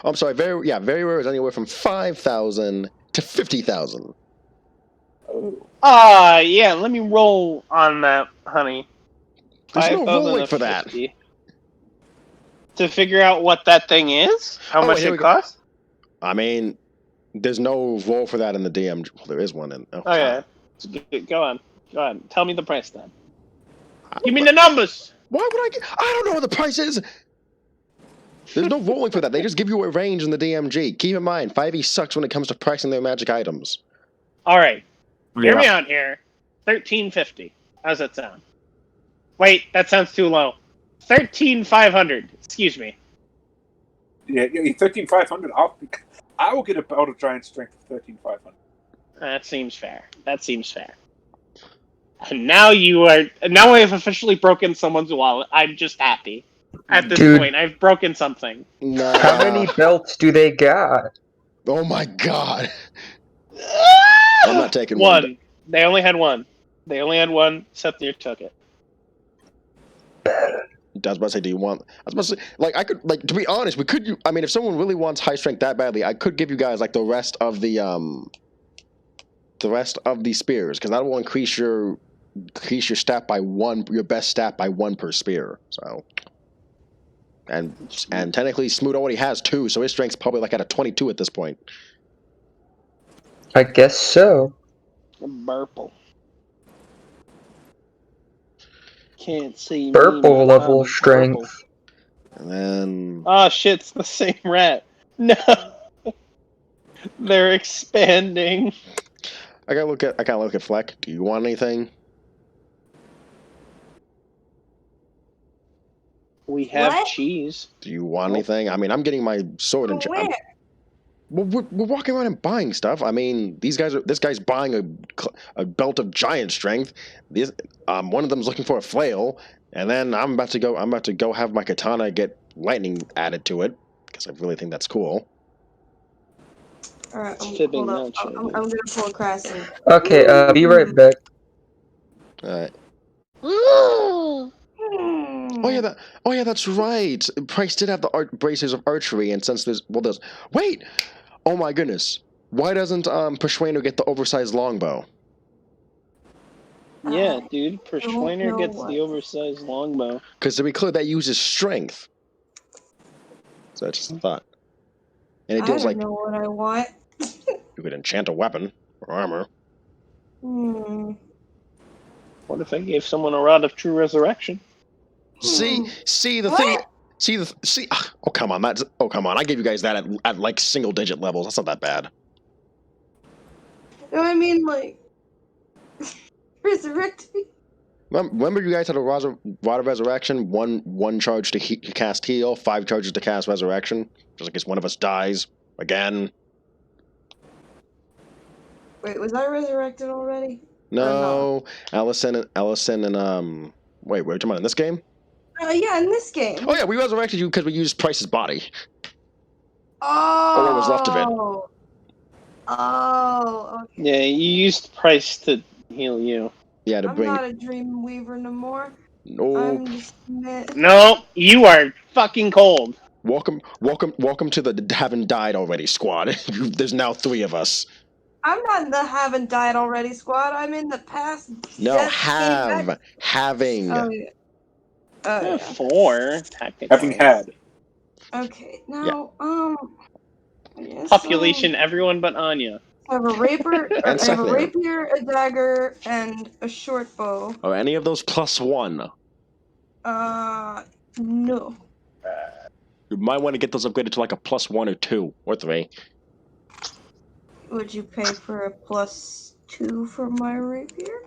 I'm sorry. Very rare is anywhere from 5,000 to 50,000. Oh. Yeah. Let me roll on that, honey. There's no rolling for that. To figure out what that thing is, how much it costs. I mean, there's no roll for that in the DM. Well, there is one in. Okay, go on. Go ahead. Tell me the price then. Give me the numbers! Why would I don't know what the price is! There's no rolling for that. They just give you a range in the DMG. Keep in mind, 5e sucks when it comes to pricing their magic items. Alright. Hear me out here. $13.50. How's that sound? Wait, that sounds too low. $13,500. Excuse me. Yeah, $13,500. I will get a belt of giant strength for $13,500. That seems fair. And now now I have officially broken someone's wallet. I'm just happy. At this point, I've broken something. Nah. How many belts do they got? Oh my god. I'm not taking one. They only had one. Sethnir took it. I was about to say, do you want? I was about to say, like, I could, like, to be honest, we could. I mean, if someone really wants high strength that badly, I could give you guys like the rest of the spears, because that will increase your stat by 1, your best stat by 1 per spear. So, and technically, Smoot already has 2, so his strength's probably like at a 22 at this point. I guess so. Burple. Can't see Burple level strength. And then... Oh shit, it's the same rat. No! They're expanding. I gotta look at Fleck. Do you want anything? We have cheese. Do you want anything? I mean, I'm getting my sword and... Well, we're walking around and buying stuff. I mean, this guy's buying a belt of giant strength. One of them's looking for a flail, and then I'm about to go have my katana get lightning added to it, because I really think that's cool. All right, hold up. I'm gonna pull a Crassin. Okay, be right back. All right. Oh yeah, that's right. Price did have the braces of archery, and since there's wait. Oh my goodness! Why doesn't Persuader get the oversized longbow? Yeah, dude, Persuader gets the oversized longbow. Because to be clear, that uses strength. So that's just a thought. And it deals I don't know what I want. You could enchant a weapon or armor. What if I gave someone a rod of true resurrection? See the thing. Oh come on, I gave you guys that at like single digit levels. That's not that bad. No, I mean like resurrect me. Remember, you guys had a rod of resurrection. One charge to cast heal, 5 charges to cast resurrection, just in case one of us dies again. Wait, was I resurrected already? No, Allison and wait, we're talking about in this game? Yeah, in this game. Oh yeah, we resurrected you because we used Price's body. Oh. Or what was left of it. Oh, okay. Yeah, you used Price to heal you. Yeah, I'm not a dream weaver no more. No. No, you are fucking cold. Welcome to the haven't died already squad. There's now 3 of us. I'm not in the haven't died already squad. I'm in the past. No, having. Oh, yeah. 4, technically. Having had. Okay, now, Population, everyone but Anya. I have a rapier, a dagger, and a short bow. Are any of those +1? No. You might want to get those upgraded to like a +1 or 2 or 3. Would you pay for a +2 for my rapier?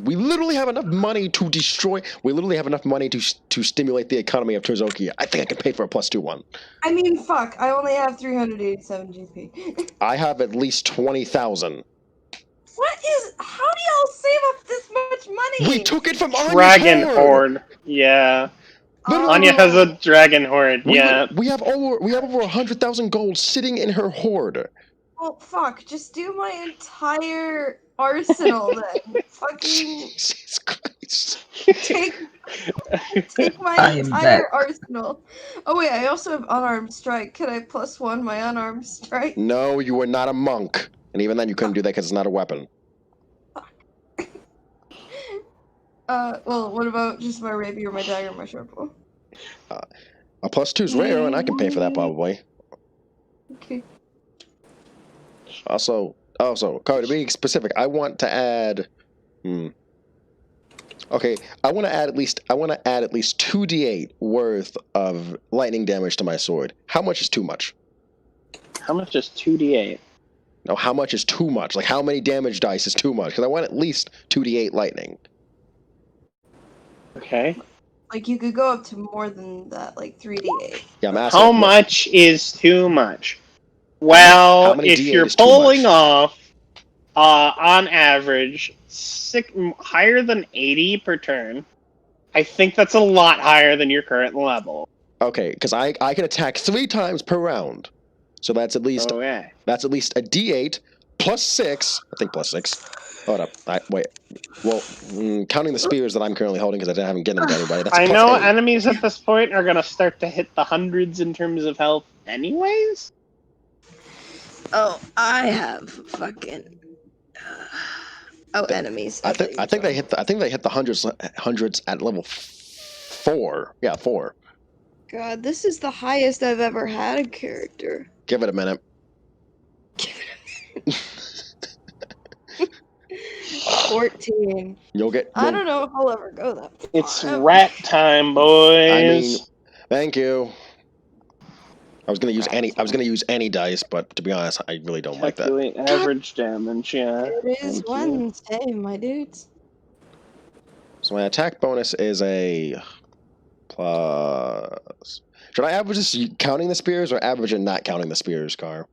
We literally have enough money to destroy. We literally have enough money to stimulate the economy of Terzokia. I think I can pay for a +2 one. I mean, fuck. I only have 387 GP. I have at least 20,000. How do y'all save up this much money? We took it from Anya's Dragon Horde. Yeah. Anya has a dragon horde. Yeah. We have over 100,000 gold sitting in her horde. Well, fuck. Just do my entire arsenal then. Fucking Jesus Christ. take my entire arsenal. Oh wait, I also have unarmed strike. Can I +1 my unarmed strike? No, you are not a monk. And even then you couldn't do that because it's not a weapon. Fuck. Well, what about just my rapier, my dagger, my short bow? A +2 is rare, and I can pay for that probably. Okay. Also, Carl, to be specific, I want to add Okay, I want to add at least 2d8 worth of lightning damage to my sword. How much is too much? How much is 2d8? No, how much is too much? Like, how many damage dice is too much? Because I want at least 2d8 lightning. Okay. Like, you could go up to more than that, like 3d8. Yeah, I'm asking. How much is too much? Well, how many if D8 you're is too pulling much? off, on average, higher than 80 per turn, I think that's a lot higher than your current level. Okay, because I can attack 3 times per round, so that's at least a d8 plus 6. I think plus 6. Hold up, wait. Well, counting the spears that I'm currently holding because I haven't given them to anybody. That's I plus know 8. enemies at this point are gonna start to hit the hundreds in terms of health, anyways. Oh, I have fucking. Enemies. I think they hit the hundreds at level 4. Yeah, 4. God, this is the highest I've ever had a character. Give it a minute. 14. I don't know if I'll ever go that far. It's rat time, boys. I mean, thank you. I was gonna use any dice, but to be honest, I really don't like that. Calculate average damage, yeah. It is Wednesday, my dudes. So my attack bonus is a plus. Should I average this counting the spears or average and not counting the spears, Car?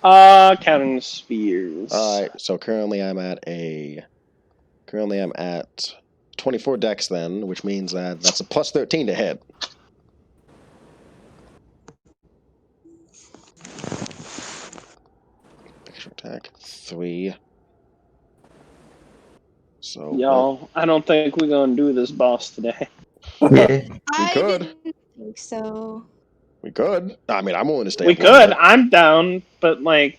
Counting the spears. Alright, so currently I'm at 24 dex then, which means that's a plus 13 to hit. Extra attack 3. So y'all, I don't think we're gonna do this boss today. Yeah. I didn't think so. We could. I mean, I'm willing to stay. We could. I'm down, but like,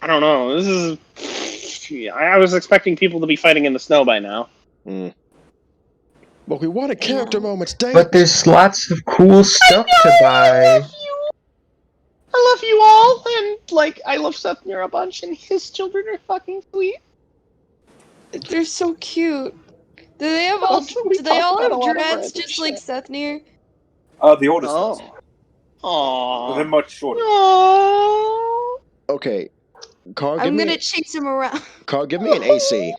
I don't know. This is. I was expecting people to be fighting in the snow by now. But we wanted character moments, Dave. But there's lots of cool stuff to buy. I love you all, and like, I love Sethnir a bunch, and his children are fucking sweet. They're so cute. Do they have all? Do they all have dreads just like Sethnir? The oldest ones. Aww. They're much shorter. Aww. Okay. Carl, I'm gonna chase him around. Carl, give me an AC.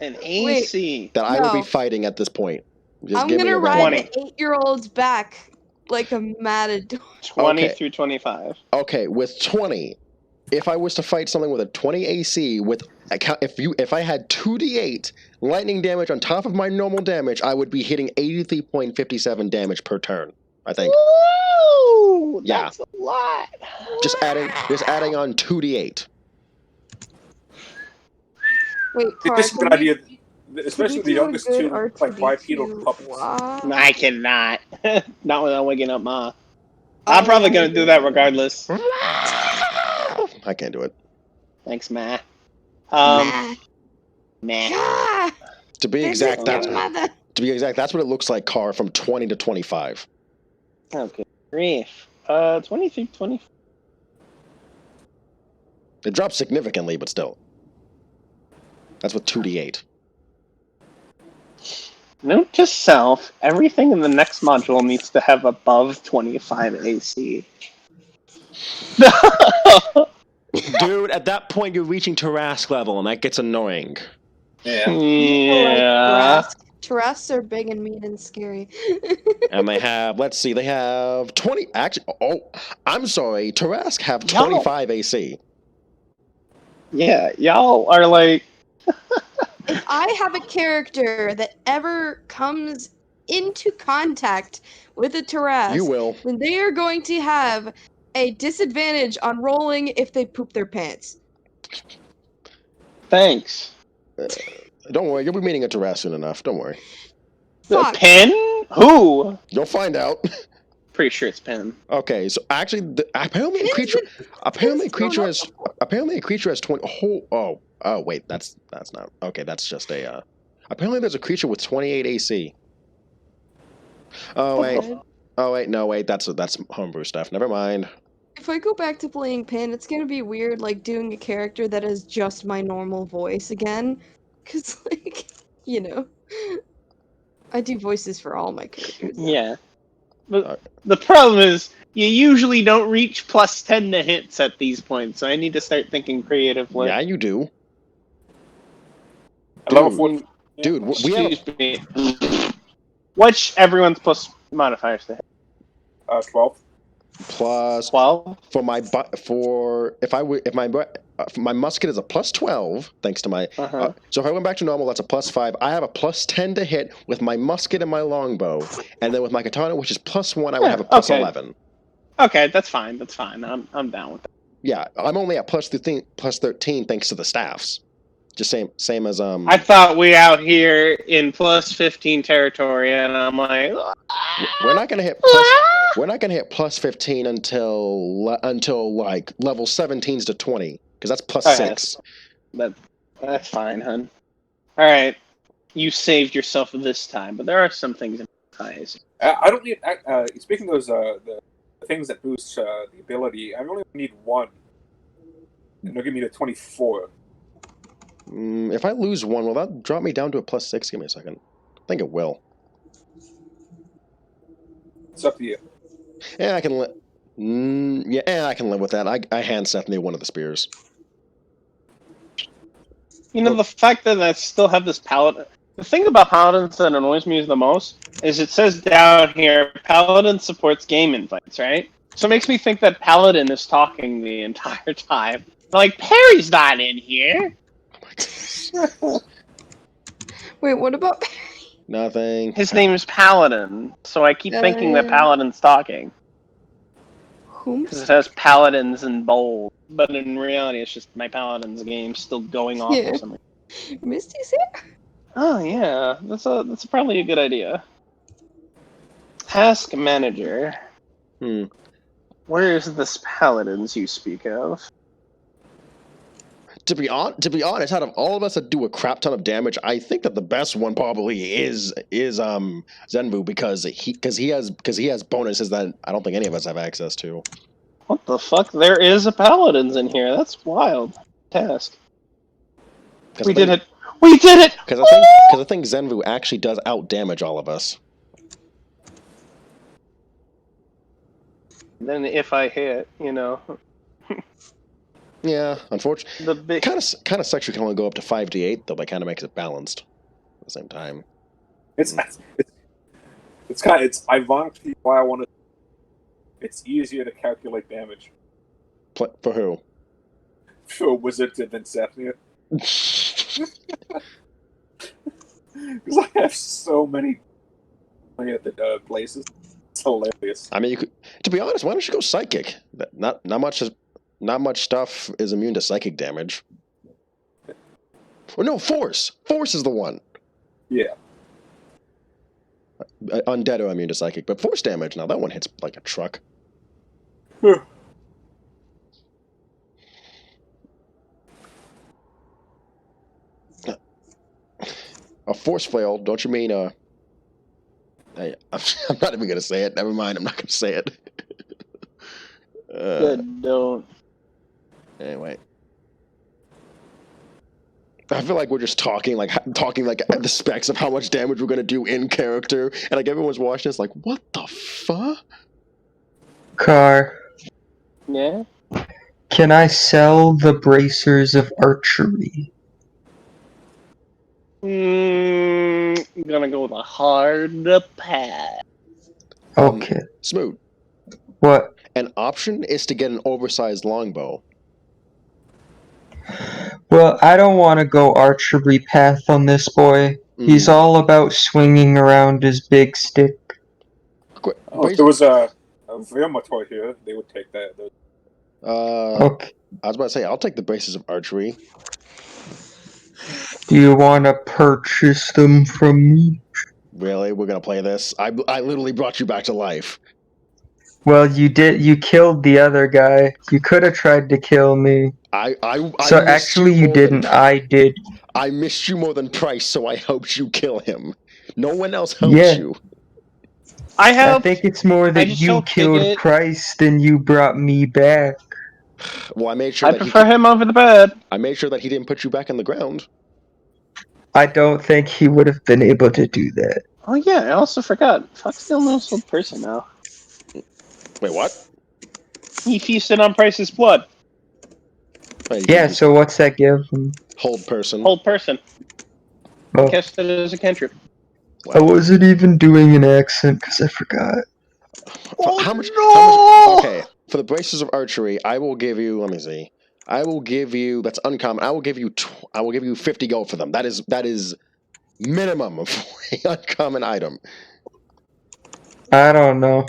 An AC. That I will be fighting at this point. Just I'm give gonna me a ride the 8-year-old's back like a matador. 20 through 25. Okay, with 20, if I was to fight something with a 20 AC, if I had 2d8 lightning damage on top of my normal damage, I would be hitting 83.57 damage per turn. I think. Ooh, that's a lot. Just adding on 2d8. Wait, Carl, this is an idea, especially the youngest two, like bipedal puppets. I cannot. Not without waking up Ma. I'm probably gonna do that regardless. I can't do it. Thanks, Ma. Nah. To be exact, that's what it looks like, Car, from 20 to 25. Okay. Grief. 20 through 25. It drops significantly, but still. That's with 2d8. Note to self, everything in the next module needs to have above 25 AC. Dude, at that point you're reaching Tarask level, and that gets annoying. Yeah. Tarask are big and mean and scary. And they have 20. Actually, I'm sorry. Tarask have 25 AC. Yeah, y'all are like. If I have a character that ever comes into contact with a Tarask, you will. Then they are going to have a disadvantage on rolling if they poop their pants. Thanks. Don't worry, you'll be meeting a Tarask soon enough. Don't worry. Fuck. Pen? Who? You'll find out. Pretty sure it's Pen. Okay, so actually, apparently a creature has 20. Oh, wait, that's not okay. That's just a. Apparently, there's a creature with 28 AC. Oh wait, no wait, that's homebrew stuff. Never mind. if I go back to playing Pin, it's gonna be weird, like, doing a character that is just my normal voice again. Cause, like, you know, I do voices for all my characters. Yeah. But the problem is, you usually don't reach +10 to hits at these points, so I need to start thinking creatively. Yeah, you do. Dude, we have... Excuse me. What's everyone's plus modifiers to hit? 12. Plus 12? For my my musket is a +12 thanks to my so if I went back to normal, that's a +5. I have a +10 to hit with my musket and my longbow, and then with my katana, which is +1, I would have a +11. Okay, that's fine. That's fine. I'm down with that. Yeah, I'm only at +13 thanks to the staffs. Just same as I thought we out here in +15 territory, and I'm like, we're not gonna hit +15 until like level 17s to 20, because that's +6. That's fine, hun. All right, you saved yourself this time, but there are some things in ties. I don't need. Speaking of those the things that boost the ability, I only need one, and it'll give me the 24. If I lose one, will that drop me down to a +6? Give me a second. I think it will. It's up to you. Yeah, I can live. I can live with that. I hand Sethnir one of the spears. You know, the fact that I still have this paladin. The thing about paladins that annoys me the most is it says down here, paladin supports game invites, right? So it makes me think that paladin is talking the entire time. Like, Perry's not in here. Wait, what about Perry? Nothing. His name is Paladin, so I keep thinking that Paladin's talking. Whom? Because it has Paladins in bold, but in reality it's just my Paladin's game still going off or something. Misty's here? Oh yeah, that's probably a good idea. Task Manager. Where is this Paladins you speak of? To be honest, out of all of us that do a crap ton of damage, I think that the best one probably is Zenvu, because he has bonuses that I don't think any of us have access to. What the fuck? There is a Paladins in here. That's wild. Task. We did it. We did it. Because I think Zenvu actually does out damage all of us. Then if I hit, you know. Yeah, unfortunately. Kind of sucks you can only go up to 5d8, though that kind of makes it balanced at the same time. It's ironically why I want to. It's easier to calculate damage. For who? For a wizard than Sethnir. Because I have so many at the places. It's hilarious. I mean, you could. To be honest, why don't you go psychic? Not much stuff is immune to psychic damage. Or no, force. Force is the one. Yeah. Undead are immune to psychic, but force damage, now that one hits like a truck. A force flail, don't you mean I'm not even gonna say it. Never mind, I'm not gonna say it. Good, don't. Anyway. I feel like we're just talking like the specs of how much damage we're gonna do in character, and like everyone's watching us like, what the fuck? Car. Yeah? Can I sell the bracers of archery? I'm gonna go with a hard pass. Okay. Smooth. What? An option is to get an oversized longbow. Well, I don't want to go archery path on this boy. He's all about swinging around his big stick. If there was a Vermator here, they would take that. Okay. I was about to say, I'll take the braces of archery. Do you want to purchase them from me? Really? We're gonna play this? I literally brought you back to life. Well, you did. You killed the other guy. You could have tried to kill me. So actually, you didn't. I did. I missed you more than Price, so I helped you kill him. No one else helped you. I I think it's more that you killed Price than you brought me back. Well, I made sure that prefer him over the bird. I made sure that he didn't put you back in the ground. I don't think he would have been able to do that. Oh yeah, I also forgot. Frostvale knows hold person now. Wait, what? He feasted on Price's blood. Wait, yeah, so what's that give him? Hold person. Hold person. Oh. Cast it as a cantrip. Wow. I wasn't even doing an accent because I forgot. How much? Okay, for the braces of archery, I will give you. Let me see. I will give you. That's uncommon. I will give you. I will give you 50 gold for them. That is minimum for an uncommon item. I don't know.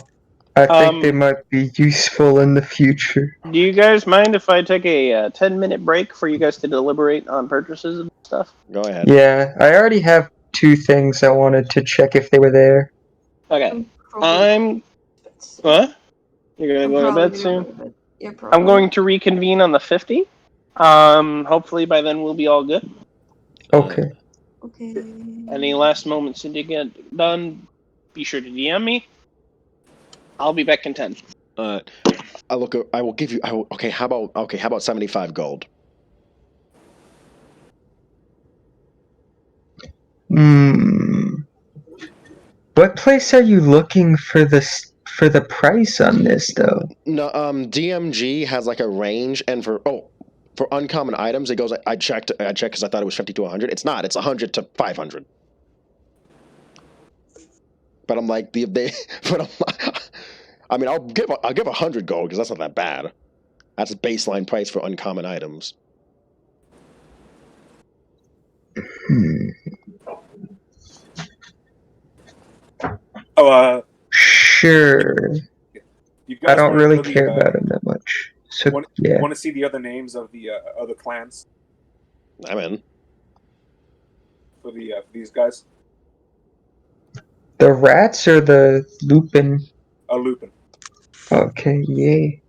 I think they might be useful in the future. Do you guys mind if I take a 10-minute break for you guys to deliberate on purchases and stuff? Go ahead. Yeah, I already have 2 things I wanted to check if they were there. Okay. What? You're gonna go to bed soon? Yeah, I'm going to reconvene on the 50. Hopefully by then we'll be all good. Okay. Okay. Any last moments to get done, be sure to DM me. I'll be back in 10. I will give you. Okay. How about 75 gold? What place are you looking for the price on this though? No, DMG has like a range, and for uncommon items, it goes. I checked because I thought it was 50 to 100. It's not. It's 100 to 500. But I'm like I mean, I'll give 100 gold because that's not that bad. That's a baseline price for uncommon items. Sure. I don't really care about them that much. So want to see the other names of the other clans? I'm in. For these guys? The rats or the Lupin? Lupin. Okay, yay.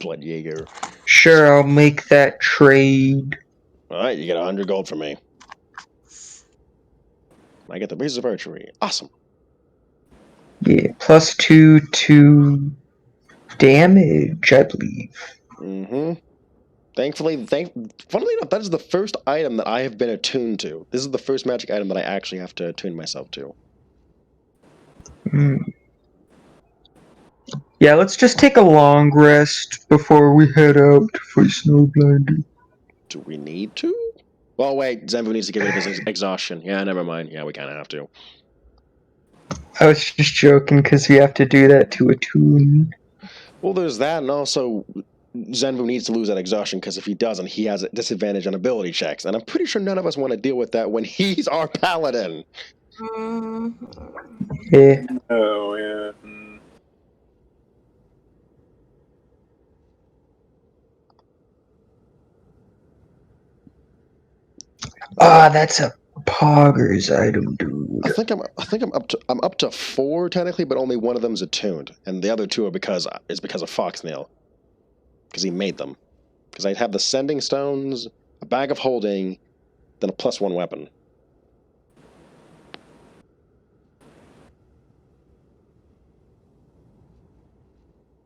Blood Jaeger. Sure, I'll make that trade. Alright, you get 100 gold from me. I get the braces of archery. Awesome. Yeah, +2 to damage, I believe. Mm-hmm. Funnily enough, that is the first item that I have been attuned to. This is the first magic item that I actually have to attune myself to. Yeah, let's just take a long rest before we head out for Snowblinder. Do we need to? Well, wait, Zenvu needs to get rid of his exhaustion. Yeah, never mind. Yeah, we kind of have to. I was just joking because we have to do that to attune. Well, there's that, and also Zenvu needs to lose that exhaustion because if he doesn't, he has a disadvantage on ability checks. And I'm pretty sure none of us want to deal with that when he's our paladin. Yeah. Oh, yeah. That's a Poggers item, dude. I think I'm up to 4 technically, but only one of them's attuned, and the other 2 are because of Foxnail, because he made them. Because I have the sending stones, a bag of holding, then a +1 weapon.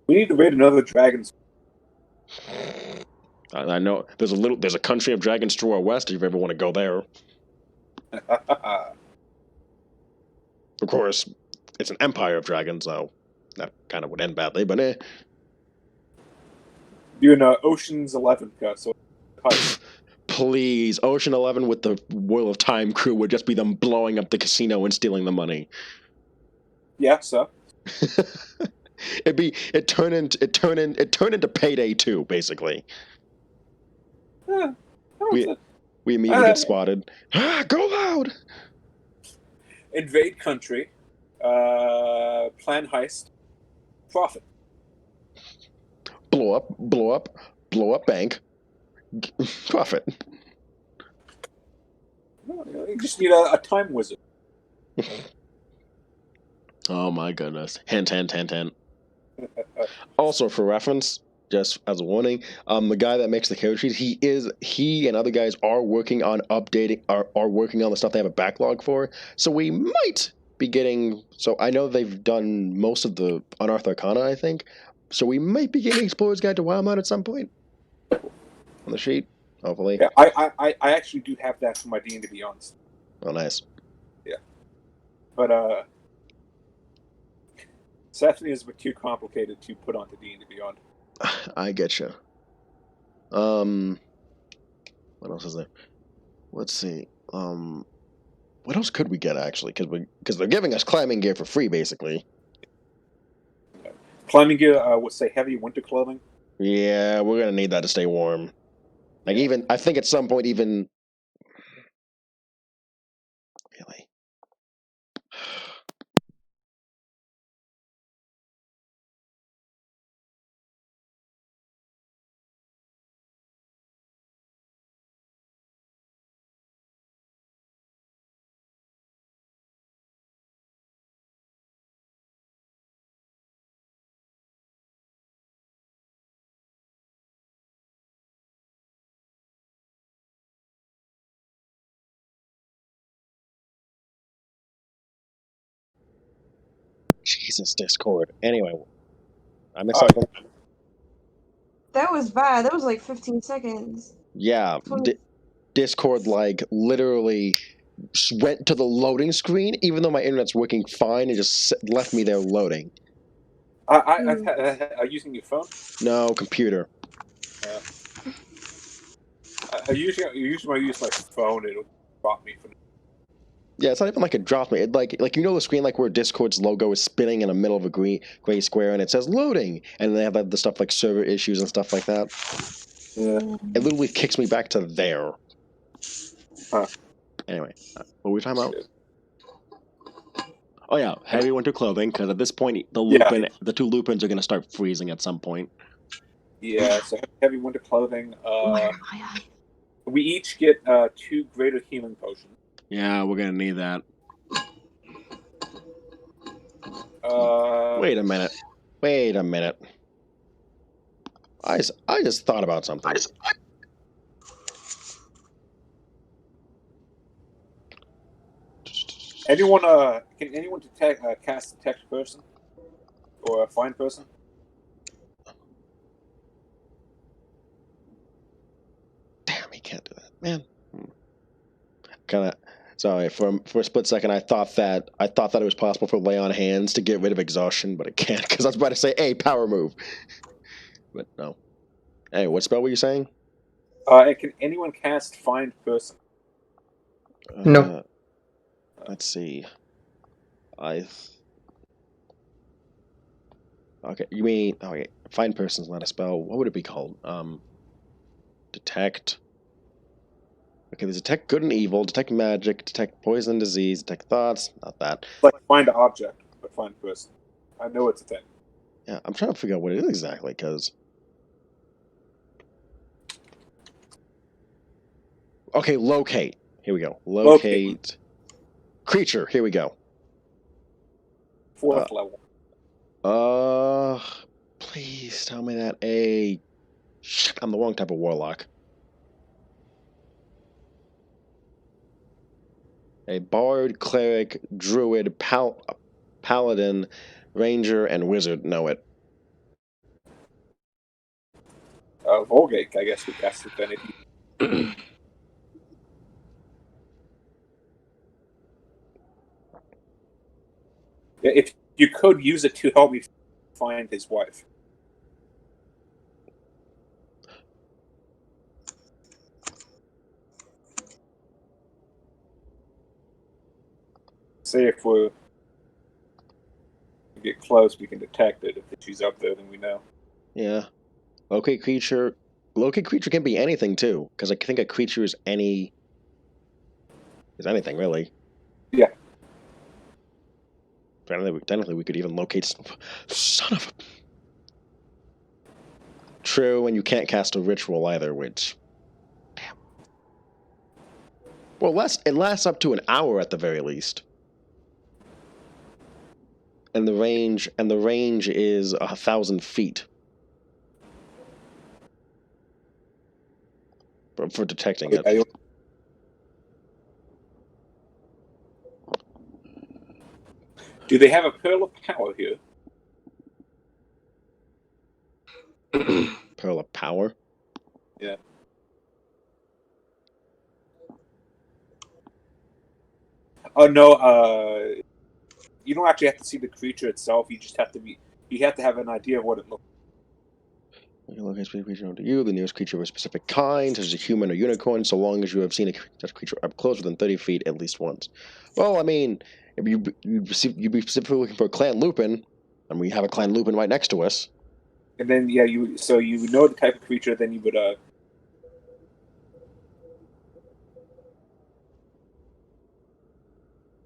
We need to raid another dragon's. I know there's a country of dragons to our west. If you ever want to go there. Of course, it's an empire of dragons, so that kind of would end badly. But You're in Ocean's 11, so. Please, Ocean 11 with the Wheel of Time crew would just be them blowing up the casino and stealing the money. Yeah, so. It turned into Payday 2, basically. Yeah, we immediately get spotted. Go loud! Invade country. Plan heist. Profit. Blow up bank. Profit. No, you just need a time wizard. Oh my goodness. Hint. Also, for reference, just as a warning, the guy that makes the character sheet, he and other guys are working on updating, are working on the stuff they have a backlog for. So we might be getting. So I know they've done most of the Unearthed Arcana, I think. So we might be getting Explorer's Guide to Wildmount at some point on the sheet, hopefully. Yeah, I actually do have that for my D&D Beyond. Oh, nice. Yeah, but Sethnir is a bit too complicated to put onto D&D Beyond. I get you. What else is there? Let's see. What else could we get actually? Because they're giving us climbing gear for free, basically. Climbing gear, would say heavy winter clothing. Yeah, we're gonna need that to stay warm. Like even, I think at some point even. Really. Jesus, Discord. Anyway, I missed something. That was bad. That was like 15 seconds. Yeah, Discord like literally went to the loading screen, even though my internet's working fine. It just left me there loading. Are you using your phone? No, computer. Usually when I use my phone, it'll drop me from. Yeah, it's not even like it dropped me. It like the screen like where Discord's logo is spinning in the middle of a gray square and it says loading, and they have like, the stuff like server issues and stuff like that. Yeah. It literally kicks me back to there. Huh. Anyway, what were we talking about? Oh yeah, heavy winter clothing, because at this point the two lupins are going to start freezing at some point. Yeah, so heavy winter clothing. We each get 2 greater healing potions. Yeah, we're going to need that. Wait a minute. I just thought about something. Can anyone cast detect person or find person? Damn, he can't do that, man. Kind of. Sorry, for a split second, I thought that it was possible for lay on hands to get rid of exhaustion, but it can't because I was about to say, "Hey, power move," but no. Hey, what spell were you saying? Can anyone cast find person? No. Let's see. Okay, you mean find person's not a spell. What would it be called? Detect. Okay, there's detect good and evil, detect magic, detect poison and disease, detect thoughts. Not that. Like find object, but find person. I know it's a thing. Yeah, I'm trying to figure out what it is exactly, because. Okay, locate. Here we go. Locate. Creature. Here we go. 4th level. Please tell me that Shit, I'm the wrong type of warlock. A bard, cleric, druid, paladin, ranger, and wizard know it. Volgate, I guess, would cast it then if you. If you could use it to help me find his wife. Say if we get close, we can detect it. If she's up there, then we know. Yeah. Locate creature. Locate creature can be anything too, because I think a creature is anything really. Yeah. Technically, we could even locate. Son of a. True, and you can't cast a ritual either, which. Damn. Well, it lasts up to an hour at the very least. And the range is 1,000 feet. for detecting it. Do they have a pearl of power here? Pearl of power? Yeah. Oh no, you don't actually have to see the creature itself. You just have to have an idea of what it looks like. Look at creature known to you, the nearest creature of a specific kind, such as a human or unicorn, so long as you have seen such creature up close within 30 feet at least once. Well, I mean, if you'd be specifically looking for a clan lupin, and we have a clan lupin right next to us. And then you know the type of creature, then you would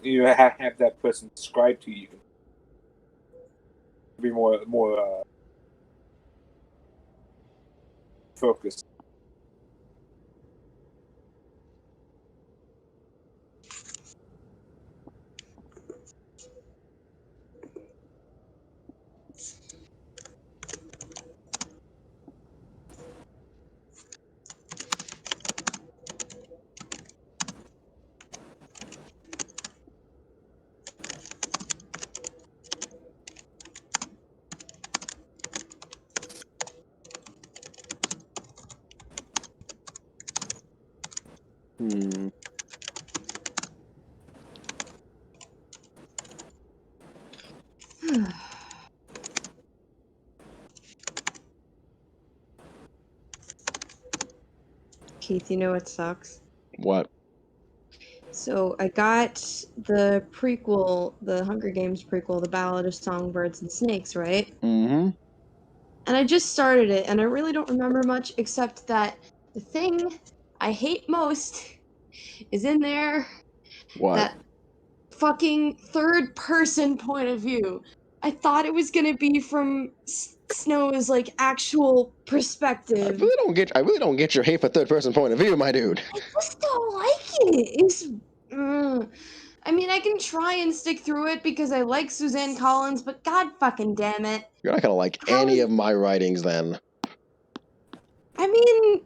you have that person describe to you. Be more focused. Keith, you know what sucks? What? So I got the prequel, the Hunger Games prequel, The Ballad of Songbirds and Snakes, right? Mm-hmm. And I just started it, and I really don't remember much except that the thing I hate most is in there. What? That fucking third-person point of view. I thought it was gonna be from Snow's like actual perspective. I really don't get your hate for third-person point of view, my dude. I just don't like it. It's. I mean, I can try and stick through it because I like Suzanne Collins, but god fucking damn it. You're not gonna like any of my writings then. I mean,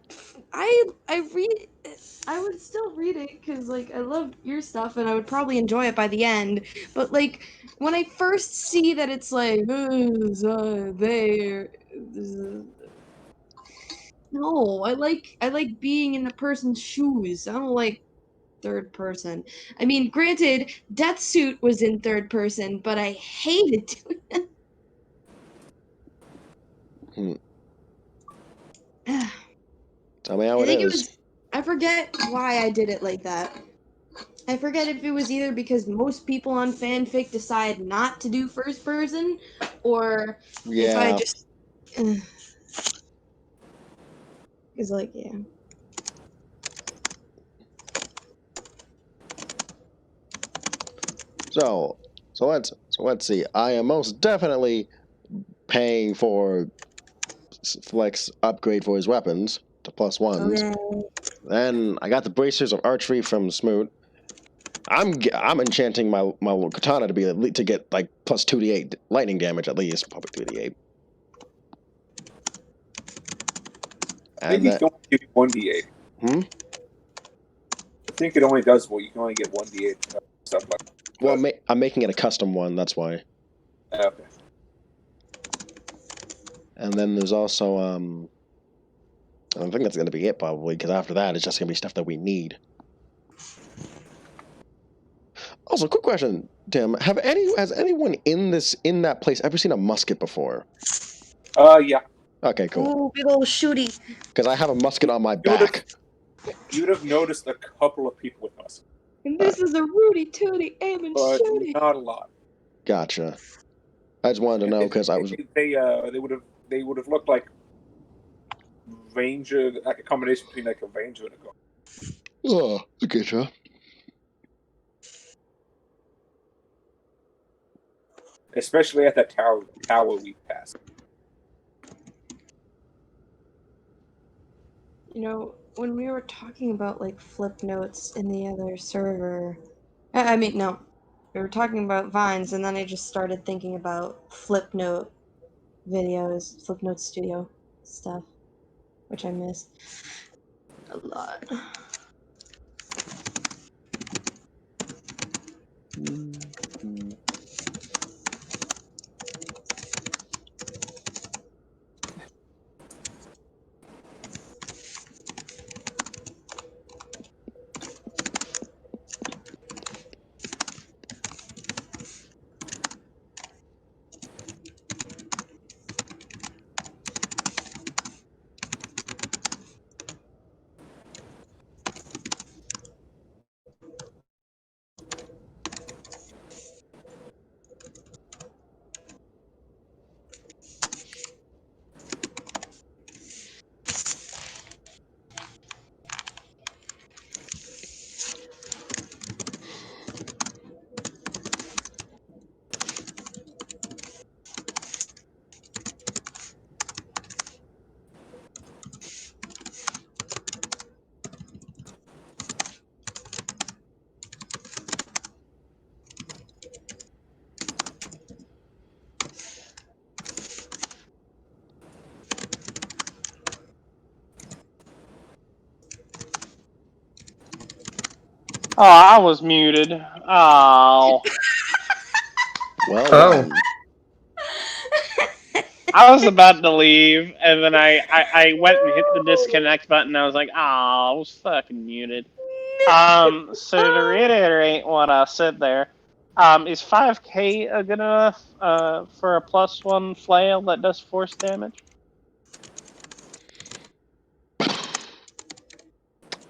I would still read it because, like, I love your stuff and I would probably enjoy it by the end. But, like, when I first see that it's like, no, I like being in the person's shoes. I don't like third person. I mean, granted, Death Suit was in third person, but I hated doing it. Tell me how it is. I forget why I did it like that. I forget if it was either because most people on fanfic decide not to do first person, or if I just... It's like, yeah. So let's see. I am most definitely paying for Flex upgrade for his weapons to +1s. Okay. Then I got the bracers of archery from Smoot. I'm enchanting my katana to get like +2d8 lightning damage at least, probably 3d8. I think you can only give 1d8. I think it only does you can only get 1d8 stuff like that. Well, I'm making it a custom one, that's why. Okay. And then there's also I think that's going to be it probably, because after that it's just going to be stuff that we need. Also, quick question, Tim: has anyone in that place ever seen a musket before? Yeah. Okay, cool. Oh, big old shooty. Because I have a musket on my back. You'd have noticed a couple of people with us. And this is a Rudy Tooty aiming shooty. Not a lot. Gotcha. I just wanted to know because I was. They would have looked like ranger, like a combination between like a ranger and a guard. Oh, I getcha. Especially at that tower we passed. You know, when we were talking about like flip notes in the other server, I mean, no, we were talking about vines, and then I just started thinking about flip note videos, flip note studio stuff, which I miss. A lot. Oh, I was muted. Oh. Well Oh. done. I was about to leave, and then I went and hit the disconnect button. I was like, oh, I was fucking muted. So to reiterate what I said there, is 5k good enough for a +1 flail that does force damage?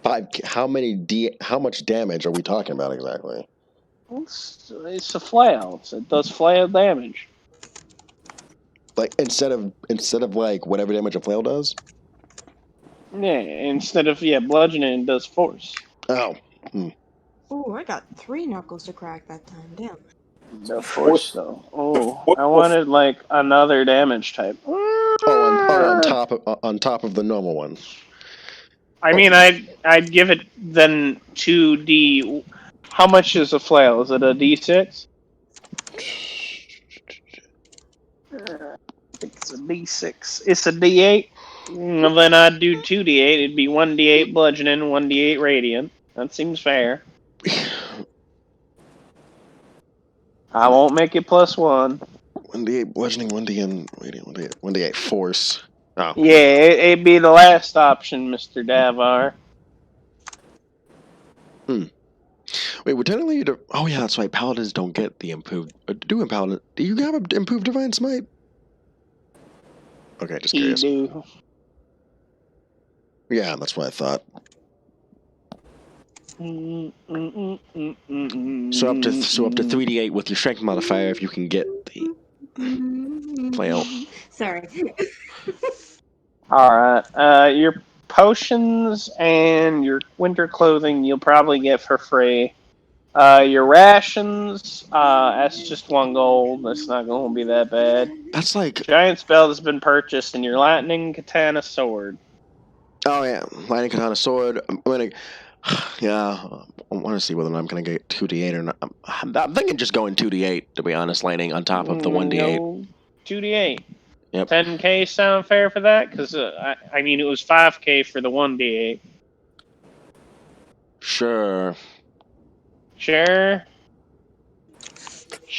5. How much damage are we talking about exactly? It's a flail. It does flail damage. Like instead of like whatever damage a flail does. Yeah, instead of bludgeoning, it does force. Oh. Ooh, I got 3 knuckles to crack that time. Damn. The force though. Oh, What- I wanted like another damage type. On top of the normal one. I mean, I'd give it then 2d. How much is a flail? Is it a d6? It's a d6. It's a d8. Well, then I'd do 2d8. It'd be 1d8 bludgeoning, 1d8 radiant. That seems fair. I won't make it +1. 1d8 bludgeoning, 1d8 radiant, 1d8 force. Oh. Yeah, it'd be the last option, Mr. Davar. Wait, we're technically. Oh yeah, that's right. Paladins don't get the improved. Do you have an improved divine smite? Okay, just curious. Do. Yeah, that's what I thought. So up to 3d8 with your strength modifier if you can get the flail. Sorry. Alright, your potions and your winter clothing you'll probably get for free. Your rations, that's just 1 gold. That's not going to be that bad. That's like... Giant spell has been purchased, and your lightning katana sword. Oh yeah, lightning katana sword. I'm gonna... Yeah, I want to see whether or not I'm going to get 2d8 or not. I'm thinking just going 2d8, to be honest, lightning on top of the 1d8. No, 2d8. Yep. 10k sound fair for that? Because, I mean, it was 5k for the 1d8. Sure. Sure?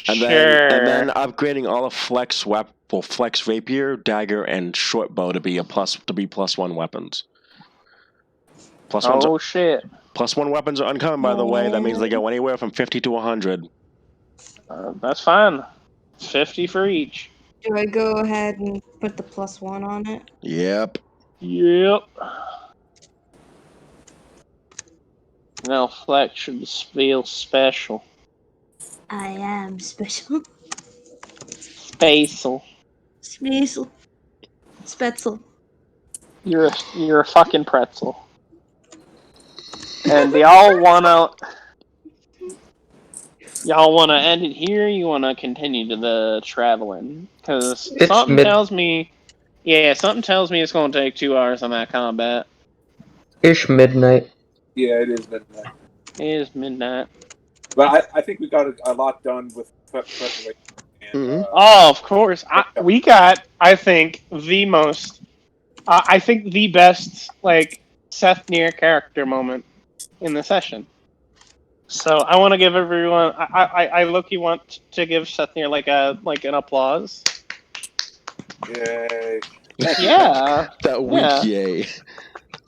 And then upgrading all of flex rapier, dagger, and short bow to be +1 weapons. Shit. +1 weapons are uncommon, by the way. That means they go anywhere from 50 to 100. That's fine. 50 for each. Do I go ahead and put the +1 on it? Yep. Now Flex should feel special. I am special. Spacel. Spacel. Spetzel. You're a fucking pretzel. And y'all wanna end it here? You wanna continue to the traveling? Because something tells me it's gonna take 2 hours on that combat. Ish midnight. Yeah, it is midnight. It is midnight. But I think we got a lot done with preparation. And, oh, of course. We got, I think, the best, like, Sethnir character moment in the session. So I want to give everyone. I low-key want to give Sethnir like an applause. Yay! Yeah. That weak yay.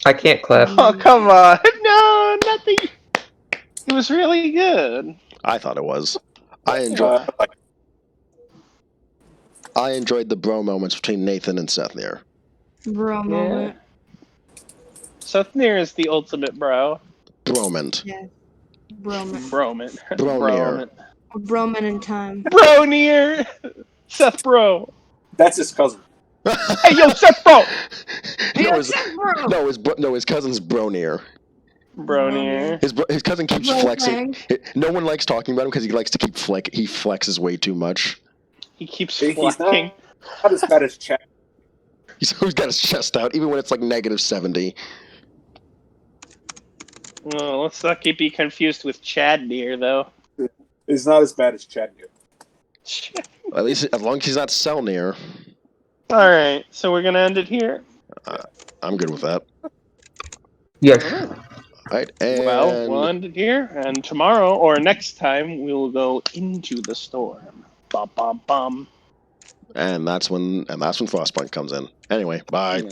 I can't clap. Oh come on! No, nothing. It was really good. I thought it was. I Yeah. enjoyed the bro moments between Nathan and Sethnir. Bro moment. Sethnir is the ultimate bro. Bromant. Yeah. Broman. Broman. Bronir. Broman in time. Bronir! Seth Bro! That's his cousin. Hey, yo, Seth Bro! No, his cousin's Bronir. Bronir. His cousin keeps flexing. No one likes talking about him because he likes to keep he flexes way too much. He keeps He's flexing. not as bad as Chad. He's always got his chest out, even when it's like -70. Oh, let's not be confused with Chadnir, though. It's not as bad as Chad here. At least, as long as he's not Selnir. Alright, so we're gonna end it here? I'm good with that. Yes. Alright, and... Well, we'll end it here, and tomorrow, or next time, we will go into the storm. Bum, bum, bum. And that's when Frostpunk comes in. Anyway, bye.